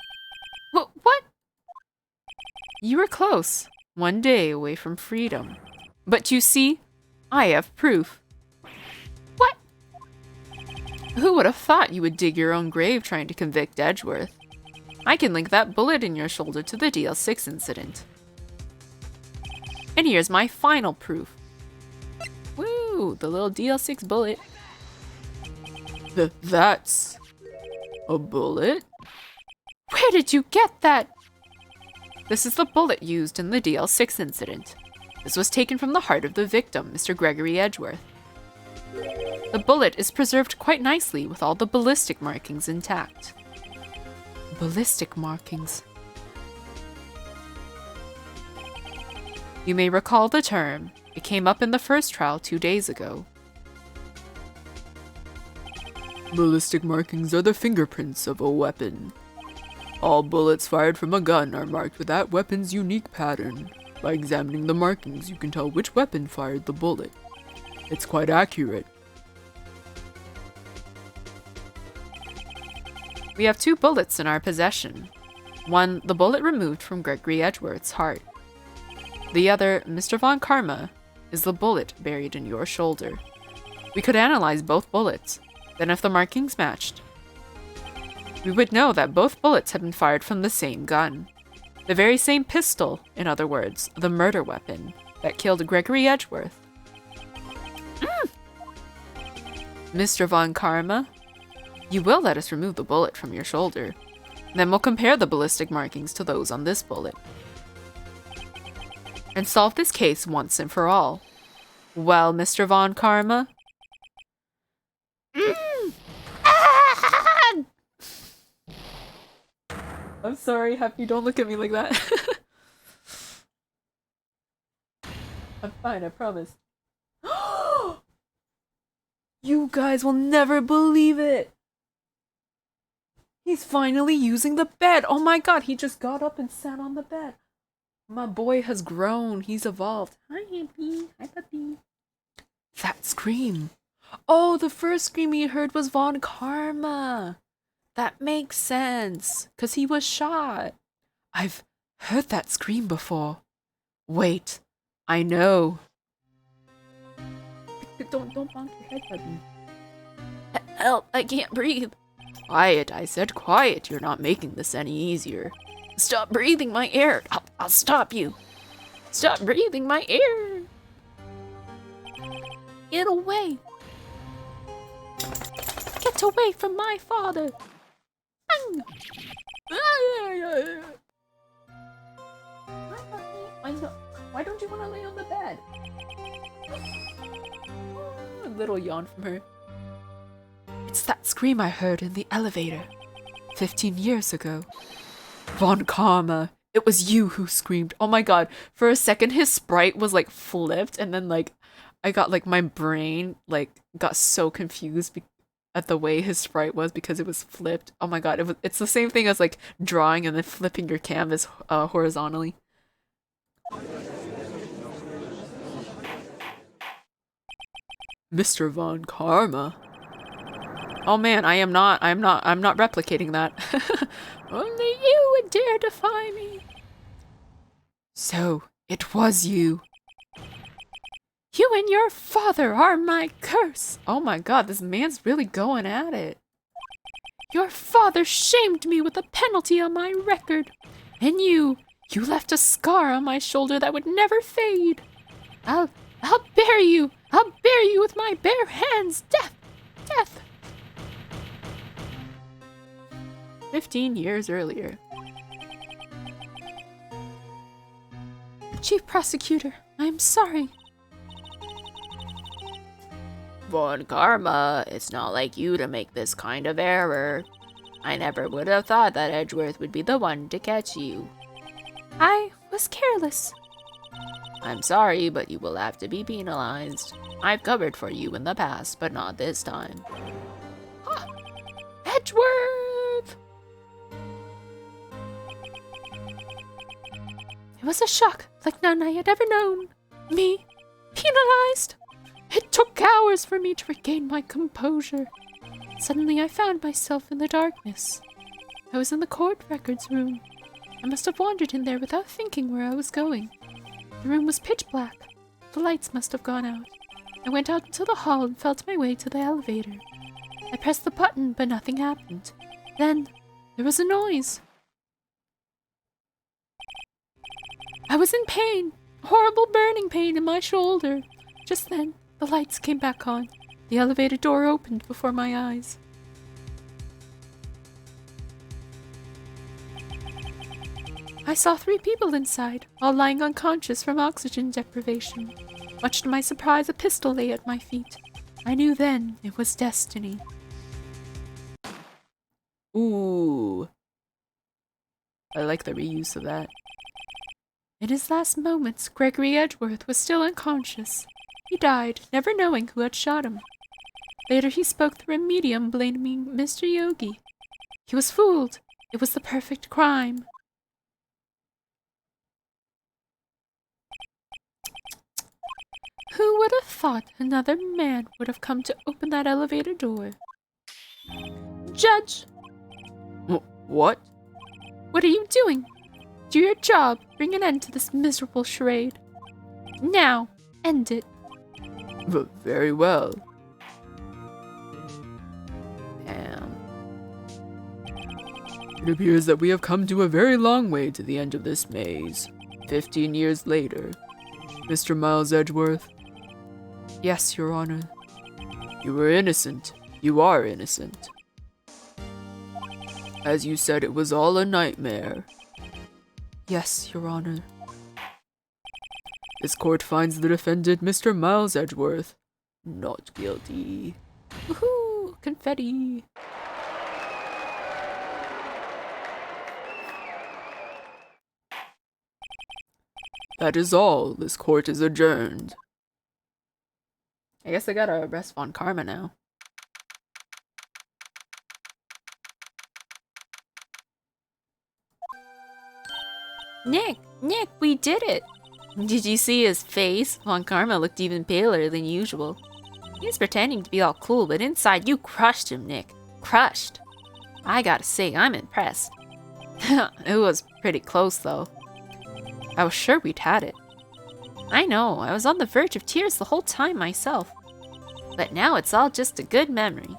What? You were close, one day away from freedom. But you see, I have proof. What? Who would have thought you would dig your own grave trying to convict Edgeworth? I can link that bullet in your shoulder to the DL6 incident. And here's my final proof. Woo, the little DL6 bullet. That's a bullet? Where did you get that? This is the bullet used in the DL6 incident. This was taken from the heart of the victim, Mr. Gregory Edgeworth. The bullet is preserved quite nicely with all the ballistic markings intact. Ballistic markings. You may recall the term. It came up in the first trial 2 days ago. Ballistic markings are the fingerprints of a weapon. All bullets fired from a gun are marked with that weapon's unique pattern. By examining the markings, you can tell which weapon fired the bullet. It's quite accurate. We have 2 bullets in our possession. One, the bullet removed from Gregory Edgeworth's heart. The other, Mr. Von Karma, is the bullet buried in your shoulder. We could analyze both bullets. Then if the markings matched, we would know that both bullets had been fired from the same gun. The very same pistol, in other words, the murder weapon that killed Gregory Edgeworth. Mr. Von Karma, you will let us remove the bullet from your shoulder. Then we'll compare the ballistic markings to those on this bullet. And solve this case once and for all. Well, Mr. Von Karma? I'm sorry, Happy, don't look at me like that. I'm fine, I promise. You guys will never believe it! He's finally using the bed. Oh my god, he just got up and sat on the bed. My boy has grown. He's evolved. Hi, Ampy. Hi, puppy. That scream. Oh, the first scream he heard was Von Karma. That makes sense, because he was shot. I've heard that scream before. Wait, I know. Don't bonk your head, buddy. Help, I can't breathe. Quiet, I said quiet. You're not making this any easier. Stop breathing my air. I'll stop you. Stop breathing my air. Get away. Get away from my father. I know. Why don't you want to lay on the bed? A little yawn from her. It's that scream I heard in the elevator 15 years ago. Von Karma, it was you who screamed. Oh my god. For a second, his sprite was like flipped, and then like I got like my brain like got so confused at the way his sprite was because it was flipped. Oh my god, it's the same thing as like drawing and then flipping your canvas horizontally. Mr. Von Karma. Oh man, I'm not replicating that. Only you would dare defy me. So, it was you. You and your father are my curse. Oh my god, this man's really going at it. Your father shamed me with a penalty on my record. And you left a scar on my shoulder that would never fade. I'll bury you. I'll bury you with my bare hands. Death! Death! 15 years earlier. Chief Prosecutor, I'm sorry. Von Karma, it's not like you to make this kind of error. I never would have thought that Edgeworth would be the one to catch you. I was careless. I'm sorry, but you will have to be penalized. I've covered for you in the past, but not this time. Ah, Edgeworth! It was a shock like none I had ever known. Me, penalized. It took hours for me to regain my composure. Suddenly I found myself in the darkness. I was in the court records room. I must have wandered in there without thinking where I was going. The room was pitch black. The lights must have gone out. I went out into the hall and felt my way to the elevator. I pressed the button, but nothing happened. Then, there was a noise. I was in pain, horrible burning pain in my shoulder. Just then, the lights came back on. The elevator door opened before my eyes. I saw 3 people inside, all lying unconscious from oxygen deprivation. Much to my surprise, a pistol lay at my feet. I knew then it was destiny. Ooh. I like the reuse of that. In his last moments, Gregory Edgeworth was still unconscious. He died, never knowing who had shot him. Later he spoke through a medium blaming Mr. Yogi. He was fooled. It was the perfect crime. Who would have thought another man would have come to open that elevator door? Judge! What? What are you doing? Do your job. Bring an end to this miserable charade. Now, end it. Very well. Damn. It appears that we have come to a very long way to the end of this maze. 15 years later. Mr. Miles Edgeworth? Yes, Your Honor. You were innocent. You are innocent. As you said, it was all a nightmare. Yes, Your Honor. This court finds the defendant, Mr. Miles Edgeworth, not guilty. Woohoo! Confetti! That is all. This court is adjourned. I guess I gotta arrest Von Karma now. Nick, we did it. Did you see his face? Von Karma looked even paler than usual. He was pretending to be all cool, but inside you crushed him, Nick. Crushed. I gotta say, I'm impressed. It was pretty close, though. I was sure we'd had it. I know, I was on the verge of tears the whole time myself. But now it's all just a good memory.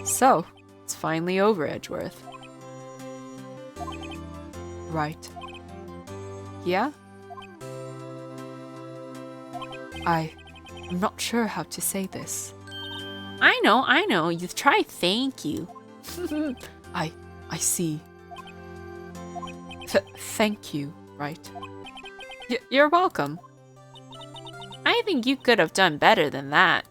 So, it's finally over, Edgeworth. Right. Yeah? I'm not sure how to say this. I know. You try thank you. I see. Thank you, right? You're welcome. I think you could have done better than that.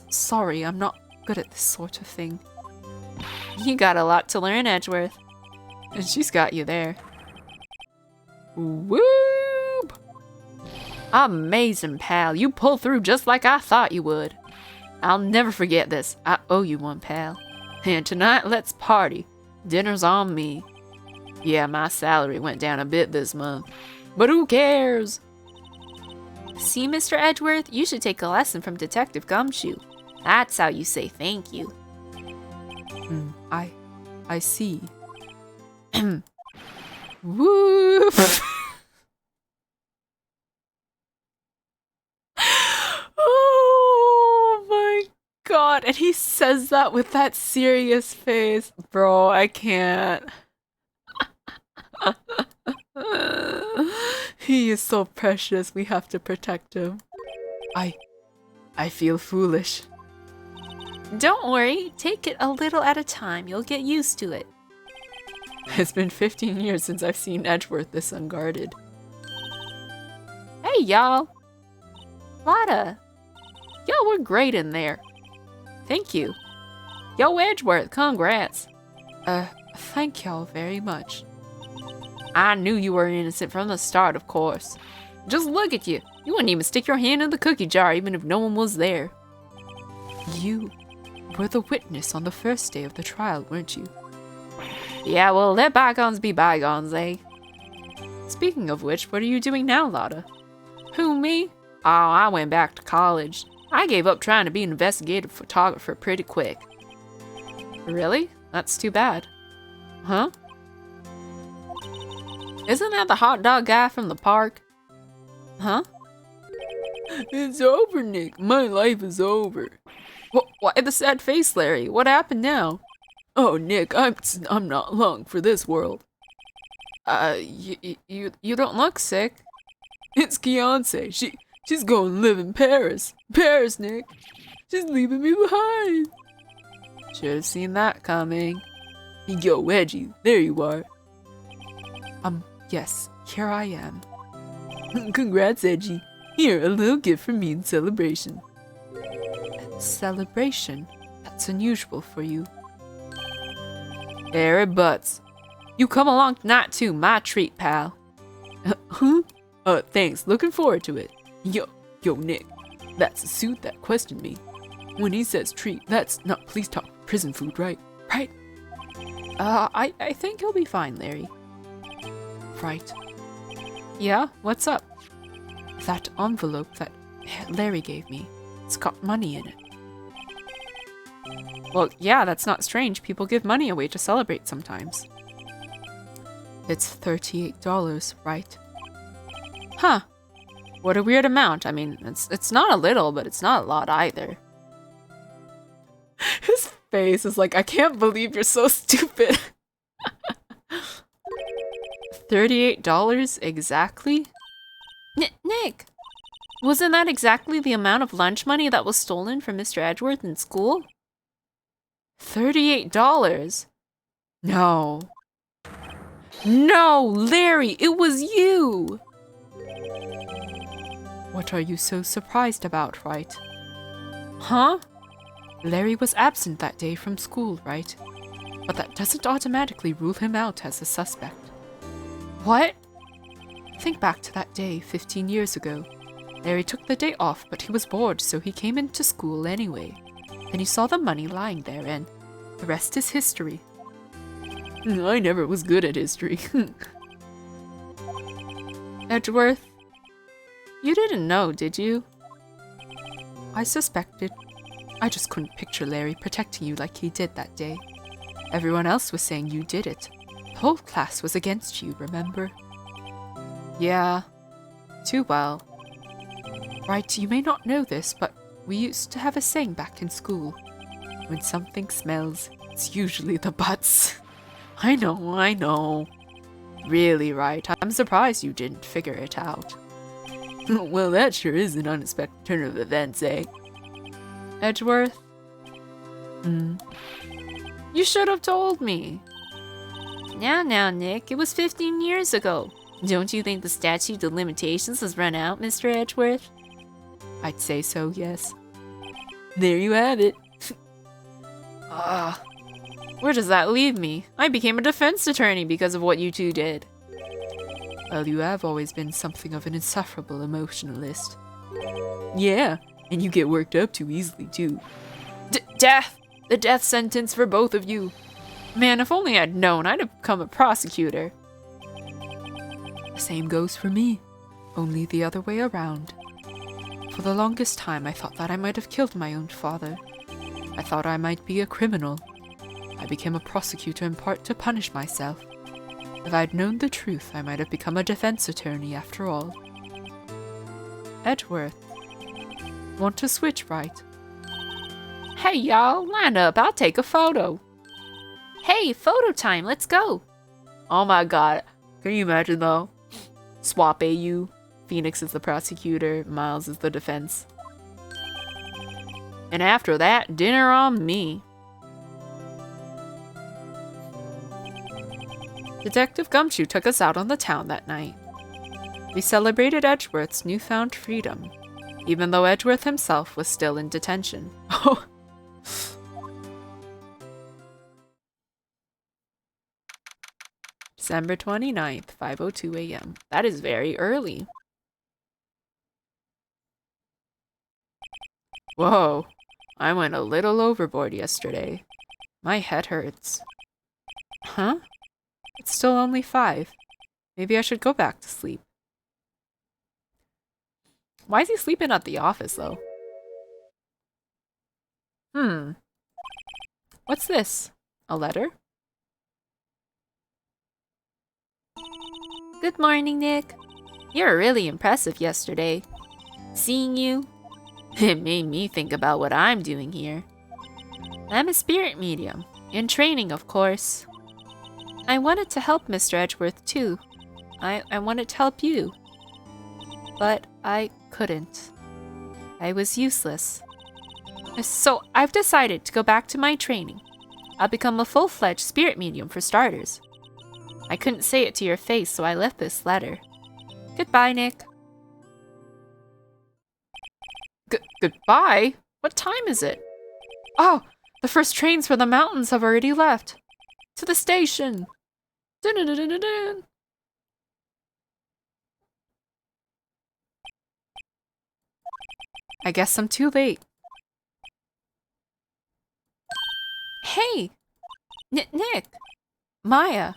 Sorry, I'm not good at this sort of thing. You got a lot to learn, Edgeworth. And she's got you there. Whoop! Amazing, pal. You pulled through just like I thought you would. I'll never forget this. I owe you one, pal. And tonight, let's party. Dinner's on me. Yeah, my salary went down a bit this month. But who cares? See, Mr. Edgeworth, you should take a lesson from Detective Gumshoe. That's how you say thank you. I see. Woo! Oh my god, and he says that with that serious face. Bro, I can't. He is so precious, we have to protect him. I feel foolish. Don't worry, take it a little at a time. You'll get used to it. It's been 15 years since I've seen Edgeworth this unguarded. Hey, y'all. Lotta. Y'all were great in there. Thank you. Yo, Edgeworth, congrats. Thank y'all very much. I knew you were innocent from the start, of course. Just look at you. You wouldn't even stick your hand in the cookie jar even if no one was there. You were the witness on the first day of the trial, weren't you? Yeah, well, let bygones be bygones, eh? Speaking of which, what are you doing now, Lotta? Who, me? Oh, I went back to college. I gave up trying to be an investigative photographer pretty quick. Really? That's too bad. Huh? Isn't that the hot dog guy from the park? Huh? It's over, Nick. My life is over. Why the sad face, Larry? What happened now? Oh, Nick, I'm not long for this world. You don't look sick. It's Beyonce. She's going to live in Paris. Paris, Nick. She's leaving me behind. Should have seen that coming. Yo, Edgy, there you are. Yes, here I am. Congrats, Edgy. Here, a little gift from me in celebration. Celebration? That's unusual for you. Airy butts. You come along tonight too, my treat, pal. Huh? Thanks. Looking forward to it. Yo, Nick. That's the suit that questioned me. When he says treat, that's not police talk, prison food, right? Right? I think you'll be fine, Larry. Right. Yeah? What's up? That envelope that Larry gave me, it's got money in it. Well, yeah, that's not strange. People give money away to celebrate sometimes. It's $38, right? Huh. What a weird amount. I mean, it's not a little, but it's not a lot either. His face is like, I can't believe you're so stupid. $38 exactly? Nick! Wasn't that exactly the amount of lunch money that was stolen from Mr. Edgeworth in school? $38? No. No, Larry, it was you! What are you so surprised about, Wright? Huh? Larry was absent that day from school, right? But that doesn't automatically rule him out as a suspect. What? Think back to that day 15 years ago. Larry took the day off, but he was bored, so he came into school anyway. Then he saw the money lying there, and the rest is history. I never was good at history. Edgeworth, you didn't know, did you? I suspected. I just couldn't picture Larry protecting you like he did that day. Everyone else was saying you did it. The whole class was against you, remember? Yeah, too well. Right, you may not know this, but we used to have a saying back in school. When something smells, it's usually the butts. I know. Really, Wright, I'm surprised you didn't figure it out. Well, that sure is an unexpected turn of events, eh? Edgeworth? You should have told me. Now, Nick, it was 15 years ago. Don't you think the statute of limitations has run out, Mr. Edgeworth? I'd say so, yes. There you have it. Where does that leave me? I became a defense attorney because of what you two did. Well, you have always been something of an insufferable emotionalist. Yeah, and you get worked up too easily, too. Death! The death sentence for both of you. Man, if only I'd known, I'd have become a prosecutor. The same goes for me, only the other way around. For the longest time, I thought that I might have killed my own father. I thought I might be a criminal. I became a prosecutor in part to punish myself. If I'd known the truth, I might have become a defense attorney after all. Edgeworth. Want to switch, Wright? Hey, y'all, line up. I'll take a photo. Hey, photo time. Let's go. Oh my god. Can you imagine, though? Swap AU. Phoenix is the prosecutor. Miles is the defense. And after that, dinner on me. Detective Gumshoe took us out on the town that night. We celebrated Edgeworth's newfound freedom, even though Edgeworth himself was still in detention. Oh. December 29th, 5:02 a.m. That is very early. Whoa, I went a little overboard yesterday. My head hurts. Huh? It's still only 5. Maybe I should go back to sleep. Why is he sleeping at the office, though? What's this? A letter? Good morning, Nick. You were really impressive yesterday. Seeing you, it made me think about what I'm doing here. I'm a spirit medium, in training, of course. I wanted to help Mr. Edgeworth, too. I wanted to help you. But I couldn't. I was useless. So I've decided to go back to my training. I'll become a full-fledged spirit medium for starters. I couldn't say it to your face, so I left this letter. Goodbye, Nick. Goodbye? What time is it? Oh, the first trains for the mountains have already left. To the station. Dun-dun-dun-dun-dun. I guess I'm too late. Hey! Nick! Maya.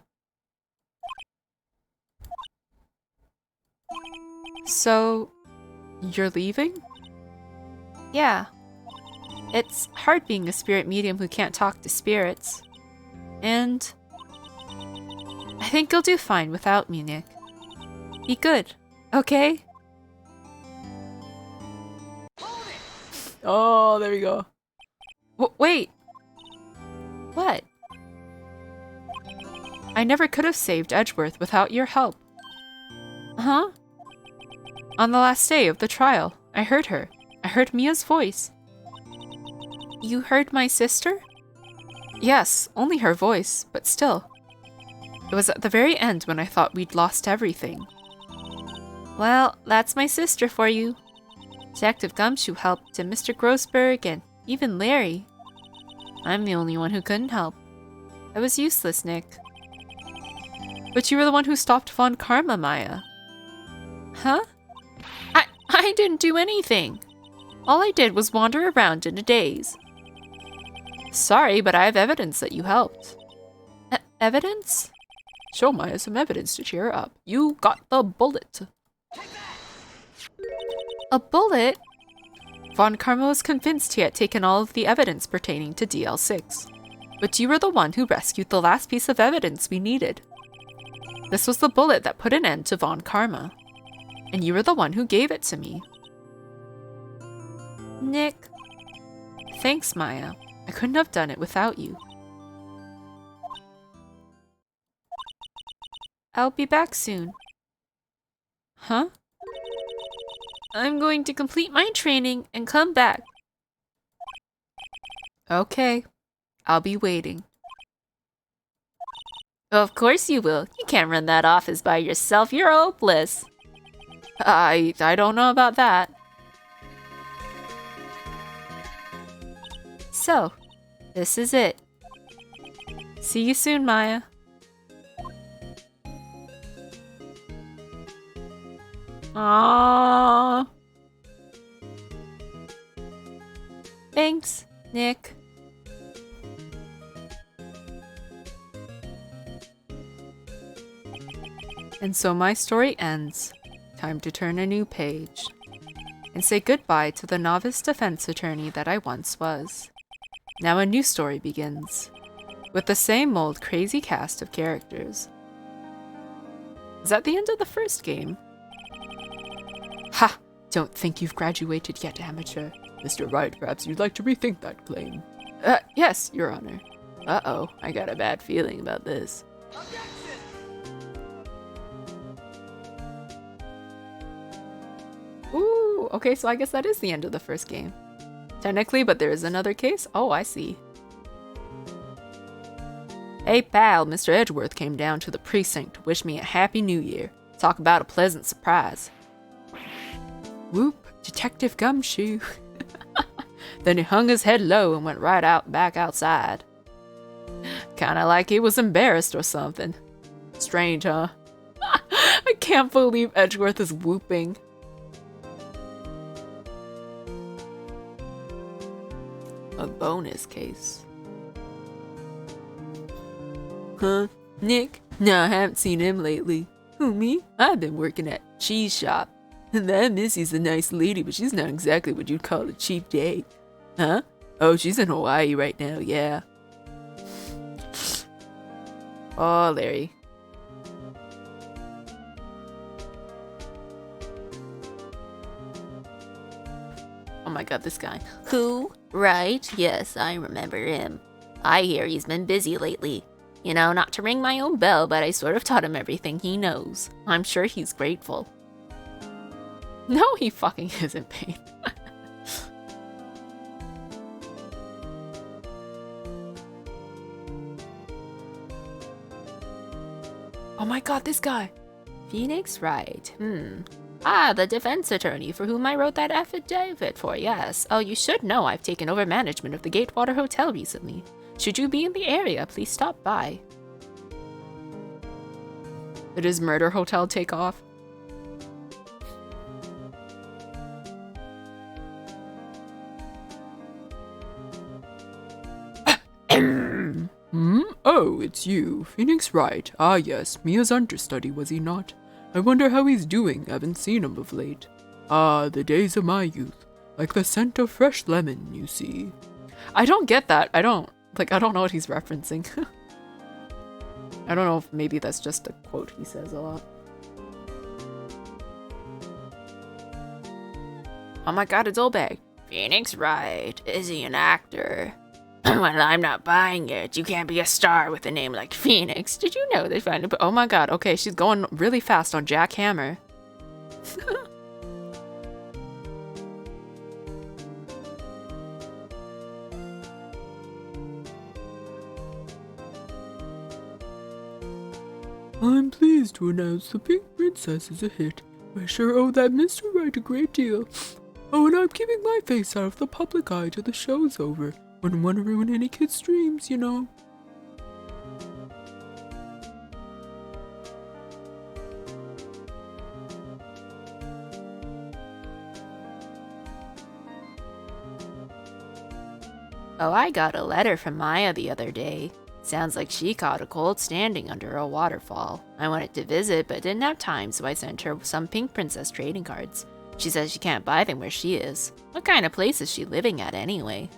So, you're leaving? Yeah. It's hard being a spirit medium who can't talk to spirits. And I think you'll do fine without me, Nick. Be good, okay? Oh, there we go. Wait! What? I never could have saved Edgeworth without your help. Huh? On the last day of the trial, I heard her. I heard Mia's voice. You heard my sister? Yes, only her voice, but still. It was at the very end when I thought we'd lost everything. Well, that's my sister for you. Detective Gumshoe helped, and Mr. Grossberg, and even Larry. I'm the only one who couldn't help. I was useless, Nick. But you were the one who stopped Von Karma, Maya. Huh? I didn't do anything. All I did was wander around in a daze. Sorry, but I have evidence that you helped. Evidence? Show Maya some evidence to cheer her up. You got the bullet. A bullet? Von Karma was convinced he had taken all of the evidence pertaining to DL6. But you were the one who rescued the last piece of evidence we needed. This was the bullet that put an end to Von Karma. And you were the one who gave it to me. Nick. Thanks, Maya. I couldn't have done it without you. I'll be back soon. Huh? I'm going to complete my training and come back. Okay. I'll be waiting. Of course you will. You can't run that office by yourself. You're hopeless. I don't know about that. So, this is it. See you soon, Maya. Aww. Thanks, Nick. And so my story ends. Time to turn a new page. And say goodbye to the novice defense attorney that I once was. Now a new story begins. With the same old crazy cast of characters. Is that the end of the first game? Ha! Don't think you've graduated yet, amateur. Mr. Wright, perhaps you'd like to rethink that claim. Yes, Your Honor. Uh-oh, I got a bad feeling about this. Ooh, okay, so I guess that is the end of the first game. Technically, but there is another case? Oh, I see. Hey pal, Mr. Edgeworth came down to the precinct to wish me a happy new year. Talk about a pleasant surprise. Whoop, Detective Gumshoe. Then he hung his head low and went right back outside. Kinda like he was embarrassed or something. Strange, huh? I can't believe Edgeworth is whooping. A bonus case. Huh? Nick? No, I haven't seen him lately. Who, me? I've been working at Cheese Shop. And that Missy's a nice lady, but she's not exactly what you'd call a cheap date. Huh? Oh, she's in Hawaii right now, yeah. Oh, Larry. Oh my god, this guy. Who? Right? Yes, I remember him. I hear he's been busy lately. You know, not to ring my own bell, but I sort of taught him everything he knows. I'm sure he's grateful. No, he fucking isn't, Payne. Oh my god, this guy. Phoenix Wright. Ah, the defense attorney for whom I wrote that affidavit for, yes. Oh, you should know I've taken over management of the Gatewater Hotel recently. Should you be in the area, please stop by. Did his murder hotel take off? Oh, it's you, Phoenix Wright. Ah yes, Mia's understudy, was he not? I wonder how he's doing, haven't seen him of late. Ah, the days of my youth. Like the scent of fresh lemon, you see. I don't get that. I don't know what he's referencing. I don't know if maybe that's just a quote he says a lot. Oh my god, it's Olbag. Phoenix Wright. Is he an actor? Well, I'm not buying it. You can't be a star with a name like Phoenix. Did you know they finally put... Oh my god, okay, she's going really fast on Jack Hammer. I'm pleased to announce The Pink Princess is a hit. I sure owe that Mr. Wright a great deal. Oh, and I'm keeping my face out of the public eye till the show's over. Wouldn't want to ruin any kid's dreams, you know. Oh, I got a letter from Maya the other day. Sounds like she caught a cold standing under a waterfall. I wanted to visit, but didn't have time, so I sent her some pink princess trading cards. She says she can't buy them where she is. What kind of place is she living at anyway?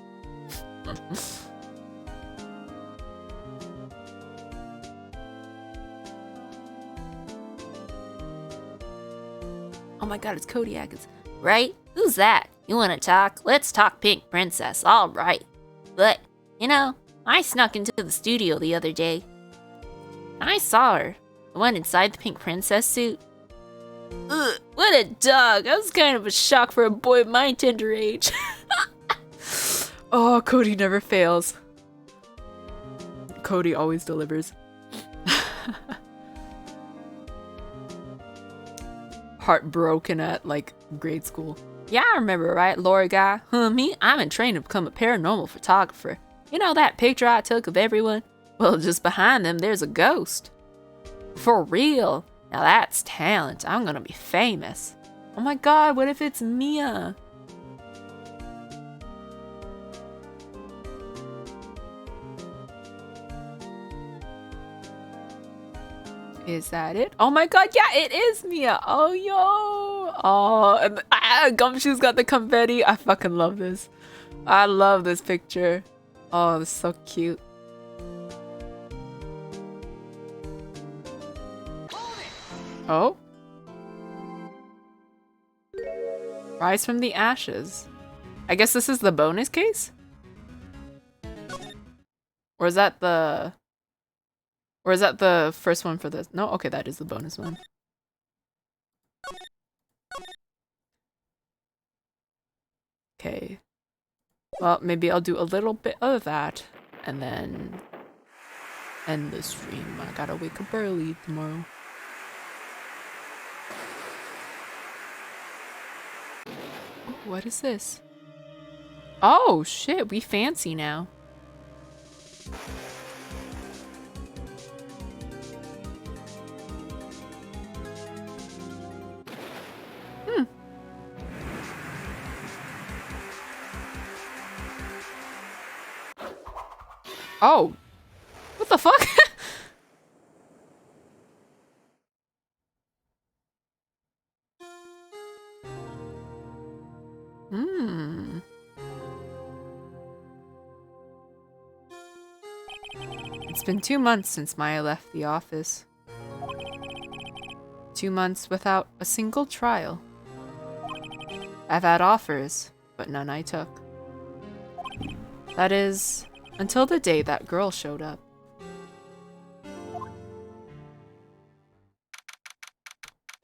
Oh my god, it's Cody Atkins. Right? Who's that? You wanna talk? Let's talk Pink Princess, alright. But, you know, I snuck into the studio the other day. I saw her. The one inside the Pink Princess suit. Ugh, what a dog. That was kind of a shock for a boy of my tender age. Oh, Cody never fails. Cody always delivers. Heartbroken at, like, grade school. Yeah, I remember, right, Laura guy? Me, I'm in training to become a paranormal photographer. You know that picture I took of everyone? Well, just behind them, there's a ghost. For real. Now that's talent. I'm gonna be famous. Oh my god, what if it's Mia? Is that it? Oh my god, yeah, it is Mia. Oh, yo. Oh, and Gumshoe's got the confetti. I fucking love this. I love this picture. Oh, this is so cute. Oh. Rise from the ashes. I guess this is the bonus case? Or is that the... Or is that the first one for this? No? Okay, that is the bonus one. Okay. Well, maybe I'll do a little bit of that and then end the stream. I gotta wake up early tomorrow. Ooh, what is this? Oh, shit, we fancy now. Oh, what the fuck? It's been 2 months since Maya left the office. 2 months without a single trial. I've had offers, but none I took. That is, until the day that girl showed up.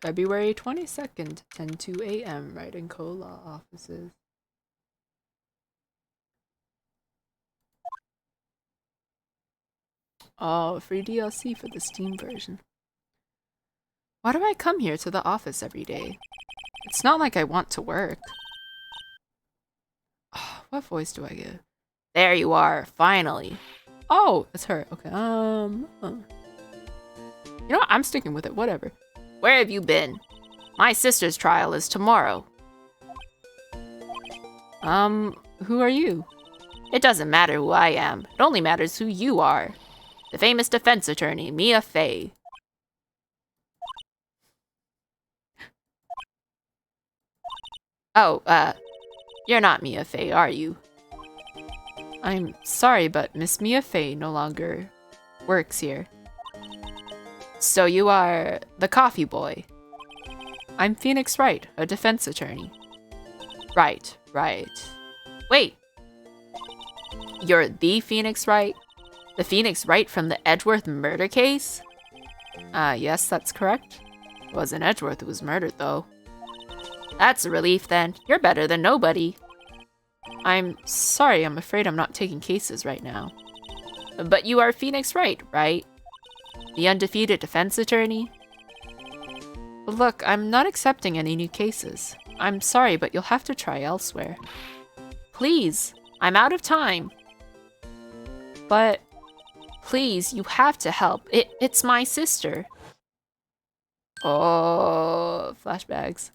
February 22nd, 10:02 a.m. Wright & Co. Law Offices. Oh, free DLC for the Steam version. Why do I come here to the office every day? It's not like I want to work. Oh, what voice do I give? There you are, finally. Oh, it's her. Okay. You know what? I'm sticking with it. Whatever. Where have you been? My sister's trial is tomorrow. Who are you? It doesn't matter who I am. It only matters who you are. The famous defense attorney, Mia Fey. Oh, you're not Mia Fey, are you? I'm sorry, but Miss Mia Fey no longer works here. So you are the coffee boy. I'm Phoenix Wright, a defense attorney. Right. Wait. You're the Phoenix Wright? The Phoenix Wright from the Edgeworth murder case? Yes, that's correct. It wasn't Edgeworth who was murdered, though. That's a relief, then. You're better than nobody. I'm sorry, I'm afraid I'm not taking cases right now. But you are Phoenix Wright, right? The undefeated defense attorney? Look, I'm not accepting any new cases. I'm sorry, but you'll have to try elsewhere. Please, I'm out of time. But, please, you have to help. It's my sister. Oh, flashbacks.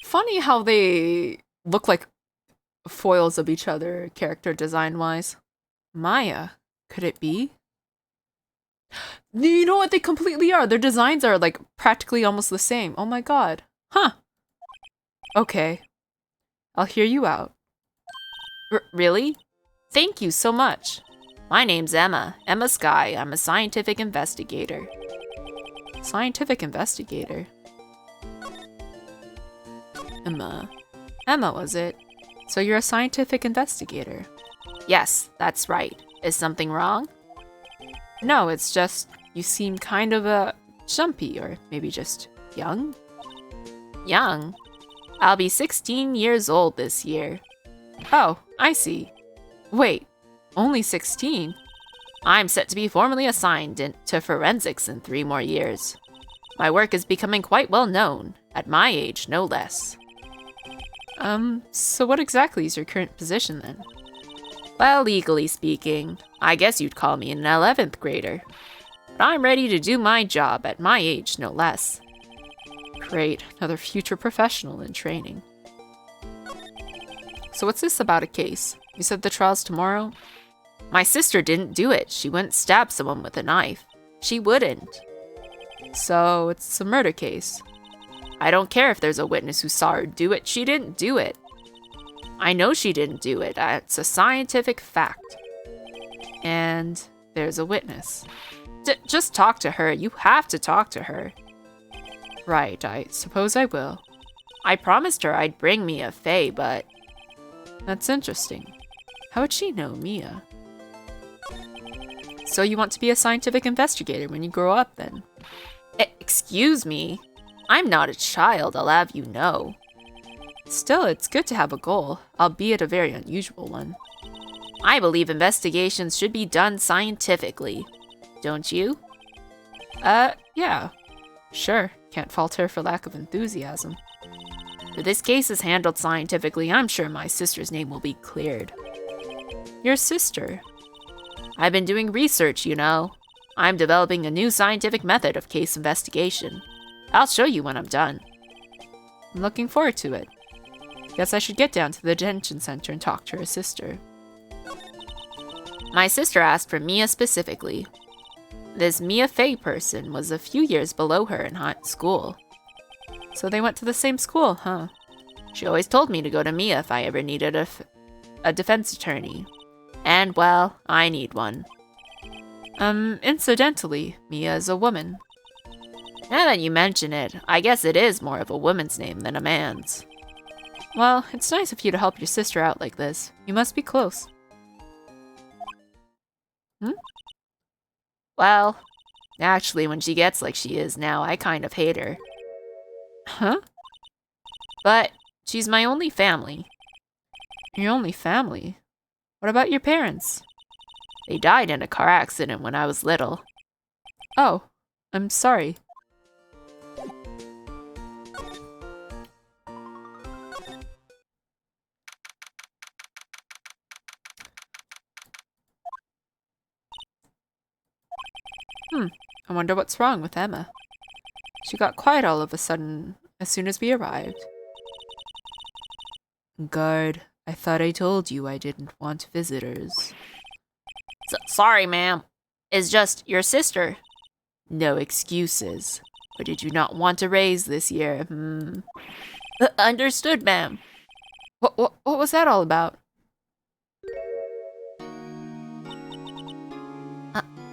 Funny how they look like foils of each other, character design-wise. Maya, could it be? You know what? They completely are. Their designs are, like, practically almost the same. Oh my god. Huh. Okay. I'll hear you out. Really? Thank you so much. My name's Emma. Emma Sky. I'm a scientific investigator. Scientific investigator. Emma. Emma, was it? So you're a scientific investigator? Yes, that's right. Is something wrong? No, it's just you seem kind of jumpy, or maybe just young? Young? I'll be 16 years old this year. Oh, I see. Wait, only 16? I'm set to be formally assigned to forensics in 3 more years. My work is becoming quite well known, at my age, no less. So what exactly is your current position then? Well, legally speaking, I guess you'd call me an 11th grader. But I'm ready to do my job at my age, no less. Great, another future professional in training. So what's this about a case? You said the trial's tomorrow? My sister didn't do it. She wouldn't stab someone with a knife. She wouldn't. So it's a murder case. I don't care if there's a witness who saw her do it. She didn't do it. I know she didn't do it. It's a scientific fact. And there's a witness. Just talk to her. You have to talk to her. Right, I suppose I will. I promised her I'd bring Mia Fey, but... That's interesting. How would she know Mia? So you want to be a scientific investigator when you grow up, then? Excuse me? I'm not a child, I'll have you know. Still, it's good to have a goal, albeit a very unusual one. I believe investigations should be done scientifically. Don't you? Yeah. Sure, can't fault her for lack of enthusiasm. If this case is handled scientifically, I'm sure my sister's name will be cleared. Your sister? I've been doing research, you know. I'm developing a new scientific method of case investigation. I'll show you when I'm done. I'm looking forward to it. Guess I should get down to the detention center and talk to her sister. My sister asked for Mia specifically. This Mia Fey person was a few years below her in high school. So they went to the same school, huh? She always told me to go to Mia if I ever needed a defense attorney. And, well, I need one. Incidentally, Mia is a woman. Now that you mention it, I guess it is more of a woman's name than a man's. Well, it's nice of you to help your sister out like this. You must be close. Well, actually, when she gets like she is now, I kind of hate her. Huh? But she's my only family. Your only family? What about your parents? They died in a car accident when I was little. Oh, I'm sorry. I wonder what's wrong with Emma. She got quiet all of a sudden as soon as we arrived. Guard, I thought I told you I didn't want visitors. Sorry, ma'am. It's just your sister. No excuses. What did you not want to raise this year? Understood, ma'am. What was that all about?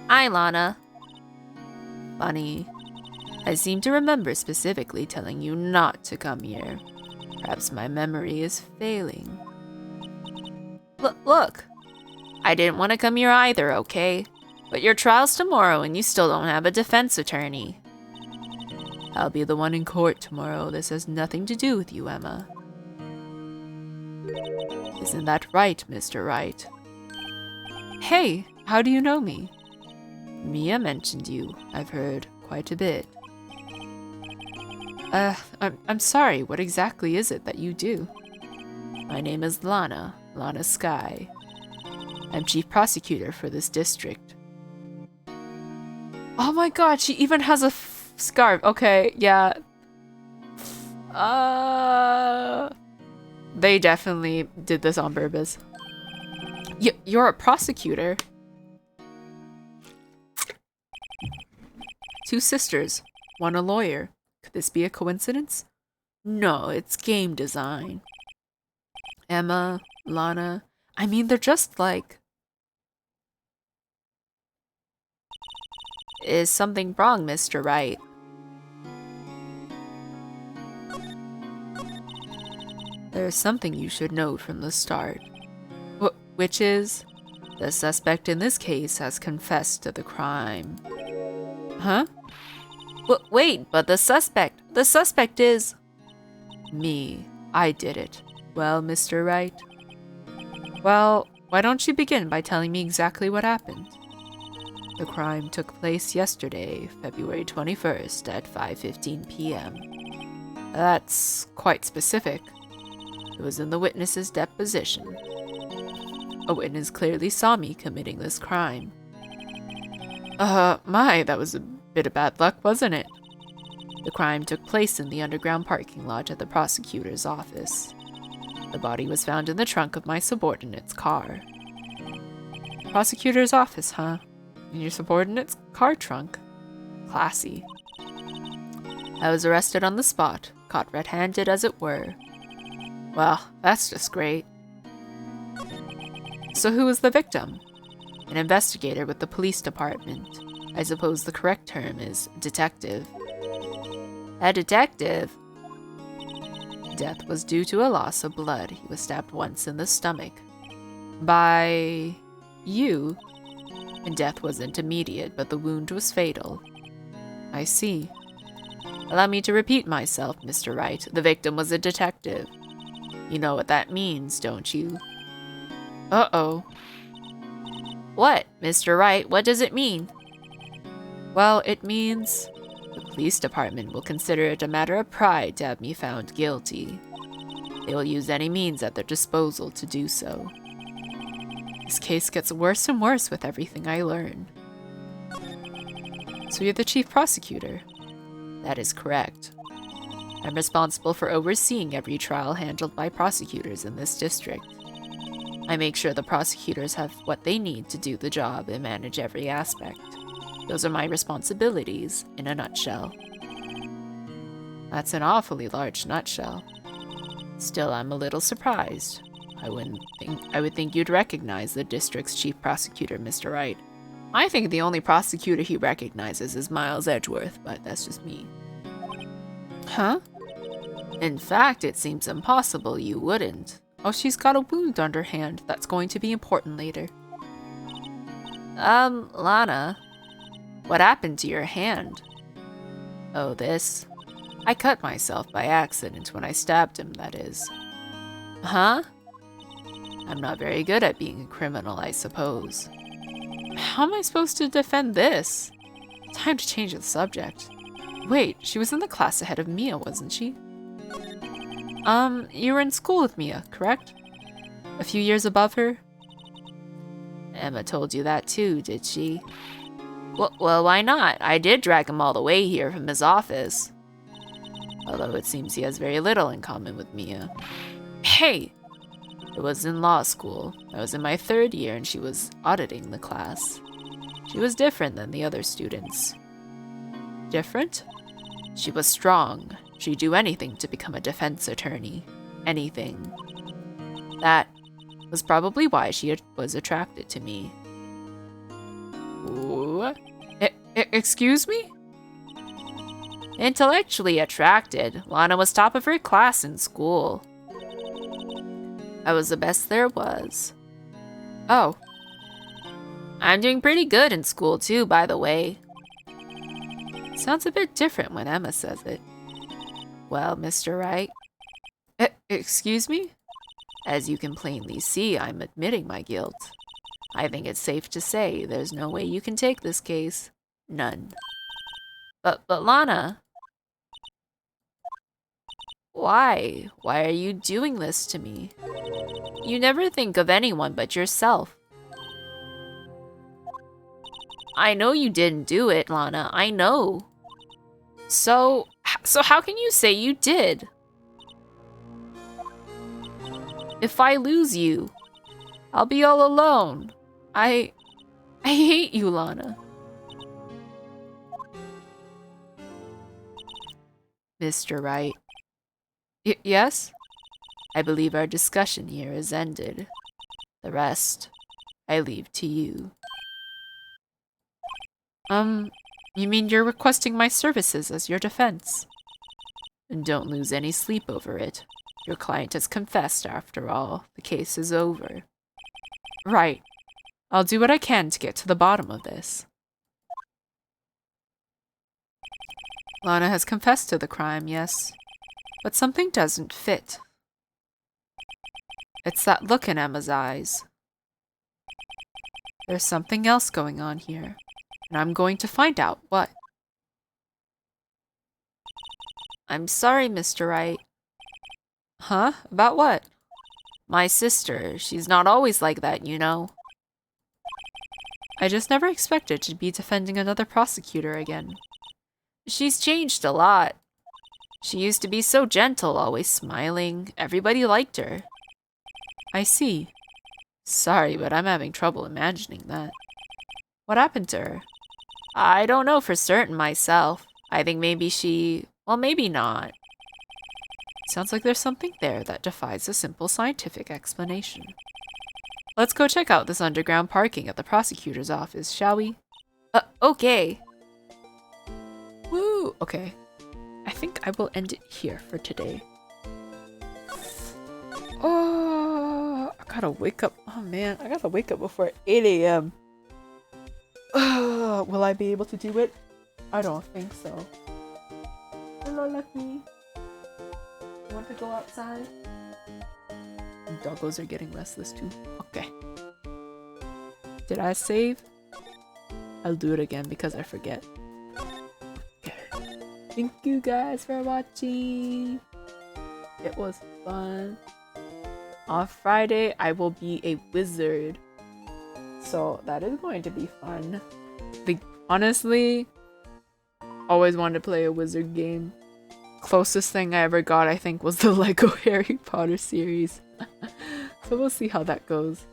Hi, Lana. Funny. I seem to remember specifically telling you not to come here. Perhaps my memory is failing. Look. I didn't want to come here either, okay? But your trial's tomorrow and you still don't have a defense attorney. I'll be the one in court tomorrow. This has nothing to do with you, Emma. Isn't that right, Mr. Wright? Hey, how do you know me? Mia mentioned you. I've heard quite a bit. I'm sorry, what exactly is it that you do? My name is Lana Sky. I'm chief prosecutor for this district. Oh my god, she even has a scarf. Okay, yeah. They definitely did this on purpose. You're a prosecutor. 2 sisters, 1 a lawyer. Could this be a coincidence? No, it's game design. Emma, Lana, I mean, they're just like... Is something wrong, Mr. Wright? There's something you should note from the start. Which is? The suspect in this case has confessed to the crime. Huh? Wait, but the suspect is... Me. I did it. Well, Mr. Wright? Well, why don't you begin by telling me exactly what happened? The crime took place yesterday, February 21st at 5:15 p.m. That's quite specific. It was in the witness's deposition. A witness clearly saw me committing this crime. That was a bit of bad luck, wasn't it? The crime took place in the underground parking lot at the prosecutor's office. The body was found in the trunk of my subordinate's car. Prosecutor's office, huh? In your subordinate's car trunk? Classy. I was arrested on the spot, caught red-handed as it were. Well, that's just great. So who was the victim? An investigator with the police department. I suppose the correct term is detective. A detective? Death was due to a loss of blood. He was stabbed once in the stomach. By... you? And death wasn't immediate, but the wound was fatal. I see. Allow me to repeat myself, Mr. Wright. The victim was a detective. You know what that means, don't you? Uh-oh. What, Mr. Wright? What does it mean? Well, it means the police department will consider it a matter of pride to have me found guilty. They will use any means at their disposal to do so. This case gets worse and worse with everything I learn. So you're the chief prosecutor? That is correct. I'm responsible for overseeing every trial handled by prosecutors in this district. I make sure the prosecutors have what they need to do the job and manage every aspect. Those are my responsibilities, in a nutshell. That's an awfully large nutshell. Still, I'm a little surprised. I would think you'd recognize the district's chief prosecutor, Mr. Wright. I think the only prosecutor he recognizes is Miles Edgeworth, but that's just me. Huh? In fact, it seems impossible you wouldn't. Oh, she's got a wound on her hand. That's going to be important later. Lana, what happened to your hand? Oh, this? I cut myself by accident when I stabbed him, that is. Huh? I'm not very good at being a criminal, I suppose. How am I supposed to defend this? Time to change the subject. Wait, she was in the class ahead of Mia, wasn't she? You were in school with Mia, correct? A few years above her? Emma told you that too, did she? Well, why not? I did drag him all the way here from his office. Although it seems he has very little in common with Mia. Hey! It was in law school. I was in my 3rd year and she was auditing the class. She was different than the other students. Different? She was strong. She'd do anything to become a defense attorney. Anything. That was probably why she was attracted to me. What? Excuse me? Intellectually attracted. Lana was top of her class in school. I was the best there was. Oh. I'm doing pretty good in school too, by the way. Sounds a bit different when Emma says it. Well, Mr. Wright. Excuse me? As you can plainly see, I'm admitting my guilt. I think it's safe to say there's no way you can take this case. None. But Lana... Why? Why are you doing this to me? You never think of anyone but yourself. I know you didn't do it, Lana. I know. So how can you say you did? If I lose you, I'll be all alone. I hate you, Lana. Mr. Wright. Yes? I believe our discussion here is ended. The rest, I leave to you. You mean you're requesting my services as your defense? And don't lose any sleep over it. Your client has confessed after all. The case is over. Right. I'll do what I can to get to the bottom of this. Lana has confessed to the crime, yes. But something doesn't fit. It's that look in Emma's eyes. There's something else going on here, and I'm going to find out what. I'm sorry, Mr. Wright. Huh? About what? My sister, she's not always like that, you know. I just never expected to be defending another prosecutor again. She's changed a lot. She used to be so gentle, always smiling. Everybody liked her. I see. Sorry, but I'm having trouble imagining that. What happened to her? I don't know for certain myself. I think maybe she... well, maybe not. Sounds like there's something there that defies a simple scientific explanation. Let's go check out this underground parking at the prosecutor's office, shall we? Okay. Woo! Okay. I think I will end it here for today. Oh, I gotta wake up. Oh man, I gotta wake up before 8 a.m. Will I be able to do it? I don't think so. Hello, Lucky. You want to go outside? Doggos are getting restless too. Okay. Did I save? I'll do it again because I forget. Okay. Thank you guys for watching. It was fun. On Friday, I will be a wizard. So that is going to be fun. Honestly, always wanted to play a wizard game. Closest thing I ever got, I think, was the Lego Harry Potter series. So we'll see how that goes.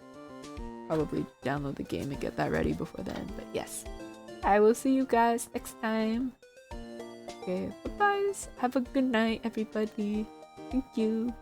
Probably download the game and get that ready before then. But yes, I will see you guys next time. Okay, bye-bye. Have a good night, everybody. Thank you.